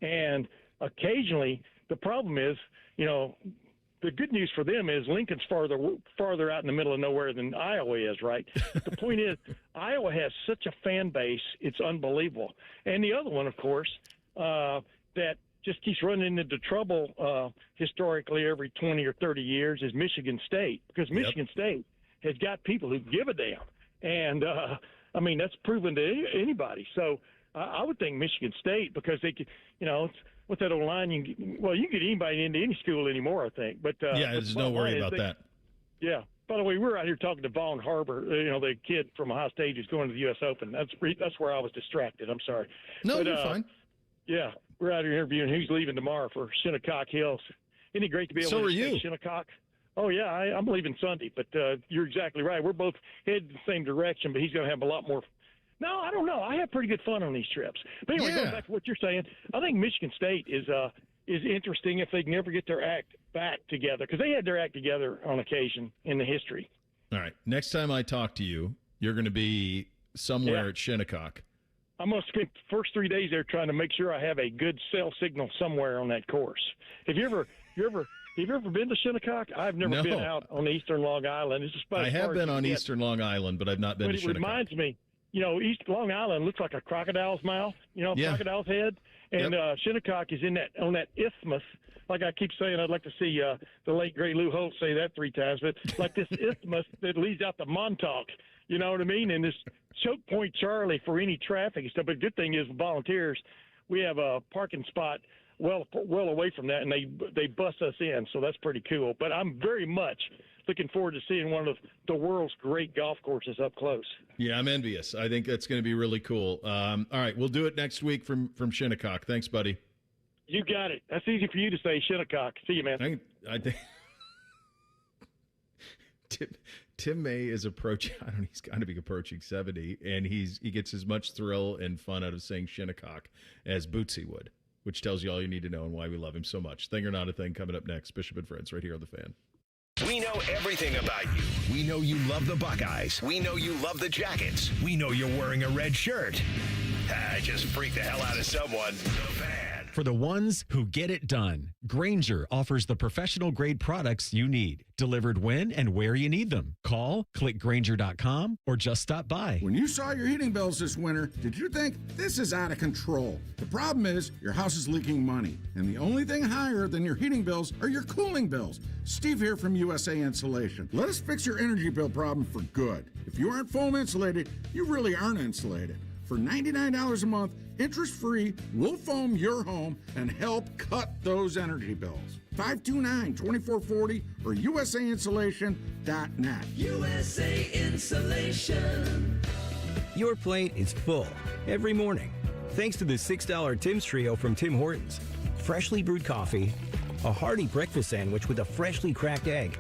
[SPEAKER 26] And occasionally, the problem is, the good news for them is Lincoln's farther out in the middle of nowhere than Iowa is, right? The point is, Iowa has such a fan base, it's unbelievable. And the other one, of course, that just keeps running into trouble historically every 20 or 30 years is Michigan State, because Michigan State has got people who give a damn. And, that's proven to anybody. So I would think Michigan State, because they could, with that old line, you can get anybody into any school anymore, I think. But
[SPEAKER 3] there's no worry about that.
[SPEAKER 26] Yeah. By the way, we're out here talking to Vaughn Harbor, the kid from Ohio State who's going to the U.S. Open. That's where I was distracted. I'm sorry.
[SPEAKER 3] No, you're fine.
[SPEAKER 26] Yeah, we're out here interviewing who's leaving tomorrow for Shinnecock Hills. Isn't it great to be able to say Shinnecock? Oh, yeah, I'm leaving Sunday, but you're exactly right. We're both headed the same direction, but he's going to have a lot more. No, I don't know. I have pretty good fun on these trips. But anyway, going back to what you're saying, I think Michigan State is interesting if they can ever get their act back together, because they had their act together on occasion in the history.
[SPEAKER 3] All right. Next time I talk to you, you're going to be somewhere at Shinnecock.
[SPEAKER 26] I'm going to spend the first 3 days there trying to make sure I have a good cell signal somewhere on that course. Have you ever been to Shinnecock? I've never been out on Eastern Long Island. It's just about
[SPEAKER 3] I
[SPEAKER 26] as
[SPEAKER 3] have
[SPEAKER 26] far as
[SPEAKER 3] been
[SPEAKER 26] you
[SPEAKER 3] on
[SPEAKER 26] get.
[SPEAKER 3] Eastern Long Island, but I've not been
[SPEAKER 26] But
[SPEAKER 3] to
[SPEAKER 26] it
[SPEAKER 3] Shinnecock.
[SPEAKER 26] reminds me, East Long Island looks like a crocodile's mouth,
[SPEAKER 3] Yeah.
[SPEAKER 26] crocodile's head. And Shinnecock is on that isthmus. Like I keep saying, I'd like to see the late, great Lou Holt say that 3 times. But like this isthmus that leads out to Montauk, you know what I mean? And this choke point Charlie for any traffic and stuff. But the good thing is, volunteers, we have a parking spot well away from that, and they bus us in, so that's pretty cool. But I'm very much looking forward to seeing one of the world's great golf courses up close.
[SPEAKER 3] Yeah, I'm envious. I think that's going to be really cool. All right, we'll do it next week from Shinnecock. Thanks, buddy.
[SPEAKER 26] You got it. That's easy for you to say, Shinnecock. See you, man.
[SPEAKER 3] I think Tim May is approaching. I don't know. He's got to be approaching 70, and he gets as much thrill and fun out of saying Shinnecock as Bootsy would, which tells you all you need to know and why we love him so much. Thing or not a thing coming up next. Bishop and Friends right here on The Fan.
[SPEAKER 2] We know everything about you. We know you love the Buckeyes. We know you love the Jackets. We know you're wearing a red shirt. Just freak the hell out of someone. The Fan.
[SPEAKER 10] For the ones who get it done, Grainger offers the professional grade products you need, delivered when and where you need them. Call, click Grainger.com, or just stop by.
[SPEAKER 4] When you saw your heating bills this winter, did you think this is out of control? The problem is your house is leaking money, and the only thing higher than your heating bills are your cooling bills. Steve here from USA Insulation. Let us fix your energy bill problem for good. If you aren't foam insulated, you really aren't insulated. For $99 a month, interest-free, we'll foam your home and help cut those energy bills. 529-2440 or USAinsulation.net.
[SPEAKER 19] USA Insulation.
[SPEAKER 5] Your plate is full every morning thanks to the $6 Tim's Trio from Tim Hortons. Freshly brewed coffee, a hearty breakfast sandwich with a freshly cracked egg,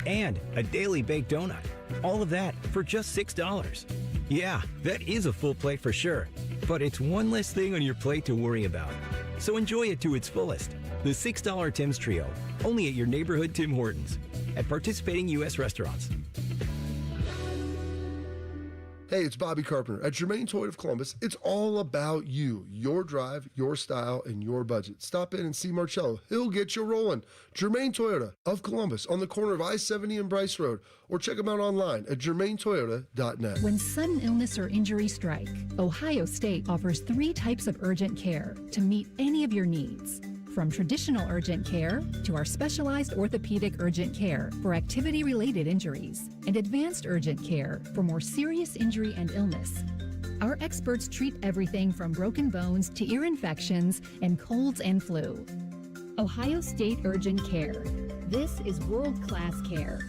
[SPEAKER 5] and a daily baked donut. All of that for just $6. Yeah, that is a full plate for sure, but it's one less thing on your plate to worry about. So enjoy it to its fullest. The $6 Tim's Trio, only at your neighborhood Tim Hortons, at participating U.S. restaurants.
[SPEAKER 7] Hey, it's Bobby Carpenter. At Germain Toyota of Columbus, it's all about you, your drive, your style, and your budget. Stop in and see Marcello. He'll get you rolling. Germain Toyota of Columbus on the corner of I-70 and Bryce Road, or check them out online at germaintoyota.net.
[SPEAKER 15] When sudden illness or injury strike, Ohio State offers 3 types of urgent care to meet any of your needs. From traditional urgent care to our specialized orthopedic urgent care for activity-related injuries and advanced urgent care for more serious injury and illness. Our experts treat everything from broken bones to ear infections and colds and flu. Ohio State Urgent Care. This is world-class care.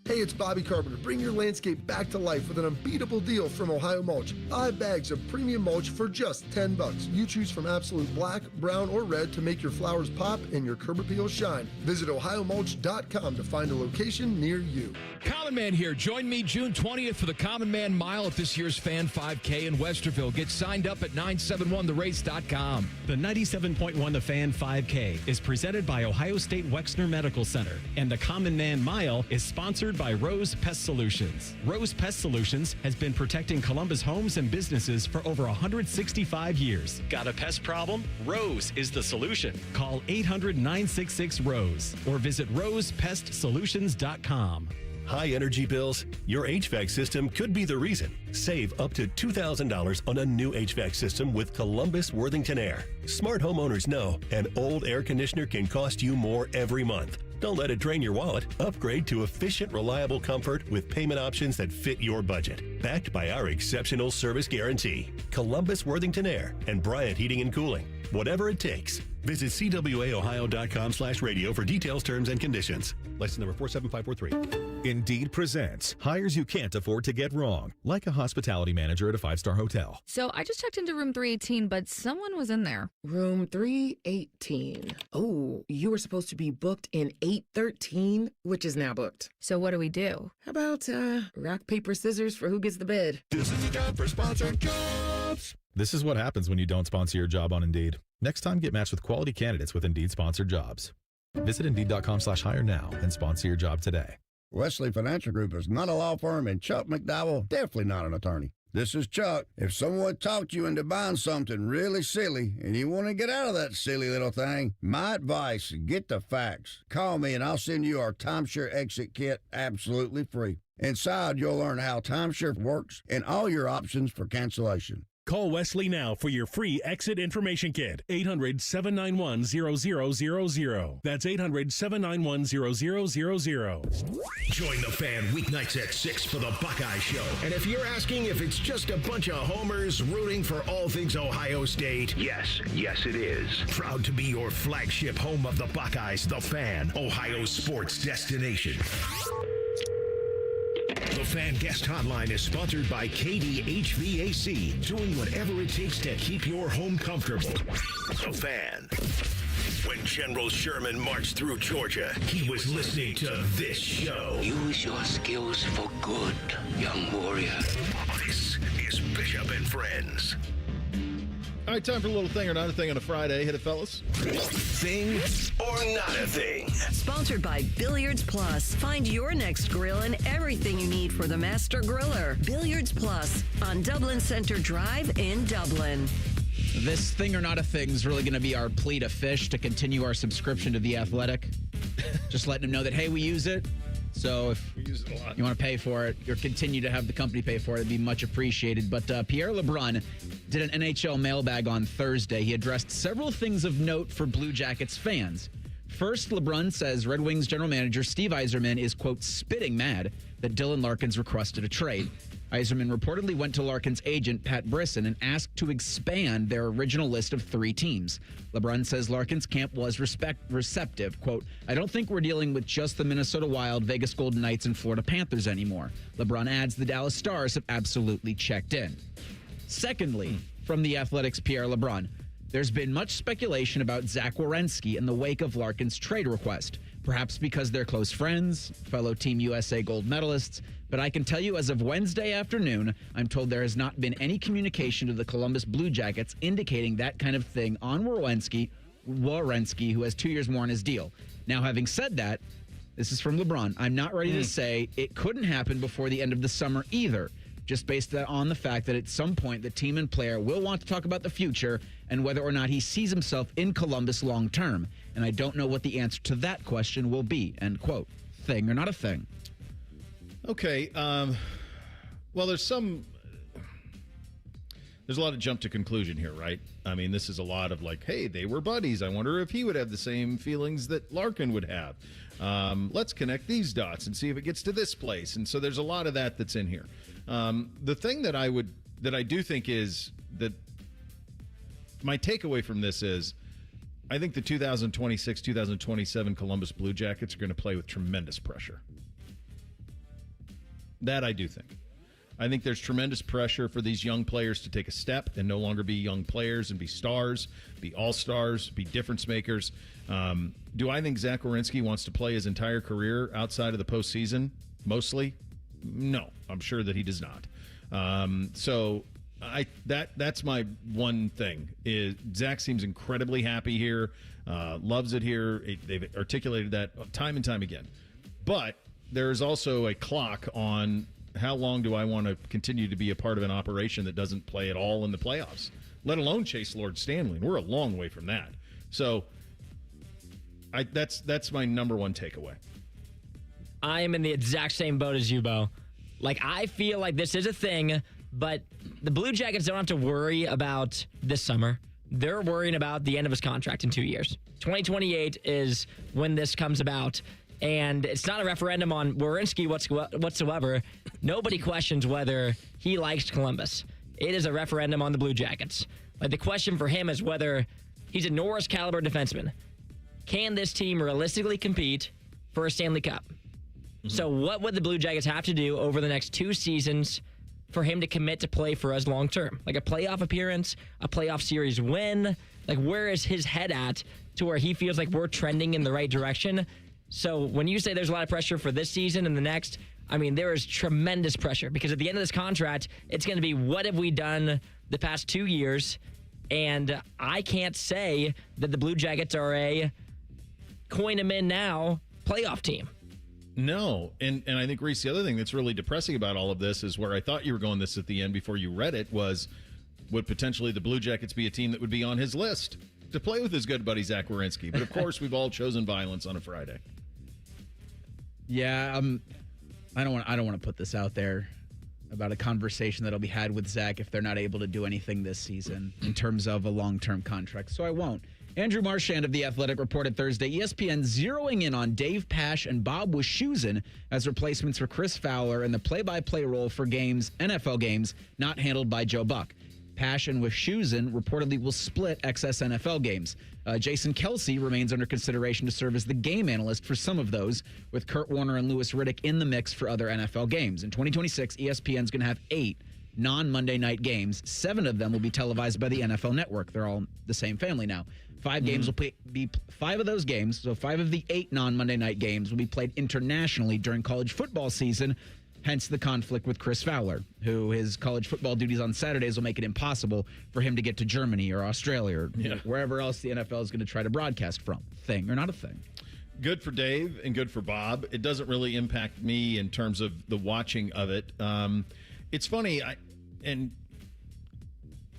[SPEAKER 7] Hey, it's Bobby Carpenter. Bring your landscape back to life with an unbeatable deal from Ohio Mulch. 5 bags of premium mulch for just $10. You choose from absolute black, brown, or red to make your flowers pop and your curb appeal shine. Visit ohiomulch.com to find a location near you.
[SPEAKER 20] Common Man here. Join me June 20th for the Common Man Mile at this year's Fan 5K in Westerville. Get signed up at 971therace.com.
[SPEAKER 10] The 97.1 The Fan 5K is presented by Ohio State Wexner Medical Center, and the Common Man Mile is sponsored by Rose Pest Solutions. Rose Pest Solutions has been protecting Columbus homes and businesses for over 165 years. Got a pest problem? Rose is the solution. Call 800-966-ROSE or visit rosepestsolutions.com.
[SPEAKER 16] High energy bills? Your HVAC system could be the reason. Save up to $2,000 on a new HVAC system with Columbus Worthington Air. Smart homeowners know an old air conditioner can cost you more every month. Don't let it drain your wallet. Upgrade to efficient, reliable comfort with payment options that fit your budget. Backed by our exceptional service guarantee. Columbus Worthington Air and Bryant Heating and Cooling. Whatever it takes. Visit cwaohio.com/radio for details, terms, and conditions. License number 47543.
[SPEAKER 22] Indeed presents hires you can't afford to get wrong, like a hospitality manager at a 5-star hotel.
[SPEAKER 27] So I just checked into room 318, but someone was in there.
[SPEAKER 28] Room 318. Oh, you were supposed to be booked in 813, which is now booked.
[SPEAKER 27] So what do we do?
[SPEAKER 28] How about rock, paper, scissors for who gets the bed?
[SPEAKER 22] This is the time for sponsored jobs. This is what happens when you don't sponsor your job on Indeed. Next time, get matched with quality candidates with Indeed sponsored jobs. Visit Indeed.com/hire now and sponsor your job today.
[SPEAKER 1] Wesley Financial Group is not a law firm, and Chuck McDowell definitely not an attorney. This is Chuck. If someone talked you into buying something really silly and you want to get out of that silly little thing, my advice, get the facts. Call me and I'll send you our timeshare exit kit absolutely free. Inside, you'll learn how timeshare works and all your options for cancellation.
[SPEAKER 8] Call Wesley now for your free exit information kit. 800-791-0000. That's 800-791-0000.
[SPEAKER 2] Join the fan weeknights at 6 for the Buckeye Show. And if you're asking if it's just a bunch of homers rooting for all things Ohio State, yes it is. Proud to be your flagship home of the Buckeyes, the Fan, Ohio sports destination. The Fan Guest Hotline is sponsored by KDHVAC, doing whatever it takes to keep your home comfortable. The Fan. When General Sherman marched through Georgia, he was listening to this show.
[SPEAKER 9] Use your skills for good, young warrior.
[SPEAKER 2] This is Bishop and Friends.
[SPEAKER 3] All right, time for a little thing or not a thing on a Friday. Hit it, fellas.
[SPEAKER 2] Thing or not a thing.
[SPEAKER 6] Sponsored by Billiards Plus. Find your next grill and everything you need for the master griller. Billiards Plus on Dublin Center Drive in Dublin.
[SPEAKER 12] This thing or not a thing is really going to be our plea to Fish to continue our subscription to The Athletic. Just letting them know that, hey, we use it. So if
[SPEAKER 3] we use it a lot.
[SPEAKER 12] You want to pay for it, or continue to have the company pay for it, it'd be much appreciated. But Pierre LeBrun did an NHL mailbag on Thursday. He addressed several things of note for Blue Jackets fans. First, LeBrun says Red Wings general manager Steve Yzerman is, quote, spitting mad that Dylan Larkins requested a trade. Yzerman reportedly went to Larkin's agent, Pat Brisson, and asked to expand their original list of 3 teams. LeBrun says Larkin's camp was receptive. Quote, I don't think we're dealing with just the Minnesota Wild, Vegas Golden Knights, and Florida Panthers anymore. LeBrun adds the Dallas Stars have absolutely checked in. Secondly, from The Athletic's Pierre LeBrun, there's been much speculation about Zach Werenski in the wake of Larkin's trade request. Perhaps because they're close friends, fellow Team USA gold medalists, but I can tell you as of Wednesday afternoon, I'm told there has not been any communication to the Columbus Blue Jackets indicating that kind of thing on Werenski, who has 2 years more on his deal. Now, having said that, this is from LeBron. I'm not ready to say it couldn't happen before the end of the summer either, just based on the fact that at some point the team and player will want to talk about the future and whether or not he sees himself in Columbus long term. And I don't know what the answer to that question will be, end quote. Thing or not a thing?
[SPEAKER 3] Okay. Well, there's a lot of jump to conclusion here, right? I mean, this is a lot of like, hey, they were buddies. I wonder if he would have the same feelings that Larkin would have. Let's connect these dots and see if it gets to this place. And so there's a lot of that's in here. The thing that I do think is that my takeaway from this is I think the 2026-2027 Columbus Blue Jackets are going to play with tremendous pressure. That I do think. I think there's tremendous pressure for these young players to take a step and no longer be young players and be stars, be all-stars, be difference makers. Do I think Zach Werenski wants to play his entire career outside of the postseason, mostly? No, I'm sure that he does not. So that's my one thing. Is Zach seems incredibly happy here, loves it here. They've articulated that time and time again. But there's also a clock on how long do I want to continue to be a part of an operation that doesn't play at all in the playoffs, let alone chase Lord Stanley. And we're a long way from that. So that's my number one takeaway.
[SPEAKER 17] I am in the exact same boat as you, Bo. Like, I feel like this is a thing, but the Blue Jackets don't have to worry about this summer. They're worrying about the end of his contract in 2 years. 2028 is when this comes about. And it's not a referendum on Werenski whatsoever. Nobody questions whether he likes Columbus. It is a referendum on the Blue Jackets. Like, the question for him is whether he's a Norris caliber defenseman. Can this team realistically compete for a Stanley Cup? Mm-hmm. So what would the Blue Jackets have to do over the next 2 seasons for him to commit to play for us long term? Like a playoff appearance, a playoff series win? Like, where is his head at to where he feels like we're trending in the right direction? So when you say there's a lot of pressure for this season and the next, I mean, there is tremendous pressure because at the end of this contract, it's going to be what have we done the past 2 years? And I can't say that the Blue Jackets are a coin them in now playoff team.
[SPEAKER 3] No, and I think, Reese, the other thing that's really depressing about all of this is where I thought you were going this at the end before you read it was, would potentially the Blue Jackets be a team that would be on his list to play with his good buddy Zach Werenski? But, of course, we've all chosen violence on a Friday.
[SPEAKER 12] Yeah, I don't want to put this out there about a conversation that'll be had with Zach if they're not able to do anything this season in terms of a long-term contract. So I won't. Andrew Marchand of The Athletic reported Thursday ESPN zeroing in on Dave Pasch and Bob Wischusen as replacements for Chris Fowler in the play-by-play role for NFL games not handled by Joe Buck. Pasch and Wischusen reportedly will split excess NFL games. Jason Kelsey remains under consideration to serve as the game analyst for some of those, with Kurt Warner and Louis Riddick in the mix for other NFL games. In 2026, ESPN's going to have 8 non-Monday night games. 7 of them will be televised by the NFL Network. They're all the same family now. 5 games will be 5 of those games, so 5 of the 8 non-Monday night games will be played internationally during college football season, hence the conflict with Chris Fowler, who his college football duties on Saturdays will make it impossible for him to get to Germany or Australia or wherever else the NFL is going to try to broadcast from. Thing or not a thing.
[SPEAKER 3] Good for Dave and good for Bob. It doesn't really impact me in terms of the watching of it. It's funny,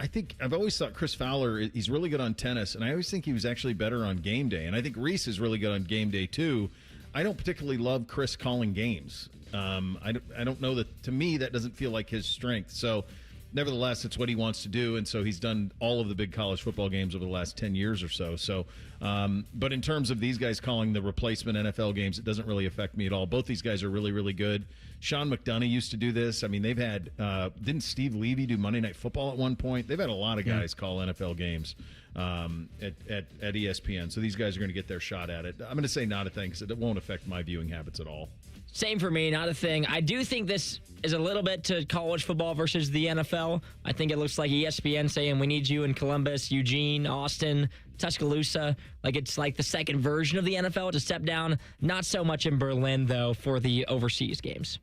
[SPEAKER 3] I think I've always thought Chris Fowler, he's really good on tennis, and I always think he was actually better on game day. And I think Reese is really good on game day, too. I don't particularly love Chris calling games. I don't know that, to me, that doesn't feel like his strength. So, nevertheless, it's what he wants to do, and so he's done all of the big college football games over the last 10 years or so. So, but in terms of these guys calling the replacement NFL games, it doesn't really affect me at all. Both these guys are really, really good. Sean McDonough used to do this. I mean, they've had didn't Steve Levy do Monday Night Football at one point? They've had a lot of guys call NFL games at ESPN. So these guys are going to get their shot at it. I'm going to say not a thing because it won't affect my viewing habits at all.
[SPEAKER 17] Same for me, not a thing. I do think this is a little bit to college football versus the NFL. I think it looks like ESPN saying we need you in Columbus, Eugene, Austin, Tuscaloosa. Like it's like the second version of the NFL to step down. Not so much in Berlin, though, for the overseas games.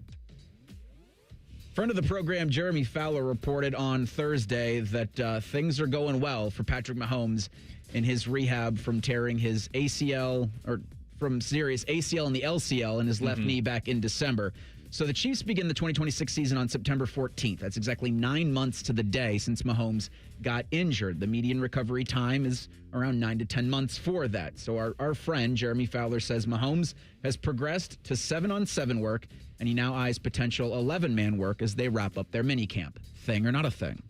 [SPEAKER 12] Friend of the program, Jeremy Fowler, reported on Thursday that things are going well for Patrick Mahomes in his rehab from tearing his ACL or from serious ACL and the LCL in his left knee back in December. So the Chiefs begin the 2026 season on September 14th. That's exactly 9 months to the day since Mahomes got injured. The median recovery time is around 9 to 10 months for that. So our friend, Jeremy Fowler, says Mahomes has progressed to 7-on-7 work, and he now eyes potential 11-man work as they wrap up their minicamp. Thing or not a thing?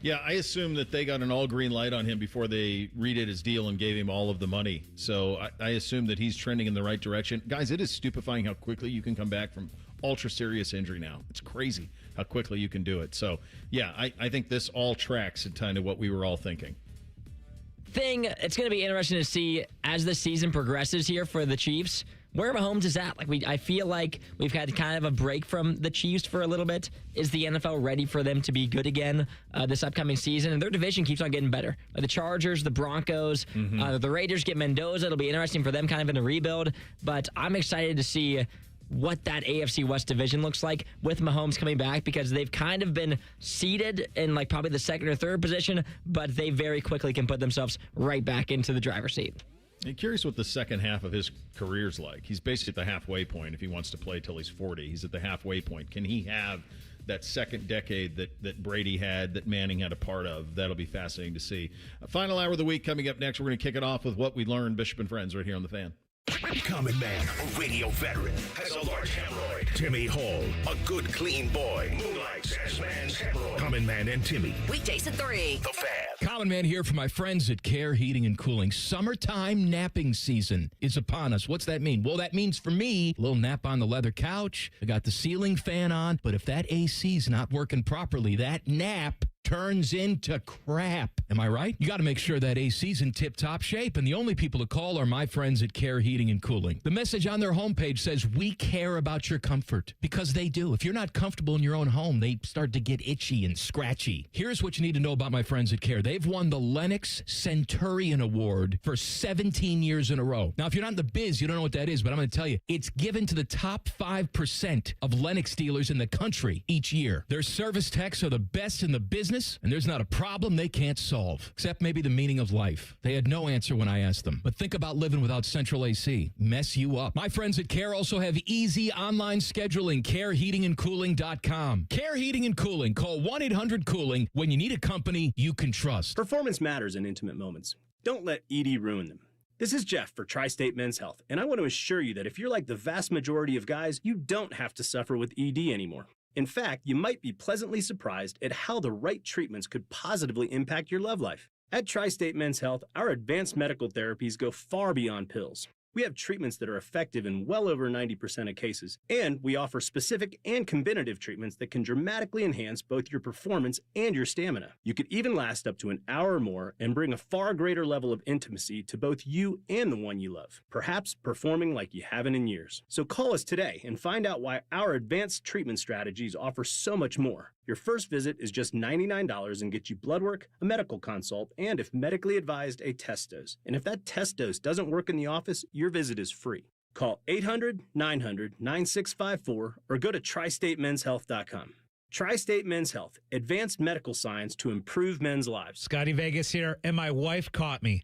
[SPEAKER 3] Yeah, I assume that they got an all green light on him before they redid his deal and gave him all of the money. So I assume that he's trending in the right direction. Guys, it is stupefying how quickly you can come back from ultra serious injury now. It's crazy how quickly you can do it. So, yeah, I think this all tracks in kind of what we were all thinking.
[SPEAKER 17] It's going to be interesting to see as the season progresses here for the Chiefs where Mahomes is at. I feel like we've had kind of a break from the Chiefs for a little bit. Is the NFL ready for them to be good again this upcoming season? And their division keeps on getting better. The Chargers, the Broncos, the Raiders get Mendoza. It'll be interesting for them kind of in a rebuild. But I'm excited to see what that AFC West division looks like with Mahomes coming back, because they've kind of been seated in probably the second or third position, but they very quickly can put themselves right back into the driver's seat.
[SPEAKER 3] I'm curious what the second half of his career's like. He's basically at the halfway point if he wants to play till he's 40. He's at the halfway point. Can he have that second decade that Brady had, that Manning had a part of? That'll be fascinating to see. Final hour of the week coming up next. We're going to kick it off with what we learned, Bishop and Friends, right here on The Fan.
[SPEAKER 2] Common Man, a radio veteran, has a large hemorrhoid. Timmy Hall, a good, clean boy, moonlights as man's hemorrhoid. Common Man and Timmy.
[SPEAKER 6] Weekdays at 3.
[SPEAKER 2] The Fan.
[SPEAKER 20] Common Man here for my friends at Care Heating and Cooling. Summertime napping season is upon us. What's that mean? Well, that means for me, a little nap on the leather couch. I got the ceiling fan on, but if that AC's not working properly, that nap turns into crap. Am I right? You got to make sure that AC's in tip-top shape, and the only people to call are my friends at Care Heating and Cooling. The message on their homepage says, we care about your comfort, because they do. If you're not comfortable in your own home, they start to get itchy and scratchy. Here's what you need to know about my friends at Care. They've won the Lennox Centurion Award for 17 years in a row. Now, if you're not in the biz, you don't know what that is, but I'm going to tell you, it's given to the top 5% of Lennox dealers in the country each year. Their service techs are the best in the business, this, and there's not a problem they can't solve, except maybe the meaning of life. They had no answer when I asked them. But think about living without central AC. Mess you up. My friends at Care also have easy online scheduling. CareHeatingandCooling.com. Care Heating and Cooling. Call 1-800-COOLING when you need a company you can trust.
[SPEAKER 11] Performance matters in intimate moments. Don't let ED ruin them. This is Jeff for Tri-State Men's Health, and I want to assure you that if you're like the vast majority of guys, you don't have to suffer with ED anymore. In fact, you might be pleasantly surprised at how the right treatments could positively impact your love life. At Tri-State Men's Health, our advanced medical therapies go far beyond pills. We have treatments that are effective in well over 90% of cases, and we offer specific and combinative treatments that can dramatically enhance both your performance and your stamina. You could even last up to an hour or more and bring a far greater level of intimacy to both you and the one you love, perhaps performing like you haven't in years. So call us today and find out why our advanced treatment strategies offer so much more. Your first visit is just $99 and gets you blood work, a medical consult, and if medically advised, a test dose. And if that test dose doesn't work in the office, your visit is free. Call 800-900-9654 or go to tristatemenshealth.com. Tri-State Men's Health, advanced medical science to improve men's lives.
[SPEAKER 13] Scotty Vegas here, and my wife caught me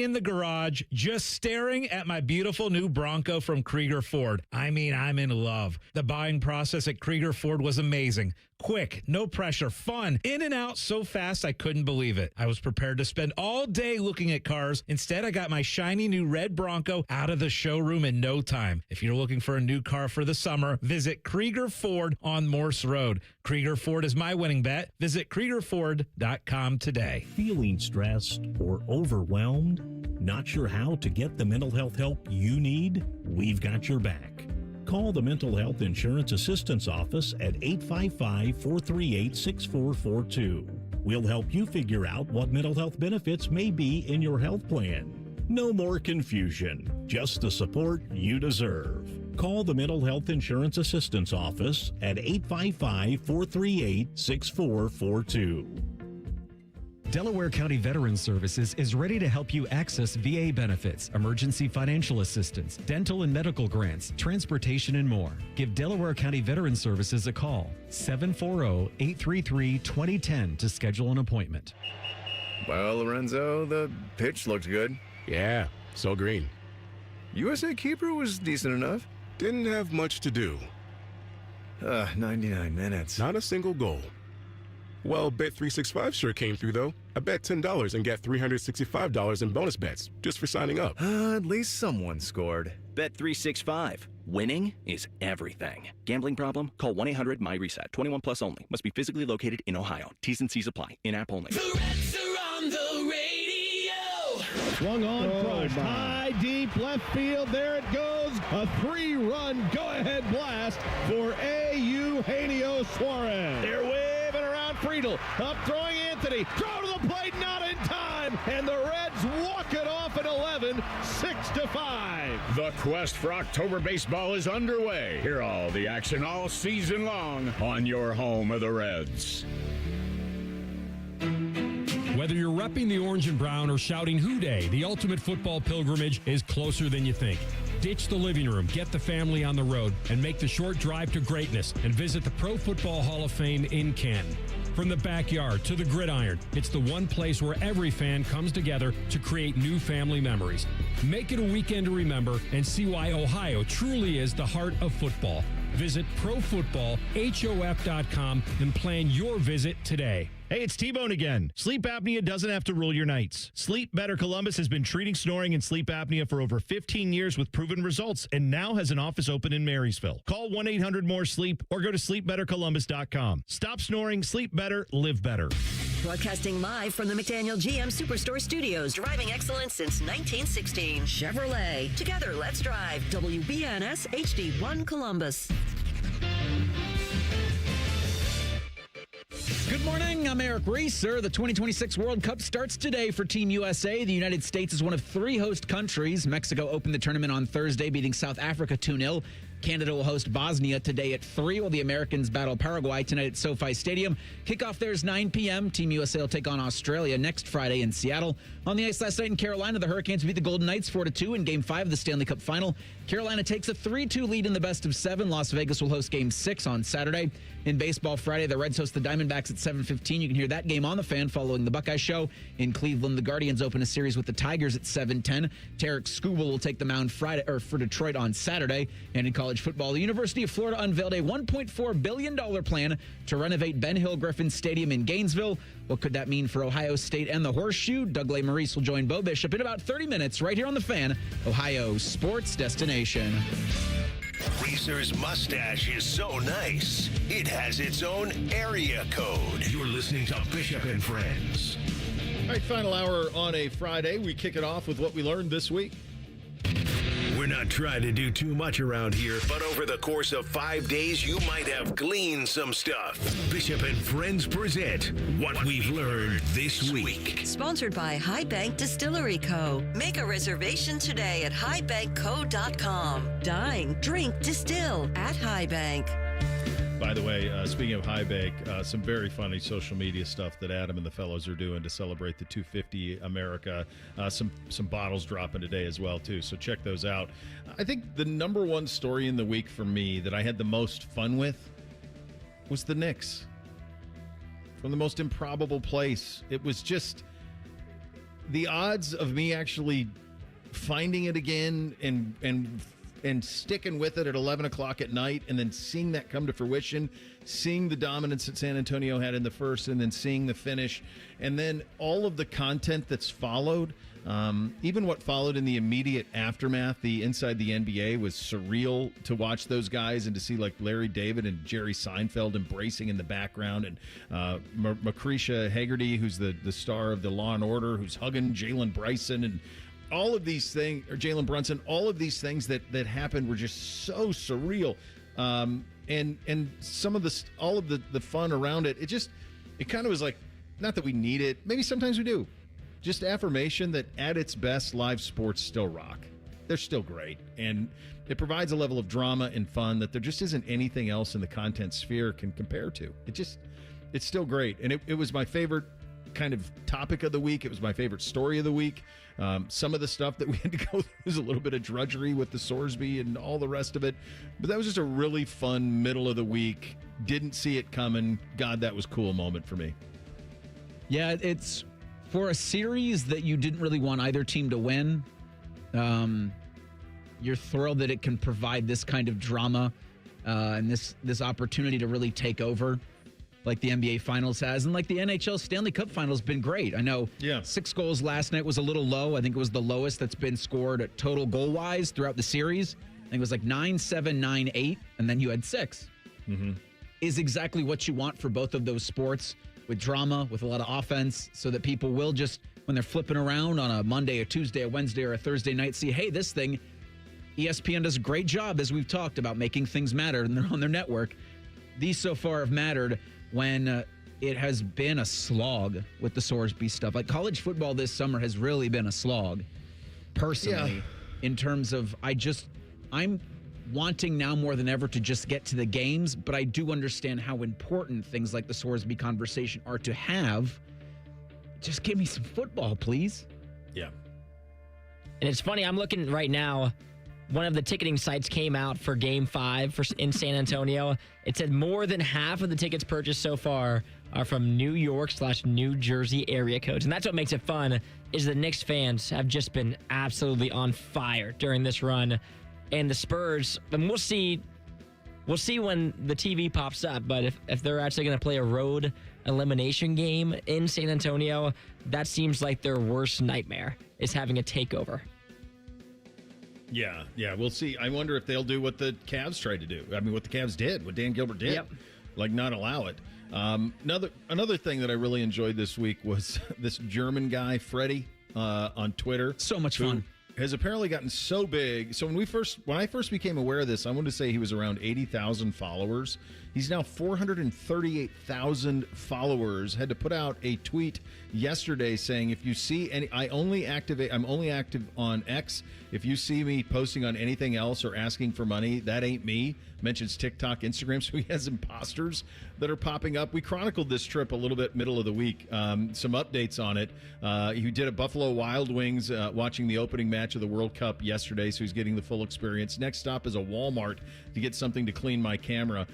[SPEAKER 13] in the garage just staring at my beautiful new Bronco from Krieger Ford. I mean, I'm in love. The buying process at Krieger Ford was amazing. Quick, no pressure, fun, in and out so fast I couldn't believe it. I was prepared to spend all day looking at cars. Instead, I got my shiny new red Bronco out of the showroom in no time. If you're looking for a new car for the summer, visit Krieger Ford on Morse Road. Krieger Ford is my winning bet. Visit KriegerFord.com today.
[SPEAKER 14] Feeling stressed or overwhelmed? Not sure how to get the mental health help you need? We've got your back. Call the Mental Health Insurance Assistance Office at 855-438-6442. We'll help you figure out what mental health benefits may be in your health plan. No more confusion, just the support you deserve. Call the Mental Health Insurance Assistance Office at 855-438-6442.
[SPEAKER 10] Delaware County Veterans Services is ready to help you access VA benefits, emergency financial assistance, dental and medical grants, transportation, and more. Give Delaware County Veterans Services a call, 740-833-2010 to schedule an appointment.
[SPEAKER 18] Well, Lorenzo, the pitch looked good.
[SPEAKER 21] Yeah, so green.
[SPEAKER 18] USA keeper was decent enough.
[SPEAKER 21] Didn't have much to do.
[SPEAKER 18] 99 minutes.
[SPEAKER 21] Not a single goal. Well, Bet365 sure came through, though. I bet $10 and got $365 in bonus bets just for signing up.
[SPEAKER 18] At least someone scored.
[SPEAKER 23] Bet365. Winning is everything. Gambling problem? Call 1-800-MY-RESET. 21 plus only. Must be physically located in Ohio. T's and C's apply. In-app only.
[SPEAKER 19] The Reds are on the radio.
[SPEAKER 24] Swung on, crushed. High, deep left field. There it goes. A 3-run go-ahead blast for Eugenio Suarez. They're waving around Friedel. Up throwing Anthony. Throw to the plate, not in time. And the Reds walk it off at 11, 6-5.
[SPEAKER 25] The quest for October baseball is underway. Hear all the action all season long on your home of the Reds.
[SPEAKER 8] Whether you're repping the orange and brown or shouting Hoo Day, the ultimate football pilgrimage is closer than you think. Ditch the living room, get the family on the road, and make the short drive to greatness and visit the Pro Football Hall of Fame in Canton. From the backyard to the gridiron, it's the one place where every fan comes together to create new family memories. Make it a weekend to remember and see why Ohio truly is the heart of football. Visit ProFootballHof.com and plan your visit today.
[SPEAKER 29] Hey, it's T-Bone again. Sleep apnea doesn't have to rule your nights. Sleep Better Columbus has been treating snoring and sleep apnea for over 15 years with proven results and now has an office open in Marysville. Call 1-800-MORE-SLEEP or go to sleepbettercolumbus.com. Stop snoring, sleep better, live better.
[SPEAKER 6] Broadcasting live from the McDaniel GM Superstore Studios, driving excellence since 1916. Chevrolet. Together, let's drive. WBNS HD1 Columbus.
[SPEAKER 12] Good morning, I'm Eric Reeser. The 2026 World Cup starts today for Team USA. The United States is one of 3 host countries. Mexico opened the tournament on Thursday, beating South Africa 2-0. Canada will host Bosnia today at 3, while the Americans battle Paraguay tonight at SoFi Stadium. Kickoff there is 9 p.m. Team USA will take on Australia next Friday in Seattle. On the ice last night in Carolina, the Hurricanes beat the Golden Knights 4-2 in Game 5 of the Stanley Cup Final. Carolina takes a 3-2 lead in the best of 7. Las Vegas will host Game 6 on Saturday. In baseball Friday, the Reds host the Diamondbacks at 7:15. You can hear that game on the Fan following the Buckeye Show. In Cleveland, the Guardians open a series with the Tigers at 7:10. Tarek Skubal will take the mound for Detroit on Saturday. And in college football, the University of Florida unveiled a $1.4 billion plan to renovate Ben Hill Griffin Stadium in Gainesville. What could that mean for Ohio State and the Horseshoe? Doug Maurice will join Bo Bishop in about 30 minutes right here on the Fan, Ohio sports destination.
[SPEAKER 2] Reese's mustache is so nice, it has its own area code. You're listening to Bishop and Friends.
[SPEAKER 3] All right, final hour on a Friday. We kick it off with what we learned this week.
[SPEAKER 2] We're not trying to do too much around here, but over the course of 5 days, you might have gleaned some stuff. Bishop and Friends present What We've Learned This Week.
[SPEAKER 6] Sponsored by High Bank Distillery Co. Make a reservation today at highbankco.com. Dine, drink, distill at High Bank.
[SPEAKER 3] By the way, speaking of High Bank, some very funny social media stuff that Adam and the fellows are doing to celebrate the 250 America. Some bottles dropping today as well, too. So check those out. I think the number one story in the week for me that I had the most fun with was the Knicks. From the most improbable place. It was just the odds of me actually finding it again and sticking with it at 11 o'clock at night and then seeing that come to fruition, seeing the dominance that San Antonio had in the first and then seeing the finish, and then all of the content that's followed, even what followed in the immediate aftermath, the Inside the NBA was surreal to watch those guys and to see like Larry David and Jerry Seinfeld embracing in the background, and Macretia Haggerty, who's the star of the Law and Order, who's hugging Jalen Bryson, and all of these things, or Jalen Brunson, all of these things that happened were just so surreal. And some of all of the fun around it, it kind of was like, not that we need it. Maybe sometimes we do. Just affirmation that at its best, live sports still rock. They're still great. And it provides a level of drama and fun that there just isn't anything else in the content sphere can compare to. It's still great. And it was my favorite kind of topic of the week. It was my favorite story of the week. Some of the stuff that we had to go through was a little bit of drudgery with the Sorsby and all the rest of it. But that was just a really fun middle of the week. Didn't see it coming. God, that was cool moment for me.
[SPEAKER 12] Yeah, it's for a series that you didn't really want either team to win. You're thrilled that it can provide this kind of drama and this opportunity to really take over, like the NBA Finals has, and like the NHL Stanley Cup Finals been great. I know 6 goals last night was a little low. I think it was the lowest that's been scored total goal-wise throughout the series. I think it was like 9-7, 9-8, and then you had 6.
[SPEAKER 3] Mm-hmm.
[SPEAKER 12] Is exactly what you want for both of those sports, with drama, with a lot of offense, so that people will just, when they're flipping around on a Monday, a Tuesday, a Wednesday, or a Thursday night, see, hey, this thing, ESPN does a great job, as we've talked about, making things matter on their network. These so far have mattered when it has been a slog with the Sorsby stuff. Like college football this summer has really been a slog, personally, in terms of I'm wanting now more than ever to just get to the games, but I do understand how important things like the Sorsby conversation are to have. Just give me some football, please.
[SPEAKER 3] Yeah.
[SPEAKER 17] And it's funny, I'm looking right now. One of the ticketing sites came out for Game 5 in San Antonio. It said more than half of the tickets purchased so far are from New York/New Jersey area codes. And that's what makes it fun, is the Knicks fans have just been absolutely on fire during this run. And the Spurs, and we'll see when the TV pops up, but if they're actually going to play a road elimination game in San Antonio, that seems like their worst nightmare, is having a takeover.
[SPEAKER 3] Yeah, we'll see. I wonder if they'll do what the Cavs tried to do. I mean, what the Cavs did, what Dan Gilbert did, like not allow it. Another thing that I really enjoyed this week was this German guy, Freddie, on Twitter.
[SPEAKER 12] So much fun.
[SPEAKER 3] Has apparently gotten so big. So when I first became aware of this, I wanted to say he was around 80,000 followers. He's now 438,000 followers. Had to put out a tweet yesterday saying, if you see any, I'm only active on X. If you see me posting on anything else or asking for money, that ain't me. Mentions TikTok, Instagram. So he has imposters that are popping up. We chronicled this trip a little bit middle of the week. Some updates on it. He did a Buffalo Wild Wings watching the opening match match of the World Cup yesterday, so he's getting the full experience. Next stop is a Walmart to get something to clean my camera.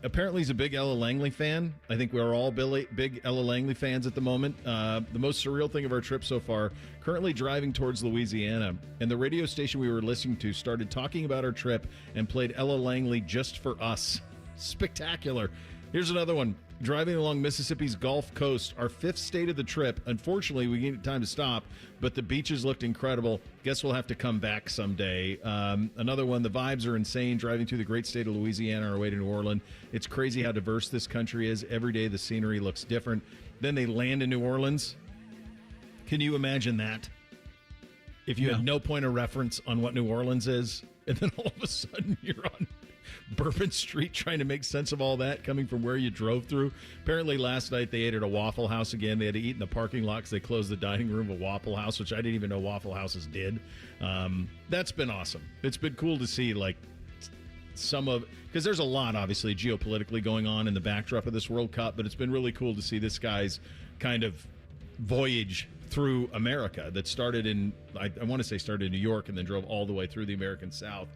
[SPEAKER 3] Apparently, he's a big Ella Langley fan. I think we're all big Ella Langley fans at the moment. The most surreal thing of our trip so far, currently driving towards Louisiana, and the radio station we were listening to started talking about our trip and played Ella Langley just for us. Spectacular. Here's another one. Driving along Mississippi's Gulf Coast, our 5th state of the trip. Unfortunately, we didn't get time to stop, but the beaches looked incredible. Guess we'll have to come back someday. Another one, the vibes are insane. Driving through the great state of Louisiana on our way to New Orleans. It's crazy how diverse this country is. Every day the scenery looks different. Then they land in New Orleans. Can you imagine that? If you had no point of reference on what New Orleans is, and then all of a sudden you're on Bourbon Street trying to make sense of all that coming from where you drove through. Apparently last night they ate at a Waffle House again. They had to eat in the parking lot because they closed the dining room of Waffle House, which I didn't even know Waffle Houses did. That's been awesome. It's been cool to see some of, because there's a lot obviously geopolitically going on in the backdrop of this World Cup, but it's been really cool to see this guy's kind of voyage through America that started in, I want to say started in New York and then drove all the way through the American South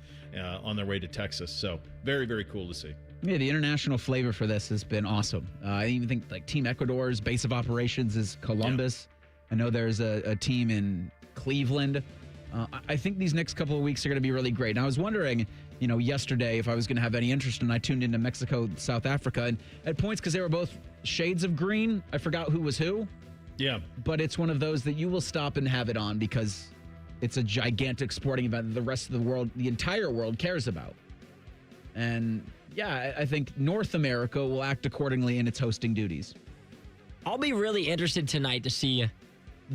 [SPEAKER 3] on their way to Texas. So very, very cool to see.
[SPEAKER 12] Yeah, the international flavor for this has been awesome. I even think Team Ecuador's base of operations is Columbus. Yeah. I know there's a team in Cleveland. I think these next couple of weeks are going to be really great. And I was wondering, yesterday if I was going to have any interest, and I tuned into Mexico, South Africa, and at points, because they were both shades of green, I forgot who was who.
[SPEAKER 3] Yeah.
[SPEAKER 12] But it's one of those that you will stop and have it on because it's a gigantic sporting event that the rest of the world, the entire world, cares about. And yeah, I think North America will act accordingly in its hosting duties.
[SPEAKER 17] I'll be really interested tonight to see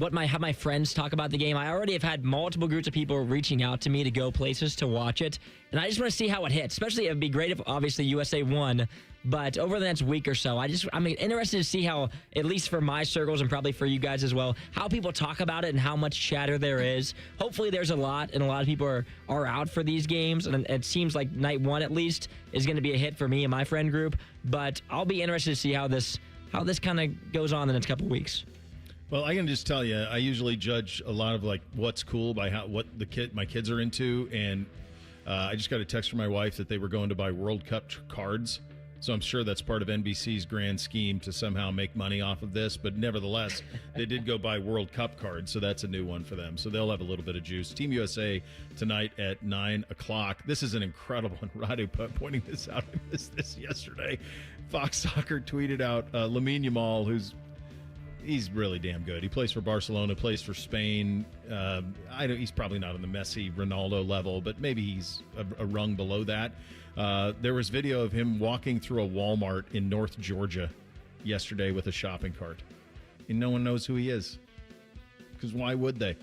[SPEAKER 17] how my friends talk about the game. I already have had multiple groups of people reaching out to me to go places to watch it, and I just want to see how it hits. Especially, it would be great if obviously USA won, but over the next week or so, I'm interested to see how, at least for my circles and probably for you guys as well, how people talk about it and how much chatter there is. Hopefully, there's a lot, and a lot of people are out for these games, and it seems like night one at least is going to be a hit for me and my friend group. But I'll be interested to see how this kind of goes on the next couple weeks.
[SPEAKER 3] Well, I can just tell you, I usually judge a lot of what's cool by what my kids are into, and I just got a text from my wife that they were going to buy World Cup cards. So I'm sure that's part of NBC's grand scheme to somehow make money off of this. But nevertheless, they did go buy World Cup cards, so that's a new one for them. So they'll have a little bit of juice. Team USA tonight at 9 o'clock. This is an incredible one. Radu pointing this out. I missed this yesterday. Fox Soccer tweeted out Lamine Yamal, he's really damn good. He plays for Barcelona, plays for Spain. He's probably not on the Messi, Ronaldo level, but maybe he's a rung below that. There was video of him walking through a Walmart in North Georgia yesterday with a shopping cart. And no one knows who he is. Because why would they?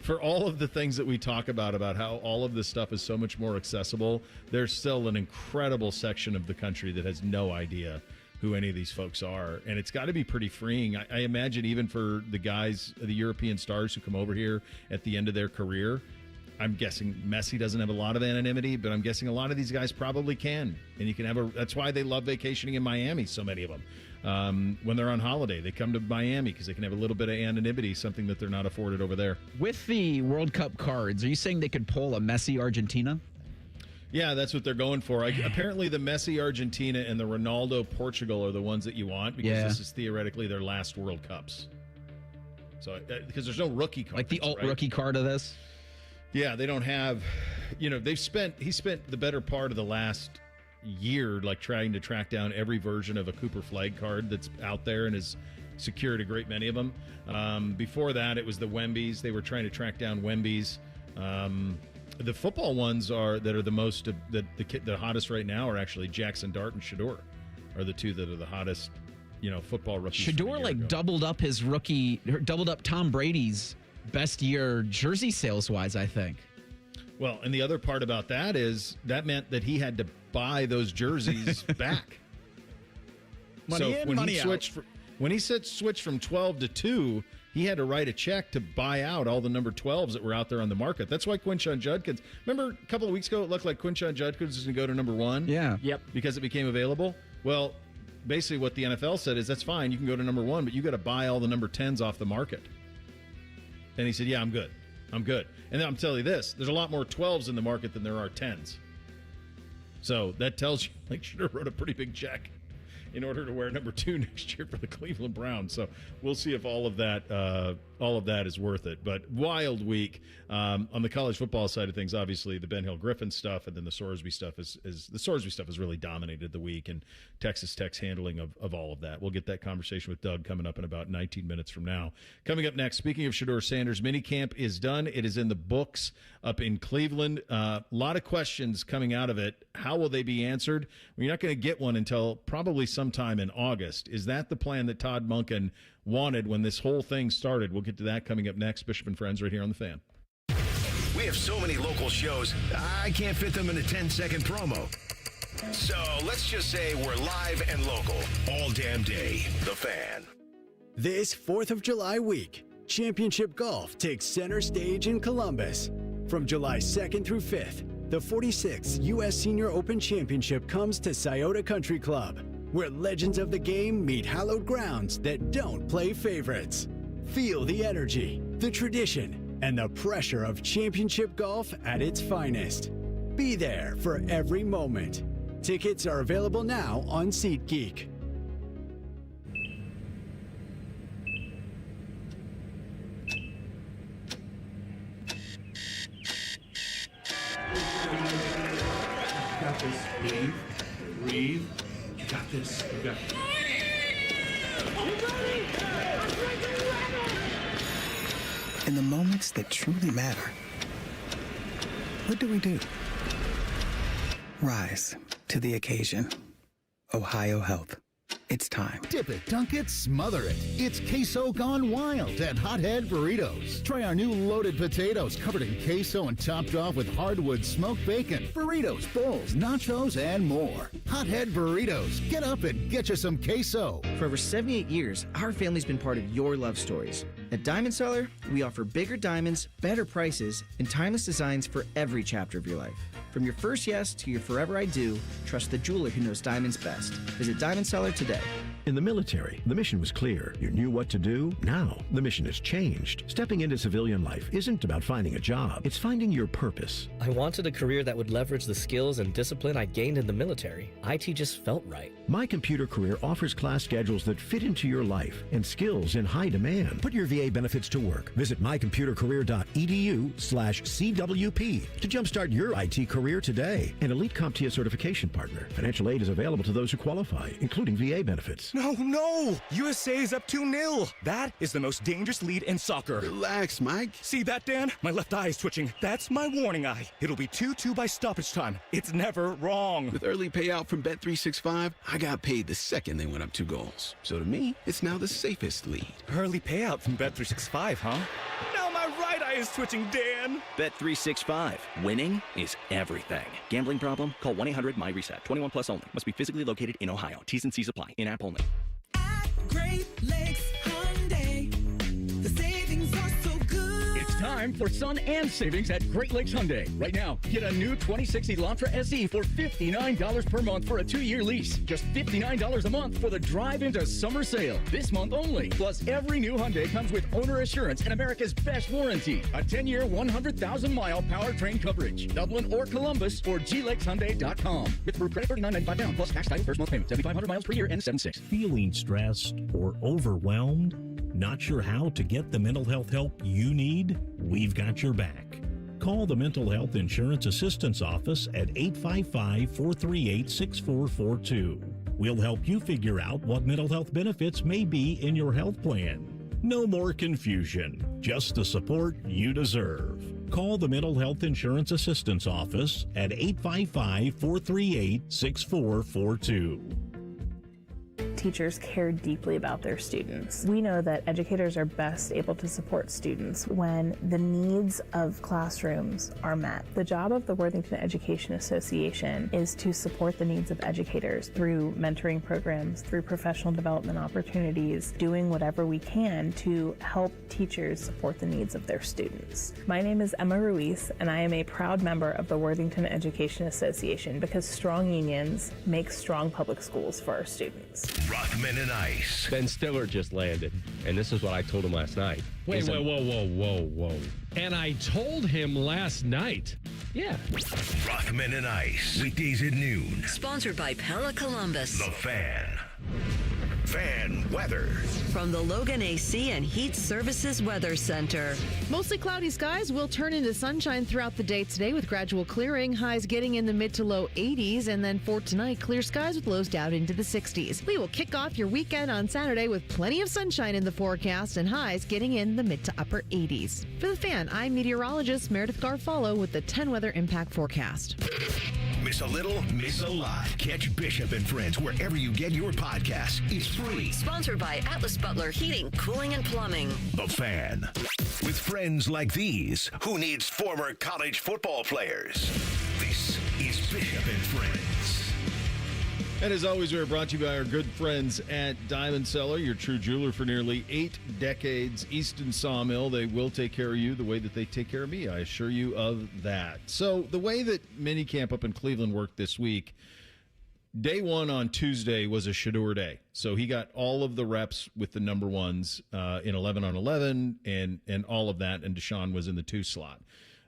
[SPEAKER 3] For all of the things that we talk about how all of this stuff is so much more accessible, there's still an incredible section of the country that has no idea who any of these folks are. And it's got to be pretty freeing. I imagine even for the guys, the European stars who come over here at the end of their career, I'm guessing Messi doesn't have a lot of anonymity, but I'm guessing a lot of these guys probably can. And you can have that's why they love vacationing in Miami, so many of them. When they're on holiday, they come to Miami because they can have a little bit of anonymity, something that they're not afforded over there.
[SPEAKER 12] With the World Cup cards, are you saying they could pull a Messi Argentina?
[SPEAKER 3] Yeah, that's what they're going for. Apparently, the Messi Argentina and the Ronaldo Portugal are the ones that you want because this is theoretically their last World Cups. So, because there's no rookie card,
[SPEAKER 12] like the rookie card of this.
[SPEAKER 3] Yeah, they don't have. He spent the better part of the last year trying to track down every version of a Cooper Flag card that's out there and has secured a great many of them. Before that, it was the Wembies. They were trying to track down Wembies. The football ones that are the most the hottest right now are actually Jackson Dart and Shador are the two that are the hottest, football rookies.
[SPEAKER 12] Shador doubled up Tom Brady's best year jersey sales wise, I think.
[SPEAKER 3] Well, and the other part about that is that meant that he had to buy those jerseys back.
[SPEAKER 12] Money in, money out.
[SPEAKER 3] When he switched from 12 to 2, he had to write a check to buy out all the number 12s that were out there on the market. That's why Quinshon Judkins, remember a couple of weeks ago, it looked like Quinshon Judkins was going to go to number 1?
[SPEAKER 12] Yeah.
[SPEAKER 17] Yep.
[SPEAKER 3] Because it became available. Well, basically what the NFL said is that's fine. You can go to number 1, but you got to buy all the number 10s off the market. And he said, yeah, I'm good. I'm good. And then I'm telling you this, there's a lot more 12s in the market than there are 10s. So that tells you, like, should have wrote a pretty big check in order to wear number 2 next year for the Cleveland Browns. So we'll see if all of that is worth it. But wild week on the college football side of things. Obviously, the Ben Hill Griffin stuff and then the Sorsby stuff has really dominated the week, and Texas Tech's handling of all of that. We'll get that conversation with Doug coming up in about 19 minutes from now. Coming up next, speaking of Shedeur Sanders, minicamp is done. It is in the books up in Cleveland. A lot of questions coming out of it. How will they be answered? Well, you're not going to get one until probably sometime in August. Is that the plan that Todd Monken wanted when this whole thing started? We'll get to that coming up next. Bishop and Friends right here on The Fan.
[SPEAKER 2] We have so many local shows, I can't fit them in a 10-second promo. So let's just say we're live and local all damn day. The Fan.
[SPEAKER 4] This 4th of July week, Championship Golf takes center stage in Columbus. From July 2nd through 5th, the 46th U.S. Senior Open Championship comes to Scioto Country Club, where legends of the game meet hallowed grounds that don't play favorites. Feel the energy, the tradition, and the pressure of championship golf at its finest. Be there for every moment. Tickets are available now on SeatGeek.
[SPEAKER 5] Got this. Breathe. Breathe. You got this. You got this.
[SPEAKER 7] In the moments that truly matter, what do? Rise to the occasion. Ohio Health. It's time.
[SPEAKER 15] Dip it, dunk it, smother it. It's queso gone wild at Hothead Burritos. Try our new loaded potatoes covered in queso and topped off with hardwood smoked bacon, burritos, bowls, nachos, and more. Hothead Burritos. Get up and get you some queso.
[SPEAKER 16] For over 78 years, our family's been part of your love stories. At Diamond Seller, we offer bigger diamonds, better prices, and timeless designs for every chapter of your life. From your first yes to your forever I do, trust the jeweler who knows diamonds best. Visit Diamond Seller today.
[SPEAKER 22] In the military, the mission was clear. You knew what to do. Now, the mission has changed. Stepping into civilian life isn't about finding a job. It's finding your purpose.
[SPEAKER 26] I wanted a career that would leverage the skills and discipline I gained in the military. IT just felt right.
[SPEAKER 22] My Computer Career offers class schedules that fit into your life and skills in high demand. Put your VA benefits to work. Visit mycomputercareer.edu/CWP to jumpstart your IT career today. An elite CompTIA certification partner. Financial aid is available to those who qualify, including VA benefits.
[SPEAKER 27] No! USA is up 2-0. That is the most dangerous lead in soccer.
[SPEAKER 7] Relax, Mike.
[SPEAKER 27] See that, Dan? My left eye is twitching. That's my warning eye. It'll be 2-2 by stoppage time. It's never wrong.
[SPEAKER 7] With early payout from Bet365, I got paid the second they went up 2 goals. So to me, it's now the safest lead.
[SPEAKER 27] Early payout from Bet365, huh? Now my right eye is twitching, Dan.
[SPEAKER 23] Bet365. Winning is everything. Gambling problem? Call 1-800-MY-RESET. 21 plus only. Must be physically located in Ohio. T's and C's apply. In-app only.
[SPEAKER 19] Great Lakes Hyundai. The savings are so good.
[SPEAKER 28] It's time for sun and savings at Great Lakes Hyundai. Right now, get a new 2060 Elantra SE for $59 per month for a 2-year lease. Just $59 a month for the drive into summer sale. This month only. Plus, every new Hyundai comes with owner assurance and America's best warranty. A 10-year, 100,000-mile powertrain coverage. Dublin or Columbus or glakeshyundai.com. With approved credit $39.95 down plus tax title first month payment. 7,500 miles per year and 7.6.
[SPEAKER 14] Feeling stressed or overwhelmed? Not sure how to get the mental health help you need? We've got your back. Call the Mental Health Insurance Assistance Office at 855-438-6442. We'll help you figure out what mental health benefits may be in your health plan. No more confusion, just the support you deserve. Call the Mental Health Insurance Assistance Office at 855-438-6442.
[SPEAKER 30] Teachers care deeply about their students. We know that educators are best able to support students when the needs of classrooms are met. The job of the Worthington Education Association is to support the needs of educators through mentoring programs, through professional development opportunities, doing whatever we can to help teachers support the needs of their students. My name is Emma Ruiz, and I am a proud member of the Worthington Education Association because strong unions make strong public schools for our students.
[SPEAKER 2] Rothman and Ice.
[SPEAKER 31] Ben Stiller just landed, and this is what I told him last night.
[SPEAKER 13] Whoa.
[SPEAKER 1] And I told him last night. Yeah.
[SPEAKER 2] Rothman and Ice, weekdays at noon.
[SPEAKER 6] Sponsored by Pella Columbus.
[SPEAKER 2] The Fan. Fan weather.
[SPEAKER 6] From the Logan AC and Heat Services Weather Center.
[SPEAKER 8] Mostly cloudy skies will turn into sunshine throughout the day today with gradual clearing, highs getting in the mid to low 80s. And then for tonight, clear skies with lows down into the 60s. We will kick off your weekend on Saturday with plenty of sunshine in the forecast and highs getting in the mid to upper 80s. For The Fan, I'm meteorologist Meredith Garfalo with the 10 Weather Impact Forecast.
[SPEAKER 2] Miss a little, miss a lot. Catch Bishop and Friends wherever you get your podcasts. It's free.
[SPEAKER 6] Sponsored by Atlas Butler Heating, Cooling, and Plumbing.
[SPEAKER 2] The Fan. With friends like these, who needs former college football players? This is Bishop and Friends.
[SPEAKER 3] And as always, we are brought to you by our good friends at Diamond Cellar, your true jeweler for nearly 8 decades. Easton Sawmill, they will take care of you the way that they take care of me. I assure you of that. So the way that minicamp up in Cleveland worked this week, day one on Tuesday was a Shedeur day. So he got all of the reps with the number ones in 11 on 11 and all of that, and Deshaun was in the 2 slot.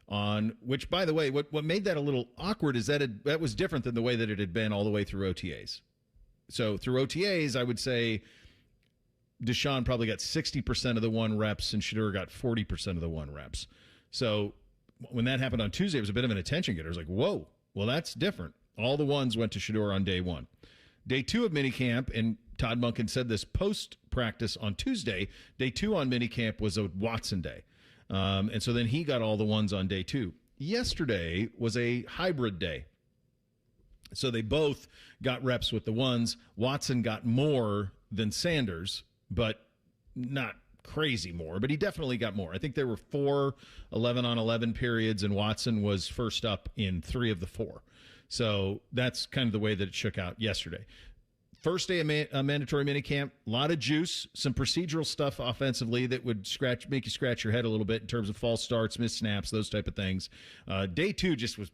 [SPEAKER 3] On which, by the way, what made that a little awkward is that that was different than the way that it had been all the way through OTAs. So through OTAs, I would say Deshaun probably got 60% of the 1 reps and Shedeur got 40% of the 1 reps. So when that happened on Tuesday, it was a bit of an attention getter. It was like, whoa, well, that's different. All the ones went to Shedeur on day 1. Day 2 of minicamp, and Todd Monken said this post-practice on Tuesday, day 2 on minicamp was a Watson day. And so then he got all the ones on day 2. Yesterday was a hybrid day. So they both got reps with the ones. Watson got more than Sanders, but not crazy more, but he definitely got more. I think there were 4 11 on 11 periods, and Watson was first up in 3 of the 4. So that's kind of the way that it shook out yesterday. First day of mandatory minicamp, a lot of juice, some procedural stuff offensively that would make you scratch your head a little bit in terms of false starts, missed snaps, those type of things. Day 2 just was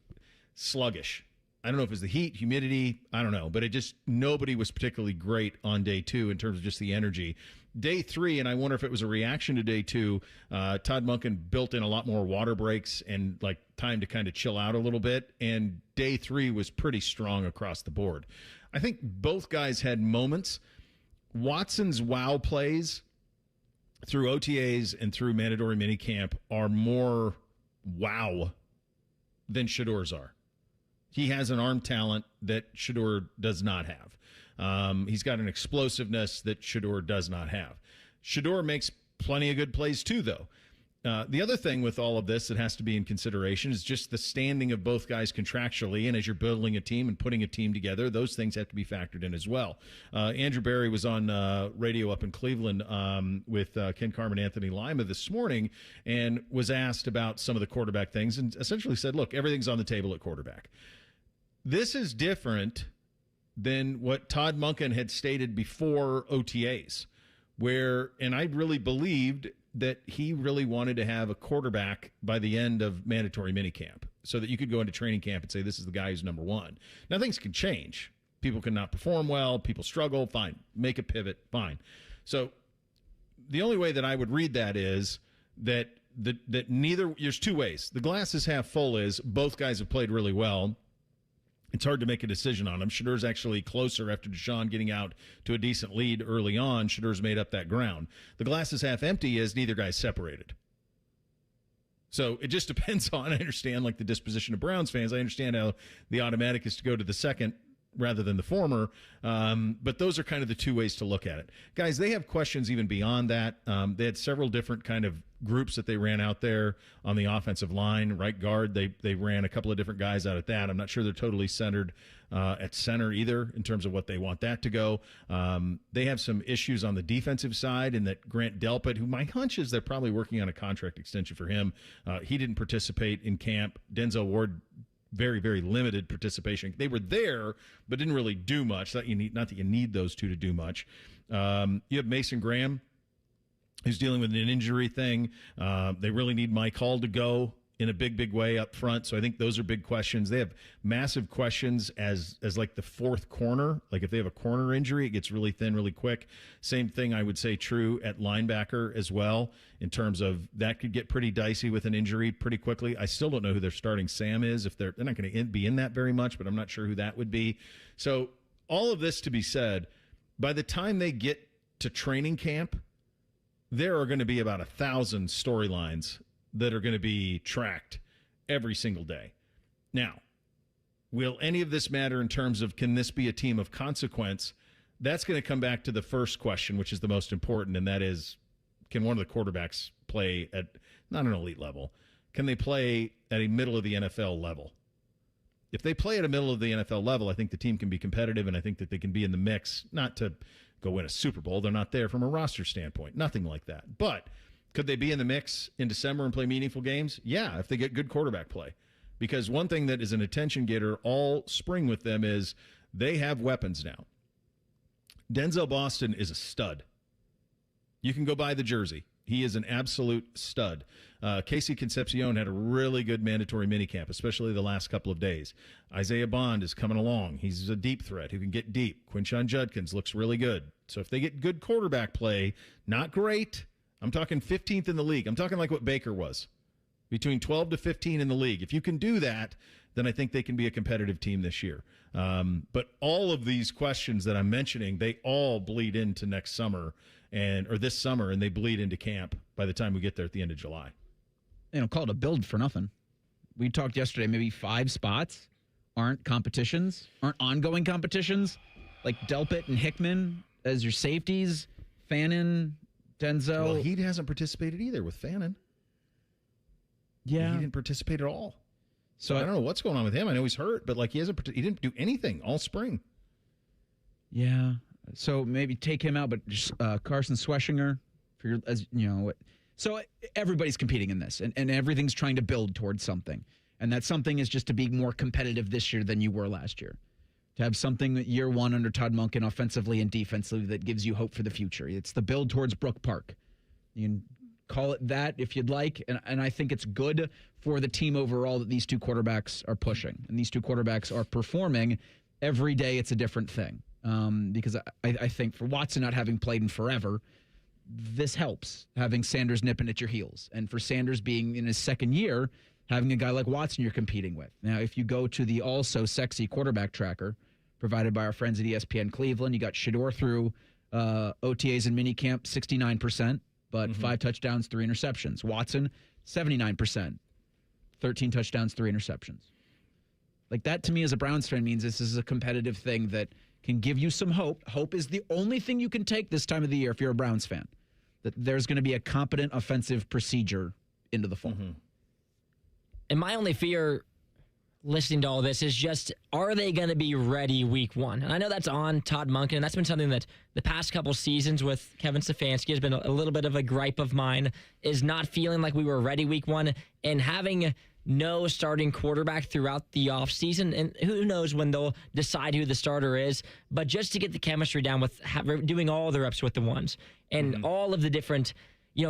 [SPEAKER 3] sluggish. I don't know if it was the heat, humidity, I don't know, but nobody was particularly great on day 2 in terms of just the energy. Day 3, and I wonder if it was a reaction to day 2, Todd Monken built in a lot more water breaks and like time to kind of chill out a little bit, and day 3 was pretty strong across the board. I think both guys had moments. Watson's wow plays through OTAs and through mandatory minicamp are more wow than Shedeur's are. He has an arm talent that Shedeur does not have. He's got an explosiveness that Shedeur does not have. Shedeur makes plenty of good plays too, though. The other thing with all of this that has to be in consideration is just the standing of both guys contractually, and as you're building a team and putting a team together, those things have to be factored in as well. Andrew Berry was on radio up in Cleveland with Ken Carmen, Anthony Lima this morning, and was asked about some of the quarterback things and essentially said, look, everything's on the table at quarterback. This is different than what Todd Monken had stated before OTAs, and I really believed that he really wanted to have a quarterback by the end of mandatory minicamp so that you could go into training camp and say, this is the guy who's number 1. Now, things can change. People can not perform well. People struggle. Fine. Make a pivot. Fine. So the only way that I would read that is that neither – there's 2 ways. The glass is half full is both guys have played really well. It's hard to make a decision on him. Shedeur's actually closer after Deshaun getting out to a decent lead early on. Shedeur's made up that ground. The glass is half empty is neither guy's separated. So it just depends on, I understand, like the disposition of Browns fans. I understand how the automatic is to go to the second rather than the former. But those are kind of the 2 ways to look at it. Guys, they have questions even beyond that. They had several different kind of groups that they ran out there on the offensive line. Right guard, they ran a couple of different guys out at that. I'm not sure they're totally centered at center either in terms of what they want that to go. They have some issues on the defensive side in that Grant Delpit, who my hunch is they're probably working on a contract extension for him. He didn't participate in camp. Denzel Ward, very, very limited participation. They were there, but didn't really do much. Not that you need those 2 to do much. You have Mason Graham, who's dealing with an injury thing. They really need Mike Hall to go. in a big way up front. So I think those are big questions. They have massive questions as like the fourth corner. Like if they have a corner injury, it gets really thin really quick. Same thing I would say true at linebacker as well, in terms of that could get pretty dicey with an injury pretty quickly. I still don't know who their starting Sam is. If they're not going to be in that very much, but I'm not sure who that would be. So all of this to be said, by the time they get to training camp, there are going to be about 1,000 storylines that are going to be tracked every single day. Now, will any of this matter in terms of can this be a team of consequence? That's going to come back to the first question, which is the most important, and that is, can one of the quarterbacks play at not an elite level? Can they play at a middle of the NFL level? If they play at a middle of the NFL level, I think the team can be competitive, and I think that they can be in the mix, not to go win a Super Bowl. They're not there from a roster standpoint, nothing like that. But could they be in the mix in December and play meaningful games? Yeah, if they get good quarterback play. Because one thing that is an attention getter all spring with them is they have weapons now. Denzel Boston is a stud. You can go buy the jersey. He is an absolute stud. Casey Concepcion had a really good mandatory minicamp, especially the last couple of days. Isaiah Bond is coming along. He's a deep threat who can get deep. Quinshon Judkins looks really good. So if they get good quarterback play, not great, I'm talking 15th in the league. I'm talking like what Baker was, between 12 to 15 in the league. If you can do that, then I think they can be a competitive team this year. But all of these questions that I'm mentioning, they all bleed into next summer or this summer, and they bleed into camp by the time we get there at the end of July.
[SPEAKER 9] Call it a build for nothing. We talked yesterday, maybe 5 spots aren't competitions, aren't ongoing competitions, like Delpit and Hickman as your safeties, Fannin, Denzel.
[SPEAKER 3] Well, he hasn't participated either with Fannin.
[SPEAKER 9] Yeah.
[SPEAKER 3] He didn't participate at all. So I don't know what's going on with him. I know he's hurt, but like he didn't do anything all spring.
[SPEAKER 9] Yeah. So maybe take him out, but just Carson Schweschinger So everybody's competing in this, and everything's trying to build towards something. And that something is just to be more competitive this year than you were last year. To have something year one under Todd Monken offensively and defensively that gives you hope for the future. It's the build towards Brook Park. You can call it that if you'd like. And I think it's good for the team overall that these two quarterbacks are pushing. And these two quarterbacks are performing. Every day it's a different thing. Because I think for Watson not having played in forever, this helps, having Sanders nipping at your heels. And for Sanders being in his second year, having a guy like Watson you're competing with. Now, if you go to the also sexy quarterback tracker provided by our friends at ESPN Cleveland, you got Shedeur through OTAs and minicamp, 69%, but 5 touchdowns, 3 interceptions. Watson, 79%, 13 touchdowns, 3 interceptions. Like that to me as a Browns fan means this is a competitive thing that can give you some hope. Hope is the only thing you can take this time of the year if you're a Browns fan, that there's going to be a competent offensive procedure into the fall.
[SPEAKER 17] And my only fear listening to all this is just, are they going to be ready week one? And I know that's on Todd Monken, and that's been something that the past couple seasons with Kevin Stefanski has been a little bit of a gripe of mine, is not feeling like we were ready week one and having no starting quarterback throughout the offseason. And who knows when they'll decide who the starter is. But just to get the chemistry down with doing all the reps with the ones and all of the different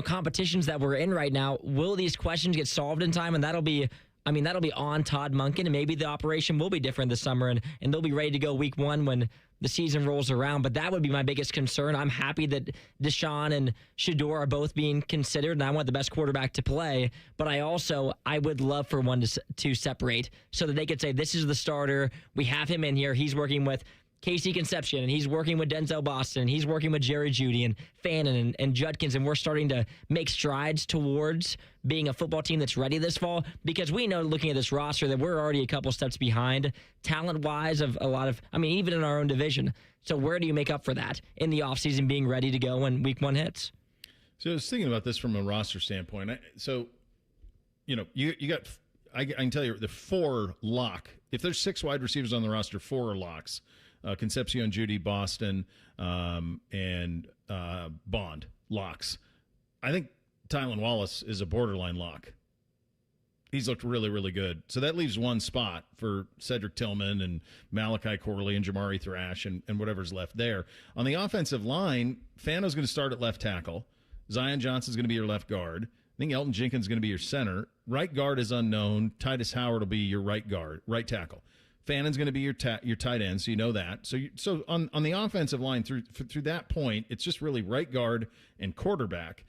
[SPEAKER 17] competitions that we're in right now, will these questions get solved in time? And that'll be on Todd Monken, and maybe the operation will be different this summer, and they'll be ready to go week one when the season rolls around. But that would be my biggest concern. I'm happy that Deshaun and Shedeur are both being considered, and I want the best quarterback to play. But I would love for one to separate so that they could say, this is the starter. We have him in here. He's working with Casey Concepcion, and he's working with Denzel Boston, and he's working with Jerry Jeudy and Fannin and Judkins, and we're starting to make strides towards being a football team that's ready this fall, because we know, looking at this roster, that we're already a couple steps behind talent-wise of a lot of, even in our own division. So where do you make up for that in the offseason, being ready to go when week one hits?
[SPEAKER 3] So I was thinking about this from a roster standpoint. You got, I can tell you, the 4 lock. If there's 6 wide receivers on the roster, 4 are locks. Concepcion, Jeudy, Boston, and Bond, locks. I think Tylan Wallace is a borderline lock. He's looked really, really good. So that leaves one spot for Cedric Tillman and Malachi Corley and Jamari Thrash and whatever's left there. On the offensive line, Fano's going to start at left tackle. Zion Johnson's going to be your left guard. think Elton Jenkins is going to be your center. Right guard is unknown. Titus Howard will be your right tackle. Fannon's going to be your tight end, so you know that. So on the offensive line through that point, it's just really right guard and quarterback.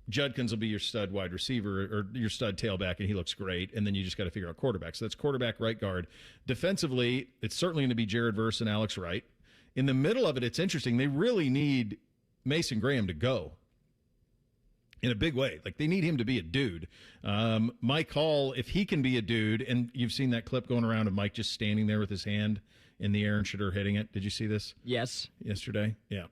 [SPEAKER 3] Judkins will be your stud wide receiver or your stud tailback, and he looks great. And then you just got to figure out quarterback. So that's quarterback, right guard. Defensively, it's certainly going to be Jared Verse and Alex Wright. In the middle of it, it's interesting. They really need Mason Graham to go in a big way. Like, they need him to be a dude. Mike Hall, if he can be a dude, and you've seen that clip going around of Mike just standing there with his hand in the air and Shedeur hitting it. Did you see this?
[SPEAKER 17] Yes.
[SPEAKER 3] Yesterday? Yeah.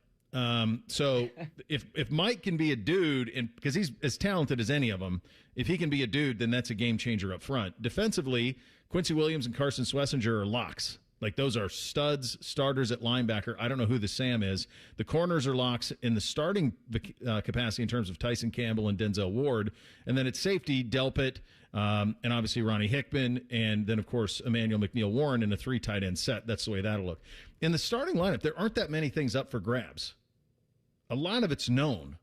[SPEAKER 3] So if Mike can be a dude, and because he's as talented as any of them, if he can be a dude, then that's a game changer up front. Defensively, Quincy Williams and Carson Schlesinger are locks. Like, those are studs, starters at linebacker. I don't know who the Sam is. The corners are locks in the starting capacity in terms of Tyson Campbell and Denzel Ward. And then at safety, Delpit, and obviously Ronnie Hickman, and then, of course, Emmanuel McNeil-Warren in a 3 tight end set. That's the way that'll look. In the starting lineup, there aren't that many things up for grabs. A lot of it's known.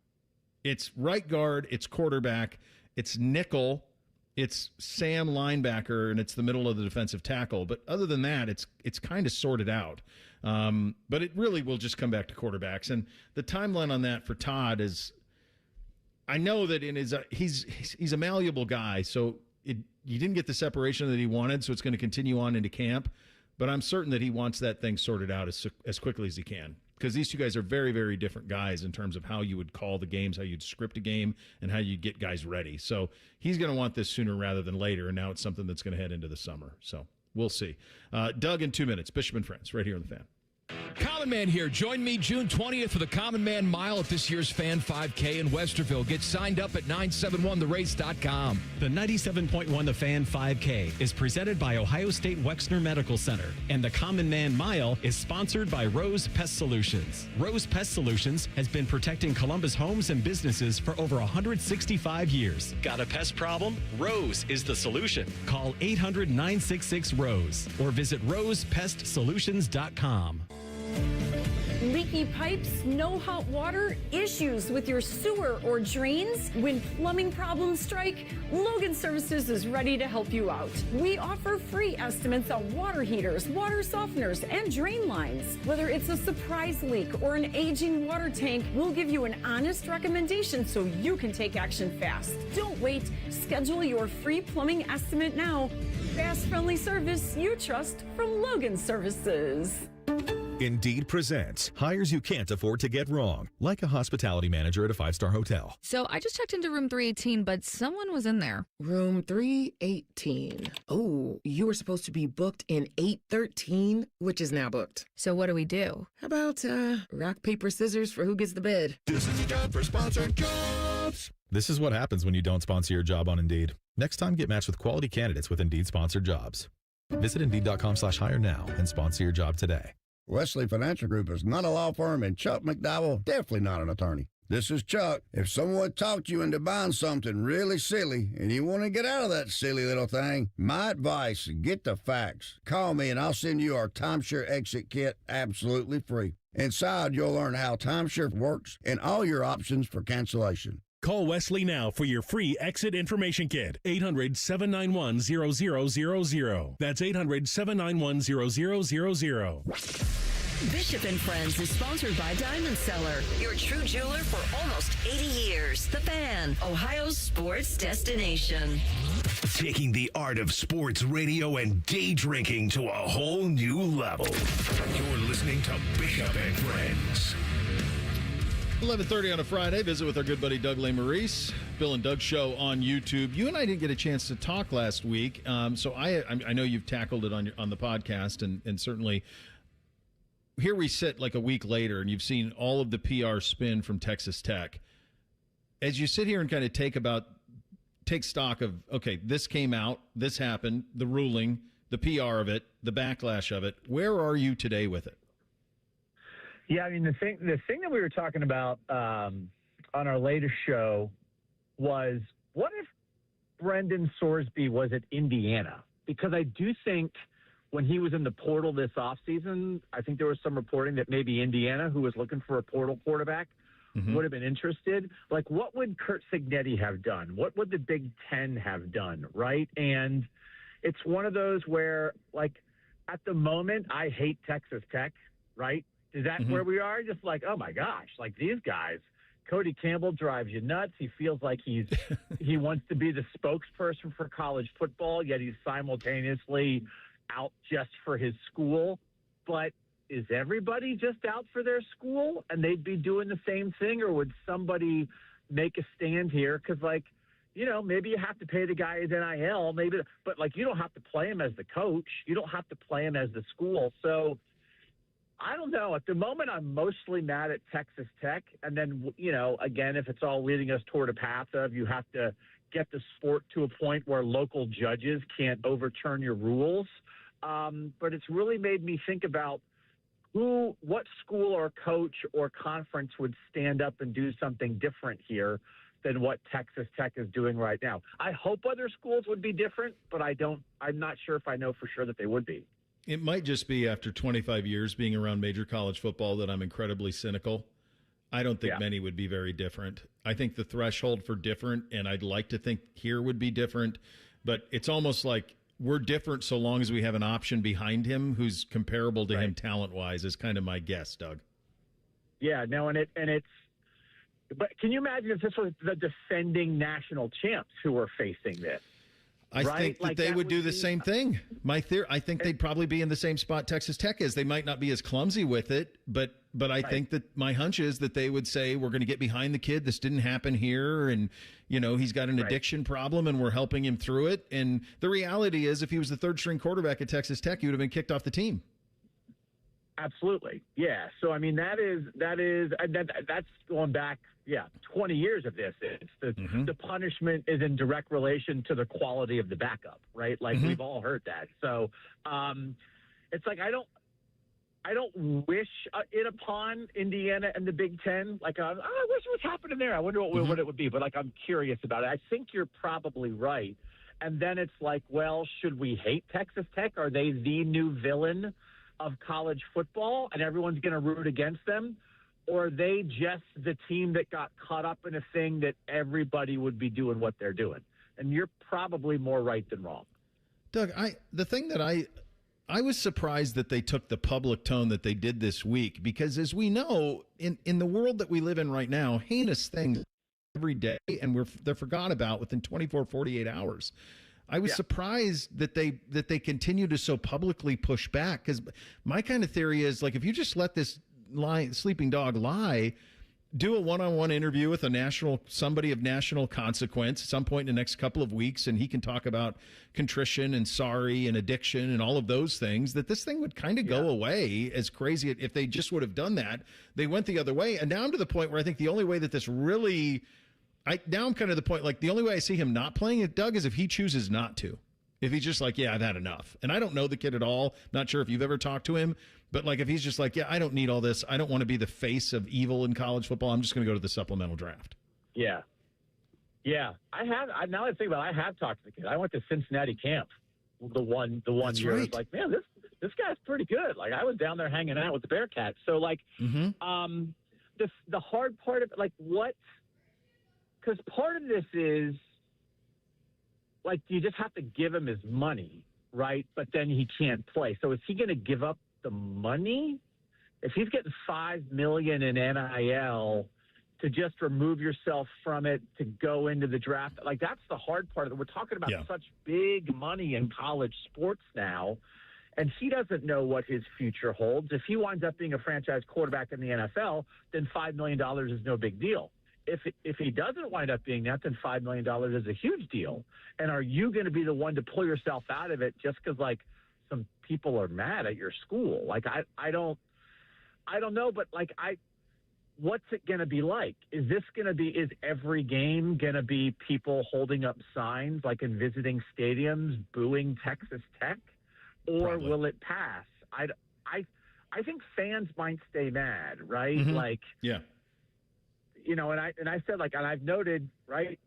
[SPEAKER 3] It's right guard, it's quarterback, it's nickel, it's Sam linebacker, and it's the middle of the defensive tackle. But other than that, it's kind of sorted out. But it really will just come back to quarterbacks. And the timeline on that for Todd is, I know that in his he's a malleable guy, so you didn't get the separation that he wanted, so it's going to continue on into camp. But I'm certain that he wants that thing sorted out as quickly as he can, because these two guys are very, very different guys in terms of how you would call the games, how you'd script a game, and how you get guys ready. So he's going to want this sooner rather than later, and now it's something that's going to head into the summer. So we'll see. Doug in 2 minutes. Bishop and Friends, right here on The Fan.
[SPEAKER 4] Common Man here. Join me June 20th for the Common Man Mile at this year's Fan 5K in Westerville. Get signed up at 971therace.com.
[SPEAKER 10] The 97.1 The Fan 5K is presented by Ohio State Wexner Medical Center, and the Common Man Mile is sponsored by Rose Pest Solutions. Rose Pest Solutions has been protecting Columbus homes and businesses for over 165 years. Got a pest problem? Rose is the solution. Call 800-966-ROSE or visit rosepestsolutions.com.
[SPEAKER 11] Leaky pipes, no hot water, issues with your sewer or drains? When plumbing problems strike, Logan Services is ready to help you out. We offer free estimates on water heaters, water softeners, and drain lines. Whether it's a surprise leak or an aging water tank, we'll give you an honest recommendation so you can take action fast. Don't wait. Schedule your free plumbing estimate now. Fast, friendly service you trust from Logan Services.
[SPEAKER 12] Indeed presents hires you can't afford to get wrong, like a hospitality manager at a 5-star hotel.
[SPEAKER 18] So I just checked into room 318, but someone was in there.
[SPEAKER 20] Room 318. Oh, you were supposed to be booked in 813, which is now booked.
[SPEAKER 18] So what do we do?
[SPEAKER 20] How about rock, paper, scissors for who gets the bid?
[SPEAKER 12] This is a job for sponsored jobs. This is what happens when you don't sponsor your job on Indeed. Next time, get matched with quality candidates with Indeed sponsored jobs. Visit Indeed.com/hire now and sponsor your job today.
[SPEAKER 21] Wesley Financial Group is not a law firm, and Chuck McDowell definitely not an attorney. This is Chuck. If someone talked you into buying something really silly and you want to get out of that silly little thing, my advice, get the facts. Call me and I'll send you our timeshare exit kit absolutely free. Inside, you'll learn how timeshare works and all your options for cancellation.
[SPEAKER 14] Call Wesley now for your free exit information kit. 800-791-0000. That's 800-791-0000.
[SPEAKER 6] Bishop and Friends is sponsored by Diamond Seller, your true jeweler for almost 80 years. The Fan, Ohio's sports destination.
[SPEAKER 2] Taking the art of sports radio and day drinking to a whole new level. You're listening to Bishop and Friends.
[SPEAKER 3] 11:30 on a Friday. Visit with our good buddy Doug Lesmerises. Bill and Doug Show on YouTube. You and I didn't get a chance to talk last week, so I know you've tackled it on the podcast, and certainly here we sit like a week later, and you've seen all of the PR spin from Texas Tech. As you sit here and kind of take stock of, okay, this came out, this happened, the ruling, the PR of it, the backlash of it. Where are you today with it?
[SPEAKER 24] Yeah, I mean, the thing that we were talking about on our latest show was, what if Brendan Sorsby was at Indiana? Because I do think when he was in the portal this offseason, I think there was some reporting that maybe Indiana, who was looking for a portal quarterback, would have been interested. Like, what would Kurt Signetti have done? What would the Big Ten have done, right? And it's one of those where, like, at the moment, I hate Texas Tech, right? Is that where we are? Just like, oh, my gosh, like these guys. Cody Campbell drives you nuts. He feels like he wants to be the spokesperson for college football, yet he's simultaneously out just for his school. But is everybody just out for their school and they'd be doing the same thing, or would somebody make a stand here? Because, like, you know, maybe you have to pay the guy his NIL, maybe, but, like, you don't have to play him as the coach. You don't have to play him as the school. So I don't know. At the moment, I'm mostly mad at Texas Tech. And then, you know, again, if it's all leading us toward a path of you have to get the sport to a point where local judges can't overturn your rules. But it's really made me think about what school or coach or conference would stand up and do something different here than what Texas Tech is doing right now. I hope other schools would be different, but I'm not sure if I know for sure that they would be.
[SPEAKER 3] It might just be after 25 years being around major college football that I'm incredibly cynical. I don't think many would be very different. I think the threshold for different, and I'd like to think here would be different, but it's almost like we're different so long as we have an option behind him who's comparable to him talent-wise is kind of my guess, Doug.
[SPEAKER 24] Yeah, no, but can you imagine if this was the defending national champs who were facing this?
[SPEAKER 3] I think that they would do the same thing. I think they'd probably be in the same spot Texas Tech is. They might not be as clumsy with it, but I think that my hunch is that they would say, we're going to get behind the kid. This didn't happen here. And, you know, he's got an addiction problem and we're helping him through it. And the reality is if he was the third string quarterback at Texas Tech, he would have been kicked off the team.
[SPEAKER 24] Absolutely. Yeah. So, I mean, that's going back, 20 years of this. It's the punishment is in direct relation to the quality of the backup, right? Like we've all heard that. So it's like I don't wish it upon Indiana and the Big Ten. Like, I wish what's happening there. I wonder what it would be. But, like, I'm curious about it. I think you're probably right. And then it's like, well, should we hate Texas Tech? Are they the new villain of college football and everyone's going to root against them? Or are they just the team that got caught up in a thing that everybody would be doing what they're doing? And you're probably more right than wrong.
[SPEAKER 3] Doug, the thing that I was surprised that they took the public tone that they did this week, because as we know, in the world that we live in right now, heinous things every day, and they're forgot about within 24, 48 hours. I was surprised that they continue to so publicly push back, because my kind of theory is, like, if you just let this sleeping dog lie, do a one-on-one interview with somebody of national consequence at some point in the next couple of weeks, and he can talk about contrition and sorry and addiction and all of those things, that this thing would kind of go away. As crazy if they just would have done that. They went the other way, and now I'm to the point where I think the only way that this really now I'm kind of the point, like, the only way I see him not playing it, Doug, is if he chooses not to. If he's just like, I've had enough. And I don't know the kid at all. Not sure if you've ever talked to him. But, like, if he's just like, I don't need all this. I don't want to be the face of evil in college football. I'm just going to go to the supplemental draft.
[SPEAKER 24] Yeah. Yeah. Now that I think about it, I have talked to the kid. I went to Cincinnati camp the one
[SPEAKER 3] That's
[SPEAKER 24] year.
[SPEAKER 3] Right.
[SPEAKER 24] I was like, man, this guy's pretty good. Like, I was down there hanging out with the Bearcats. So, like, the hard part of it, like, because part of this is, like, you just have to give him his money, right? But then he can't play. So is he going to give up the money? If he's getting $5 million in NIL to just remove yourself from it to go into the draft, like, that's the hard part of it. We're talking about such big money in college sports now, and he doesn't know what his future holds. If he winds up being a franchise quarterback in the NFL, then $5 million is no big deal. If he doesn't wind up being that, then $5 million is a huge deal. And are you going to be the one to pull yourself out of it just because, like, some people are mad at your school? Like, I don't know, but, like, what's it going to be like? Is every game going to be people holding up signs, like in visiting stadiums, booing Texas Tech? Or
[SPEAKER 3] Probably.
[SPEAKER 24] Will it pass? I think fans might stay mad, right? Like, you know, and I said, like, and I've noted, right,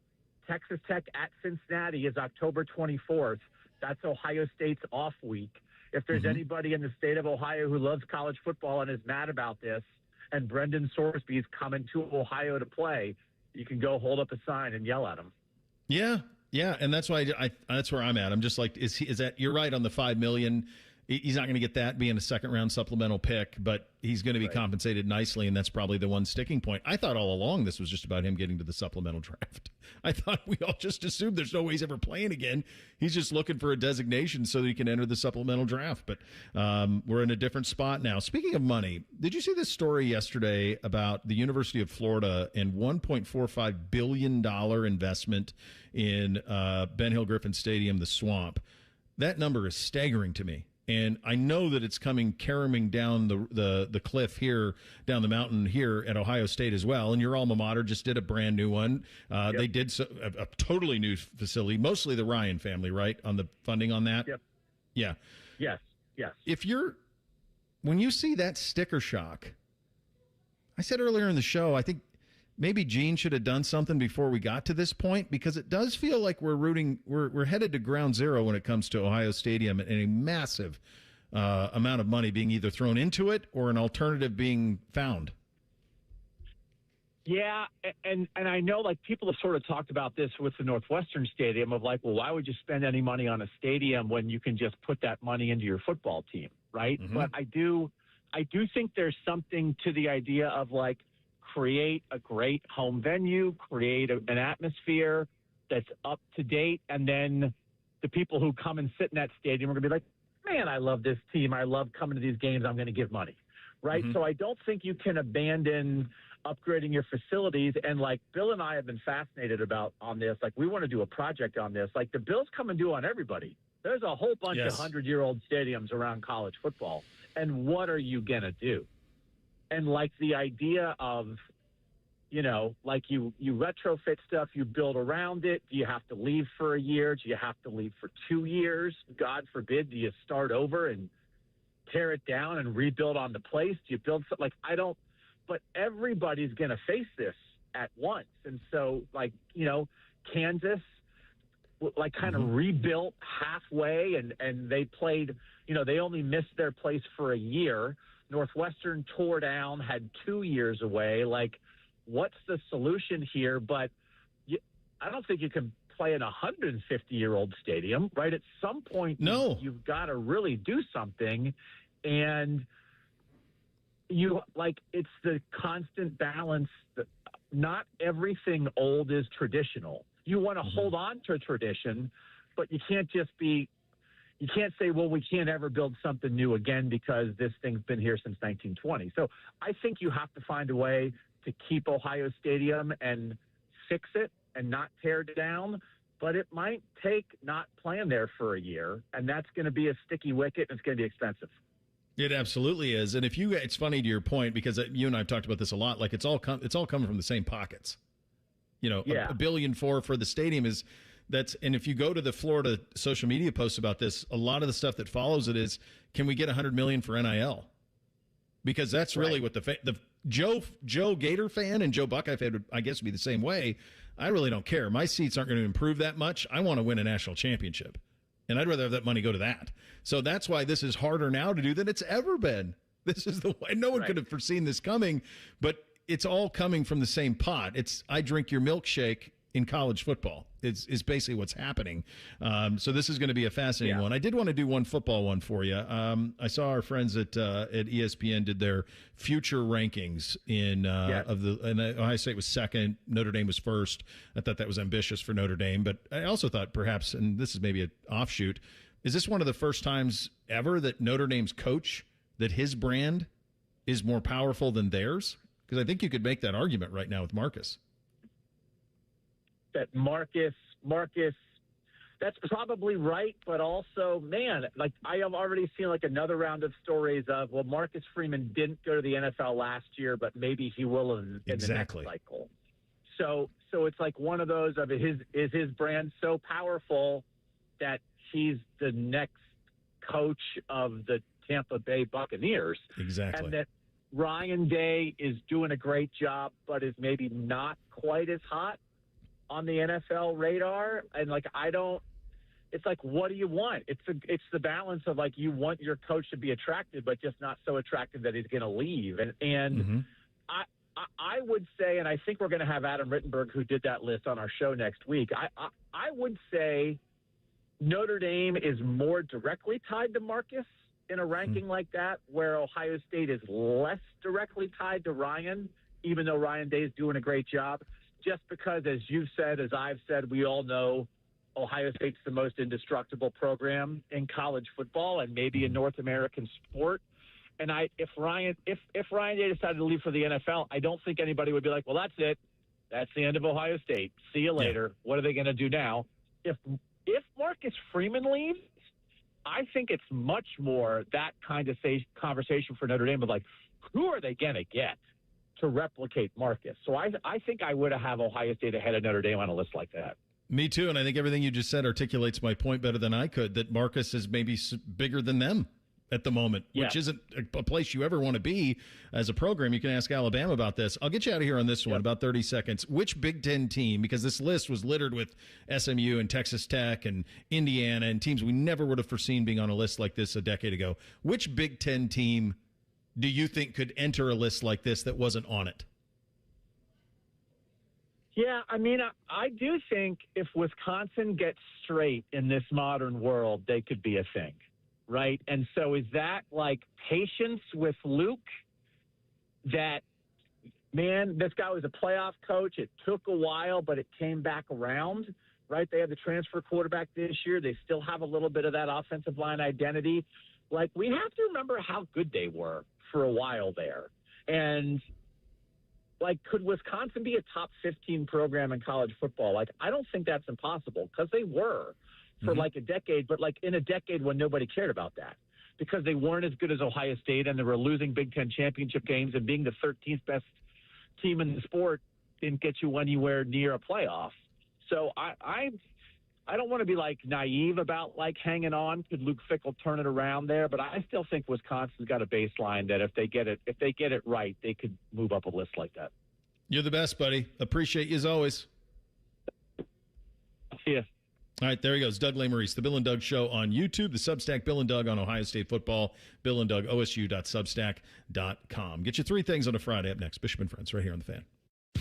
[SPEAKER 24] Texas Tech at Cincinnati is October 24th. That's Ohio State's off week. If there's anybody in the state of Ohio who loves college football and is mad about this, and Brendan Sorsby is coming to Ohio to play, you can go hold up a sign and yell at him.
[SPEAKER 3] Yeah, and that's why that's where I'm at. I'm just like, is that you're right on the $5 million. He's not going to get that being a second-round supplemental pick, but he's going to be compensated nicely, and that's probably the one sticking point. I thought all along this was just about him getting to the supplemental draft. I thought we all just assumed there's no way he's ever playing again. He's just looking for a designation so that he can enter the supplemental draft, but we're in a different spot now. Speaking of money, did you see this story yesterday about the University of Florida and $1.45 billion investment in Ben Hill Griffin Stadium, the Swamp? That number is staggering to me. And I know that it's coming caroming down the cliff here, down the mountain here at Ohio State as well. And your alma mater just did a brand new one. They did a totally new facility, mostly the Ryan family, right, on the funding on that?
[SPEAKER 24] Yep.
[SPEAKER 3] Yeah.
[SPEAKER 24] Yes.
[SPEAKER 3] When you see that sticker shock, I said earlier in the show, I think maybe Gene should have done something before we got to this point, because it does feel like we're headed to ground zero when it comes to Ohio Stadium, and a massive amount of money being either thrown into it or an alternative being found.
[SPEAKER 24] Yeah, and I know, like, people have sort of talked about this with the Northwestern Stadium of like, well, why would you spend any money on a stadium when you can just put that money into your football team, right?
[SPEAKER 3] Mm-hmm.
[SPEAKER 24] But I do think there's something to the idea of, like, create a great home venue, create an atmosphere that's up to date, and then the people who come and sit in that stadium are going to be like, man, I love this team. I love coming to these games. I'm going to give money, right?
[SPEAKER 3] Mm-hmm.
[SPEAKER 24] So I don't think you can abandon upgrading your facilities. And, like, Bill and I have been fascinated about on this. Like, we want to do a project on this. Like, the Bills come and do on everybody. There's a whole bunch of 100-year-old stadiums around college football. And what are you going to do? And, like, the idea of, you know, like, you retrofit stuff, you build around it. Do you have to leave for a year? Do you have to leave for 2 years? God forbid, do you start over and tear it down and rebuild on the place? Do you build something? Like, I don't, but everybody's going to face this at once. And so, like, you know, Kansas, like, kind of rebuilt halfway, and they played, you know, they only missed their place for a year. Northwestern tore down, had 2 years away. Like, what's the solution here? But I don't think you can play in a 150-year-old stadium, right? At some point, you've got to really do something. And it's the constant balance that not everything old is traditional. You want to hold on to tradition, but you can't say, well, we can't ever build something new again because this thing's been here since 1920. So I think you have to find a way to keep Ohio Stadium and fix it and not tear it down. But it might take not playing there for a year, and that's going to be a sticky wicket, and it's going to be expensive.
[SPEAKER 3] It absolutely is. And it's funny to your point, because you and I have talked about this a lot. Like, it's all coming from the same pockets. You know, $1 billion for the stadium and if you go to the Florida social media posts about this, a lot of the stuff that follows it is, can we get $100 million for NIL? Because that's really what the Joe Gator fan and Joe Buckeye fan would, I guess, be the same way. I really don't care. My seats aren't going to improve that much. I want to win a national championship, and I'd rather have that money go to that. So that's why this is harder now to do than it's ever been. This is the way. No one could have foreseen this coming, but it's all coming from the same pot. It's, I drink your milkshake in college football. Is basically what's happening. So this is going to be a fascinating one. I did want to do one football one for you. I saw our friends at ESPN did their future rankings and Ohio State was second, Notre Dame was first. I thought that was ambitious for Notre Dame, but I also thought perhaps, and this is maybe an offshoot, is this one of the first times ever that Notre Dame's coach, that his brand is more powerful than theirs? Because I think you could make that argument right now with Marcus.
[SPEAKER 24] That Marcus, that's probably right, but also, man, like, I have already seen like another round of stories of, well, Marcus Freeman didn't go to the NFL last year, but maybe he will in the next cycle. So it's like one of those of is his brand so powerful that he's the next coach of the Tampa Bay Buccaneers.
[SPEAKER 3] Exactly.
[SPEAKER 24] And that Ryan Day is doing a great job, but is maybe not quite as hot on the NFL radar. And like, it's like, what do you want? It's the balance of like, you want your coach to be attractive, but just not so attractive that he's going to leave. And I would say, and I think we're going to have Adam Rittenberg, who did that list, on our show next week. I would say Notre Dame is more directly tied to Marcus in a ranking like that, where Ohio State is less directly tied to Ryan, even though Ryan Day is doing a great job. Just because, as you've said, as I've said, we all know Ohio State's the most indestructible program in college football and maybe in North American sport. And if Ryan Day decided to leave for the NFL, I don't think anybody would be like, well, that's it. That's the end of Ohio State. See you later. Yeah. What are they going to do now? If Marcus Freeman leaves, I think it's much more that kind of conversation for Notre Dame of like, who are they going to get to replicate Marcus? So I think I would have Ohio State ahead of Notre Dame on a list like that.
[SPEAKER 3] Me too, and I think everything you just said articulates my point better than I could, that Marcus is maybe bigger than them at the moment, which isn't a place you ever want to be as a program. You can ask Alabama about this. I'll get you out of here on this one, about 30 seconds. Which Big Ten team, because this list was littered with SMU and Texas Tech and Indiana and teams we never would have foreseen being on a list like this a decade ago, which Big Ten team do you think could enter a list like this that wasn't on it?
[SPEAKER 24] Yeah, I mean, I do think if Wisconsin gets straight in this modern world, they could be a thing, right? And so is that like patience with Luke that, man, this guy was a playoff coach. It took a while, but it came back around, right? They have the transfer quarterback this year. They still have a little bit of that offensive line identity. Like, we have to remember how good they were for a while there. And like, could Wisconsin be a top 15 program in college football? Like, I don't think that's impossible because they were for like a decade, but like in a decade when nobody cared about that because they weren't as good as Ohio State and they were losing Big Ten championship games, and being the 13th best team in the sport didn't get you anywhere near a playoff. So I don't want to be like naive about like hanging on. Could Luke Fickell turn it around there? But I still think Wisconsin's got a baseline that if they get it right, they could move up a list like that.
[SPEAKER 3] You're the best, buddy. Appreciate you as always.
[SPEAKER 24] Yeah.
[SPEAKER 3] All right, there he goes. Doug Lesmerises, the Bill and Doug Show on YouTube, the Substack Bill and Doug on Ohio State football, Bill and Doug, OSU.substack.com. Get you three things on a Friday. Up next, Bishop and Friends, right here on The Fan.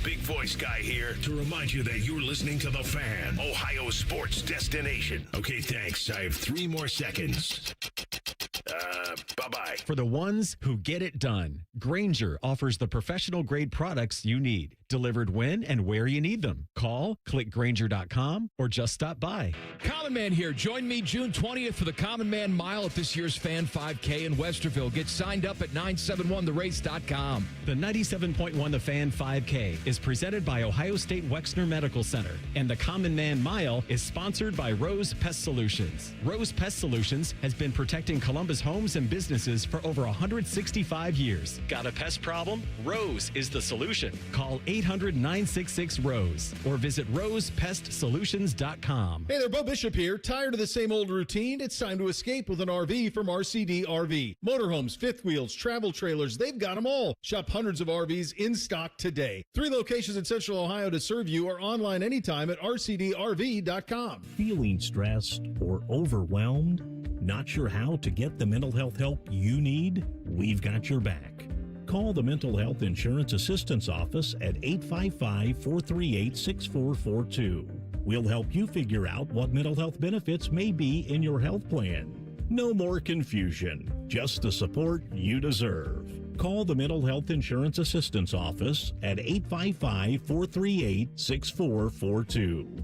[SPEAKER 2] Big voice guy here to remind you that you're listening to The Fan, Ohio sports destination. Okay, thanks. I have 3 more seconds. Bye-bye.
[SPEAKER 10] For the ones who get it done, Grainger offers the professional-grade products you need, delivered when and where you need them. Call, click Grainger.com, or just stop by.
[SPEAKER 4] Common Man here. Join me June 20th for the Common Man Mile at this year's Fan 5K in Westerville. Get signed up at 971therace.com.
[SPEAKER 10] The 97.1 The Fan 5K is presented by Ohio State Wexner Medical Center, and the Common Man Mile is sponsored by Rose Pest Solutions. Rose Pest Solutions has been protecting Columbus homes and businesses for over 165 years. Got a pest problem? Rose is the solution. Call 800-966-ROSE or visit rosepestsolutions.com.
[SPEAKER 3] Hey there, Bo Bishop here. Tired of the same old routine? It's time to escape with an RV from RCD RV. Motorhomes, fifth wheels, travel trailers, they've got them all. Shop hundreds of RVs in stock today. 3 locations in Central Ohio to serve you, or online anytime at rcdrv.com.
[SPEAKER 14] Feeling stressed or overwhelmed? Not sure how to get the mental health help you need? We've got your back. Call the Mental Health Insurance Assistance Office at 855-438-6442. We'll help you figure out what mental health benefits may be in your health plan. No more confusion, just the support you deserve. Call the Mental Health Insurance Assistance Office at 855-438-6442.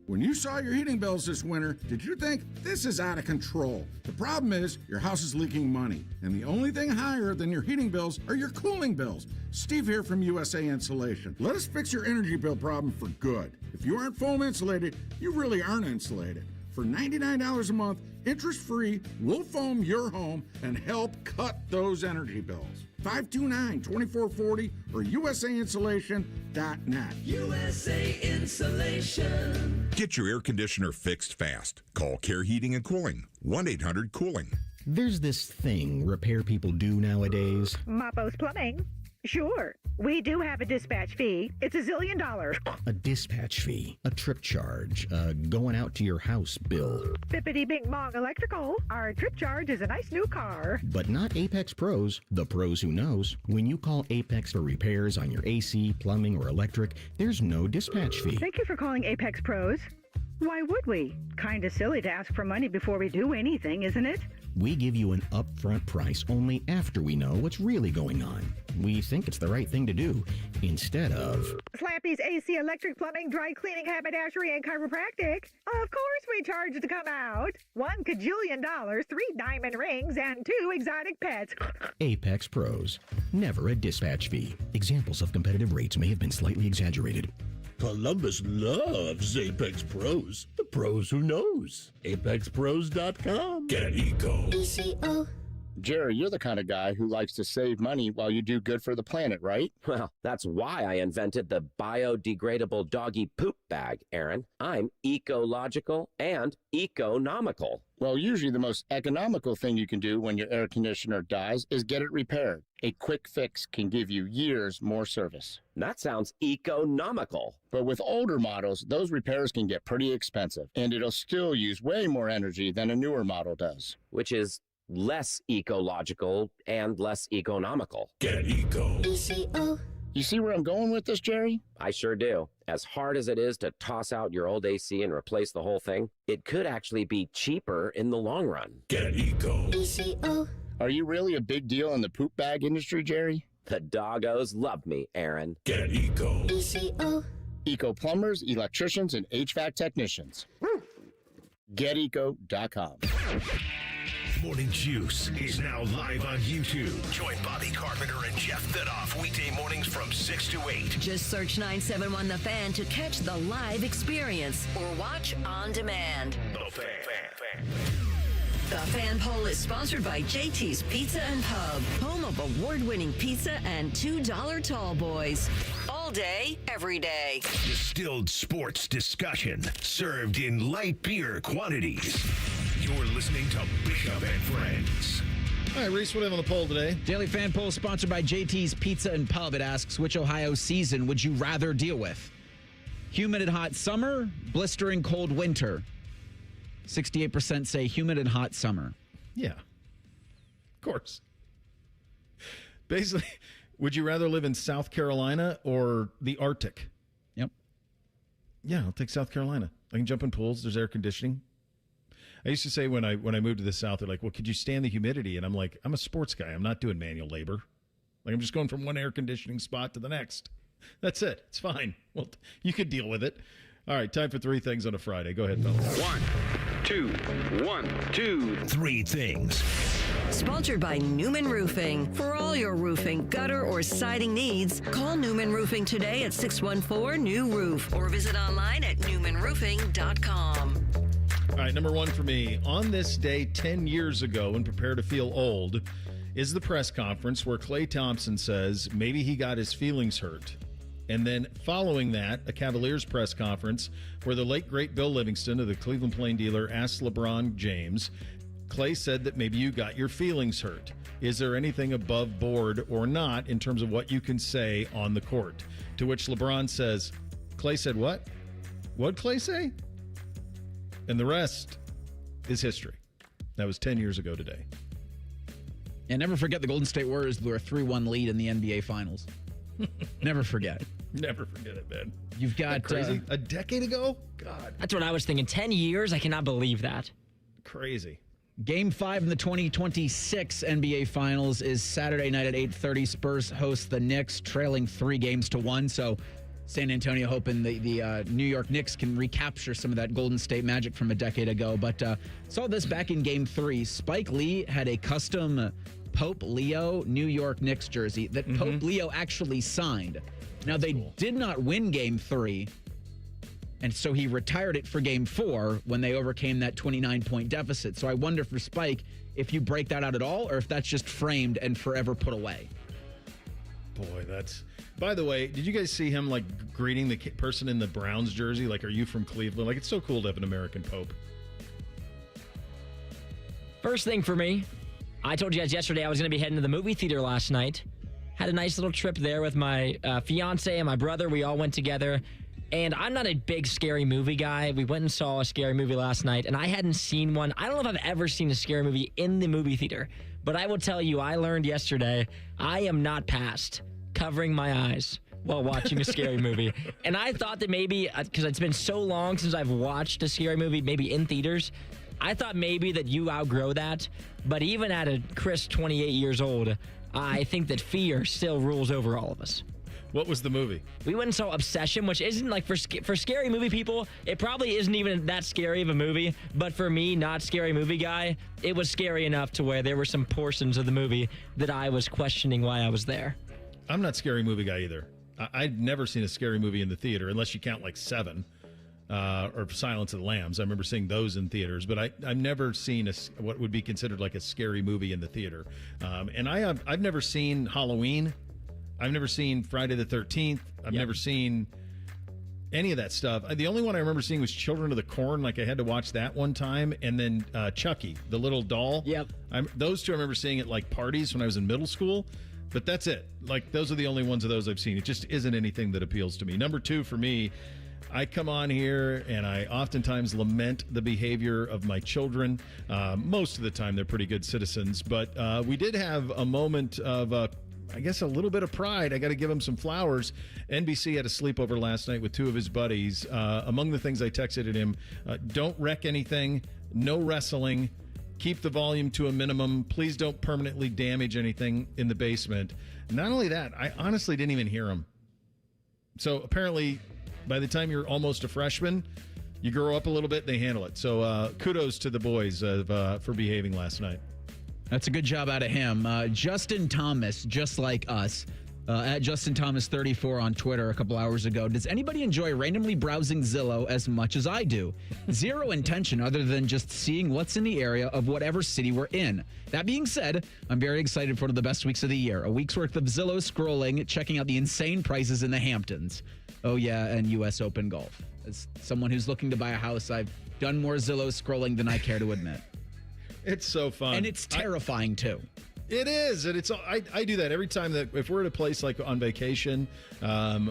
[SPEAKER 5] When you saw your heating bills this winter, did you think this is out of control? The problem is your house is leaking money, and the only thing higher than your heating bills are your cooling bills. Steve here from USA Insulation. Let us fix your energy bill problem for good. If you aren't foam insulated, you really aren't insulated. For $99 a month, interest-free, we'll foam your home and help cut those energy bills. 529-2440 or USAinsulation.net.
[SPEAKER 19] USA Insulation.
[SPEAKER 7] Get your air conditioner fixed fast. Call Care Heating and Cooling, 1-800-COOLING.
[SPEAKER 15] There's this thing repair people do nowadays.
[SPEAKER 16] Mappo's Plumbing.
[SPEAKER 15] Sure. We do have a dispatch fee. It's $1 zillion.
[SPEAKER 16] A dispatch fee, a trip charge, going out to your house bill.
[SPEAKER 15] Bippity Bing Bong Electrical. Our trip charge is a nice new car.
[SPEAKER 16] But not Apex Pros, the pros who knows. When you call Apex for repairs on your AC, plumbing, or electric, there's no dispatch fee.
[SPEAKER 15] Thank you for calling Apex Pros. Why would we? Kinda silly to ask for money before we do anything, isn't it?
[SPEAKER 16] We give you an upfront price only after we know what's really going on. We think it's the right thing to do, instead of...
[SPEAKER 15] Slappy's AC, electric, plumbing, dry cleaning, haberdashery, and chiropractic. Of course we charge to come out. $1 kajillion, 3 diamond rings, and 2 exotic pets.
[SPEAKER 16] Apex Pros. Never a dispatch fee. Examples of competitive rates may have been slightly exaggerated.
[SPEAKER 22] Columbus loves Apex Pros. The pros who knows. ApexPros.com.
[SPEAKER 2] Get Eco.
[SPEAKER 23] ECO.
[SPEAKER 25] Jerry, you're the kind of guy who likes to save money while you do good for the planet, right?
[SPEAKER 26] Well, that's why I invented the biodegradable doggy poop bag, Aaron. I'm ecological and economical.
[SPEAKER 25] Well, usually the most economical thing you can do when your air conditioner dies is get it repaired. A quick fix can give you years more service.
[SPEAKER 26] That sounds economical.
[SPEAKER 25] But with older models, those repairs can get pretty expensive, and it'll still use way more energy than a newer model does.
[SPEAKER 26] Which is less ecological and less economical.
[SPEAKER 2] Get Eco.
[SPEAKER 23] ECO.
[SPEAKER 25] You see where I'm going with this, Jerry?
[SPEAKER 26] I sure do. As hard as it is to toss out your old AC and replace the whole thing, it could actually be cheaper in the long run.
[SPEAKER 2] Get Eco.
[SPEAKER 23] ECO.
[SPEAKER 25] Are you really a big deal in the poop bag industry, Jerry?
[SPEAKER 26] The doggos love me, Aaron.
[SPEAKER 2] Get Eco.
[SPEAKER 23] ECO.
[SPEAKER 25] Eco plumbers, electricians, and HVAC technicians. GetEco.com.
[SPEAKER 2] Morning Juice is now live on YouTube. Join Bobby Carpenter and Jeff Thidoff weekday mornings from 6 to 8.
[SPEAKER 6] Just search 971 The Fan to catch the live experience or watch on demand.
[SPEAKER 2] The Fan.
[SPEAKER 6] The Fan Poll is sponsored by JT's Pizza and Pub, home of award-winning pizza and $2 tall boys. All day, every day.
[SPEAKER 2] Distilled sports discussion served in light beer quantities. You're listening to Bishop and Friends.
[SPEAKER 3] All right, Reese, what do we have on the poll today?
[SPEAKER 9] Daily Fan Poll sponsored by JT's Pizza and Pub. It asks, which Ohio season would you rather deal with? Humid and hot summer, blistering cold winter. 68% say humid and hot summer.
[SPEAKER 3] Yeah. Of course. Basically, would you rather live in South Carolina or the Arctic?
[SPEAKER 9] Yep.
[SPEAKER 3] Yeah, I'll take South Carolina. I can jump in pools. There's air conditioning. I used to say when I moved to the South, they're like, well, could you stand the humidity? And I'm like, I'm a sports guy. I'm not doing manual labor. Like, I'm just going from one air conditioning spot to the next. That's it. It's fine. Well, you could deal with it. All right, time for 3 things on a Friday. Go ahead, fellas.
[SPEAKER 2] 1, 2, 3 things.
[SPEAKER 6] Sponsored by Newman Roofing. For all your roofing, gutter, or siding needs, call Newman Roofing today at 614-NEW-ROOF or visit online at newmanroofing.com.
[SPEAKER 3] All right, number 1 for me. On this day 10 years ago, and prepare to feel old, is the press conference where Klay Thompson says maybe he got his feelings hurt. And then following that, a Cavaliers press conference where the late, great Bill Livingston of the Cleveland Plain Dealer asked LeBron James, Klay said that maybe you got your feelings hurt. Is there anything above board or not in terms of what you can say on the court? To which LeBron says, Klay said what? What'd Klay say? And the rest is history. That was 10 years ago today.
[SPEAKER 9] And never forget the Golden State Warriors were a 3-1 lead in the NBA Finals. Never forget.
[SPEAKER 3] Never forget it, man.
[SPEAKER 9] You've got
[SPEAKER 3] crazy. A decade ago? God.
[SPEAKER 17] That's what I was thinking. 10 years? I cannot believe that.
[SPEAKER 3] Crazy.
[SPEAKER 9] Game 5 in the 2026 NBA Finals is Saturday night at 8:30. Spurs host the Knicks, trailing 3-1. So San Antonio hoping the New York Knicks can recapture some of that Golden State magic from a decade ago. But saw this back in Game 3. Spike Lee had a custom Pope Leo New York Knicks jersey that Pope Leo actually signed. Now, they did not win Game 3, and so he retired it for Game 4 when they overcame that 29-point deficit. So I wonder for Spike if you break that out at all or if that's just framed and forever put away.
[SPEAKER 3] Boy, that's... By the way, did you guys see him, like, greeting the person in the Browns jersey? Like, are you from Cleveland? Like, it's so cool to have an American Pope.
[SPEAKER 17] First thing for me, I told you guys yesterday I was going to be heading to the movie theater last night. Had a nice little trip there with my fiance and my brother. We all went together. And I'm not a big scary movie guy. We went and saw a scary movie last night, and I hadn't seen one. I don't know if I've ever seen a scary movie in the movie theater, but I will tell you, I learned yesterday, I am not past covering my eyes while watching a scary movie. And I thought that maybe, because it's been so long since I've watched a scary movie, maybe in theaters, I thought maybe that you outgrow that. But even at a crisp 28 years old, I think that fear still rules over all of us.
[SPEAKER 3] What was the movie?
[SPEAKER 17] We went and saw Obsession, which isn't like for scary movie people. It probably isn't even that scary of a movie. But for me, not scary movie guy, it was scary enough to where there were some portions of the movie that I was questioning why I was there.
[SPEAKER 3] I'm not scary movie guy either. I've never seen a scary movie in the theater, unless you count like Seven or Silence of the Lambs. I remember seeing those in theaters, but I've never seen what would be considered like a scary movie in the theater. And I've never seen Halloween. I've never seen Friday the 13th. I've never seen any of that stuff. The only one I remember seeing was Children of the Corn. Like I had to watch that one time. And then Chucky, the little doll.
[SPEAKER 17] Yep.
[SPEAKER 3] Those two I remember seeing at like parties when I was in middle school. But that's it. Like those are the only ones of those I've seen. It just isn't anything that appeals to me. Number two for me, I come on here and I oftentimes lament the behavior of my children. Most of the time they're pretty good citizens. But we did have a moment of I guess a little bit of pride. I got to give him some flowers. NBC had a sleepover last night with two of his buddies. Among the things I texted at him, don't wreck anything, no wrestling, keep the volume to a minimum. Please don't permanently damage anything in the basement. Not only that, I honestly didn't even hear him. So apparently, by the time you're almost a freshman, you grow up a little bit, they handle it. So kudos to the boys for behaving last night.
[SPEAKER 9] That's a good job out of him. Justin Thomas, just like us, at Justin Thomas 34 on Twitter a couple hours ago. Does anybody enjoy randomly browsing Zillow as much as I do? Zero intention other than just seeing what's in the area of whatever city we're in. That being said, I'm very excited for one of the best weeks of the year. A week's worth of Zillow scrolling, checking out the insane prices in the Hamptons. Oh yeah, and U.S. Open golf. As someone who's looking to buy a house, I've done more Zillow scrolling than I care to admit.
[SPEAKER 3] It's so fun.
[SPEAKER 9] And it's terrifying, too.
[SPEAKER 3] It is. And I do that every time that if we're at a place like on vacation I'm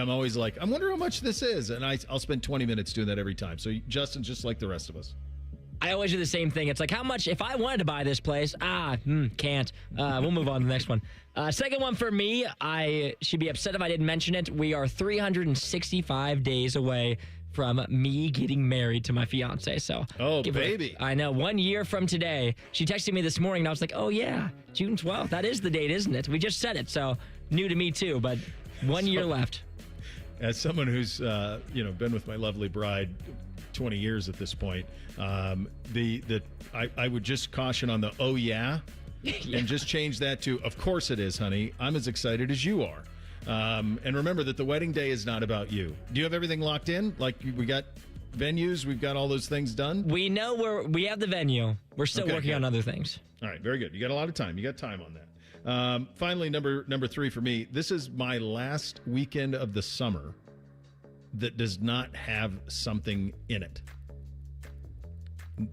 [SPEAKER 3] always like, I wonder how much this is. And I'll spend 20 minutes doing that every time. So Justin's just like the rest of us.
[SPEAKER 17] I always do the same thing. It's like, how much, if I wanted to buy this place, can't. We'll move on to the next one. Second one for me, I should be upset if I didn't mention it. We are 365 days away from me getting married to my fiance. So,
[SPEAKER 3] baby.
[SPEAKER 17] I know. 1 year from today. She texted me this morning and I was like, oh yeah, June 12th. That is the date, isn't it? We just said it. So new to me too, but 1 year left.
[SPEAKER 3] As someone who's, been with my lovely bride 20 years at this point, I would just caution on the, oh yeah, and just change that to, of course it is, honey. I'm as excited as you are. And remember that the wedding day is not about you. Do you have everything locked in? Like we got venues, we've got all those things done?
[SPEAKER 17] We know we have the venue. We're still working on other things.
[SPEAKER 3] All right, very good. You got a lot of time. You got time on that. Finally, number three for me. This is my last weekend of the summer that does not have something in it.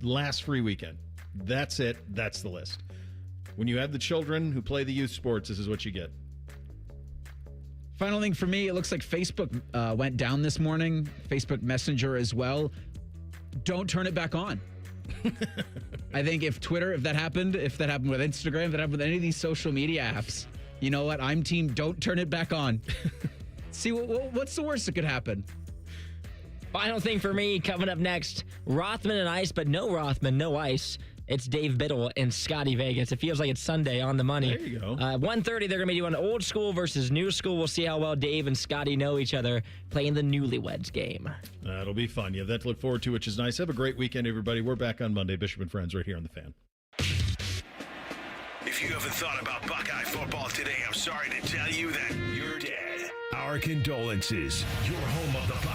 [SPEAKER 3] Last free weekend. That's it. That's the list. When you have the children who play the youth sports, this is what you get.
[SPEAKER 9] Final thing for me, it looks like Facebook went down this morning. Facebook Messenger as well. Don't turn it back on. I think if that happened with Instagram, if that happened with any of these social media apps, you know what? I'm team don't turn it back on. See, what's the worst that could happen?
[SPEAKER 17] Final thing for me, coming up next, Rothman and Ice, but no Rothman, no Ice. It's Dave Biddle and Scotty Vegas. It feels like it's Sunday on the money.
[SPEAKER 3] There you go.
[SPEAKER 17] 1:30, they're going to be doing old school versus new school. We'll see how well Dave and Scotty know each other playing the newlyweds game.
[SPEAKER 3] That'll be fun. You have that to look forward to, which is nice. Have a great weekend, everybody. We're back on Monday. Bishop and Friends right here on The Fan.
[SPEAKER 2] If you haven't thought about Buckeye football today, I'm sorry to tell you that you're dead. Our condolences. Your home of the Buckeyes.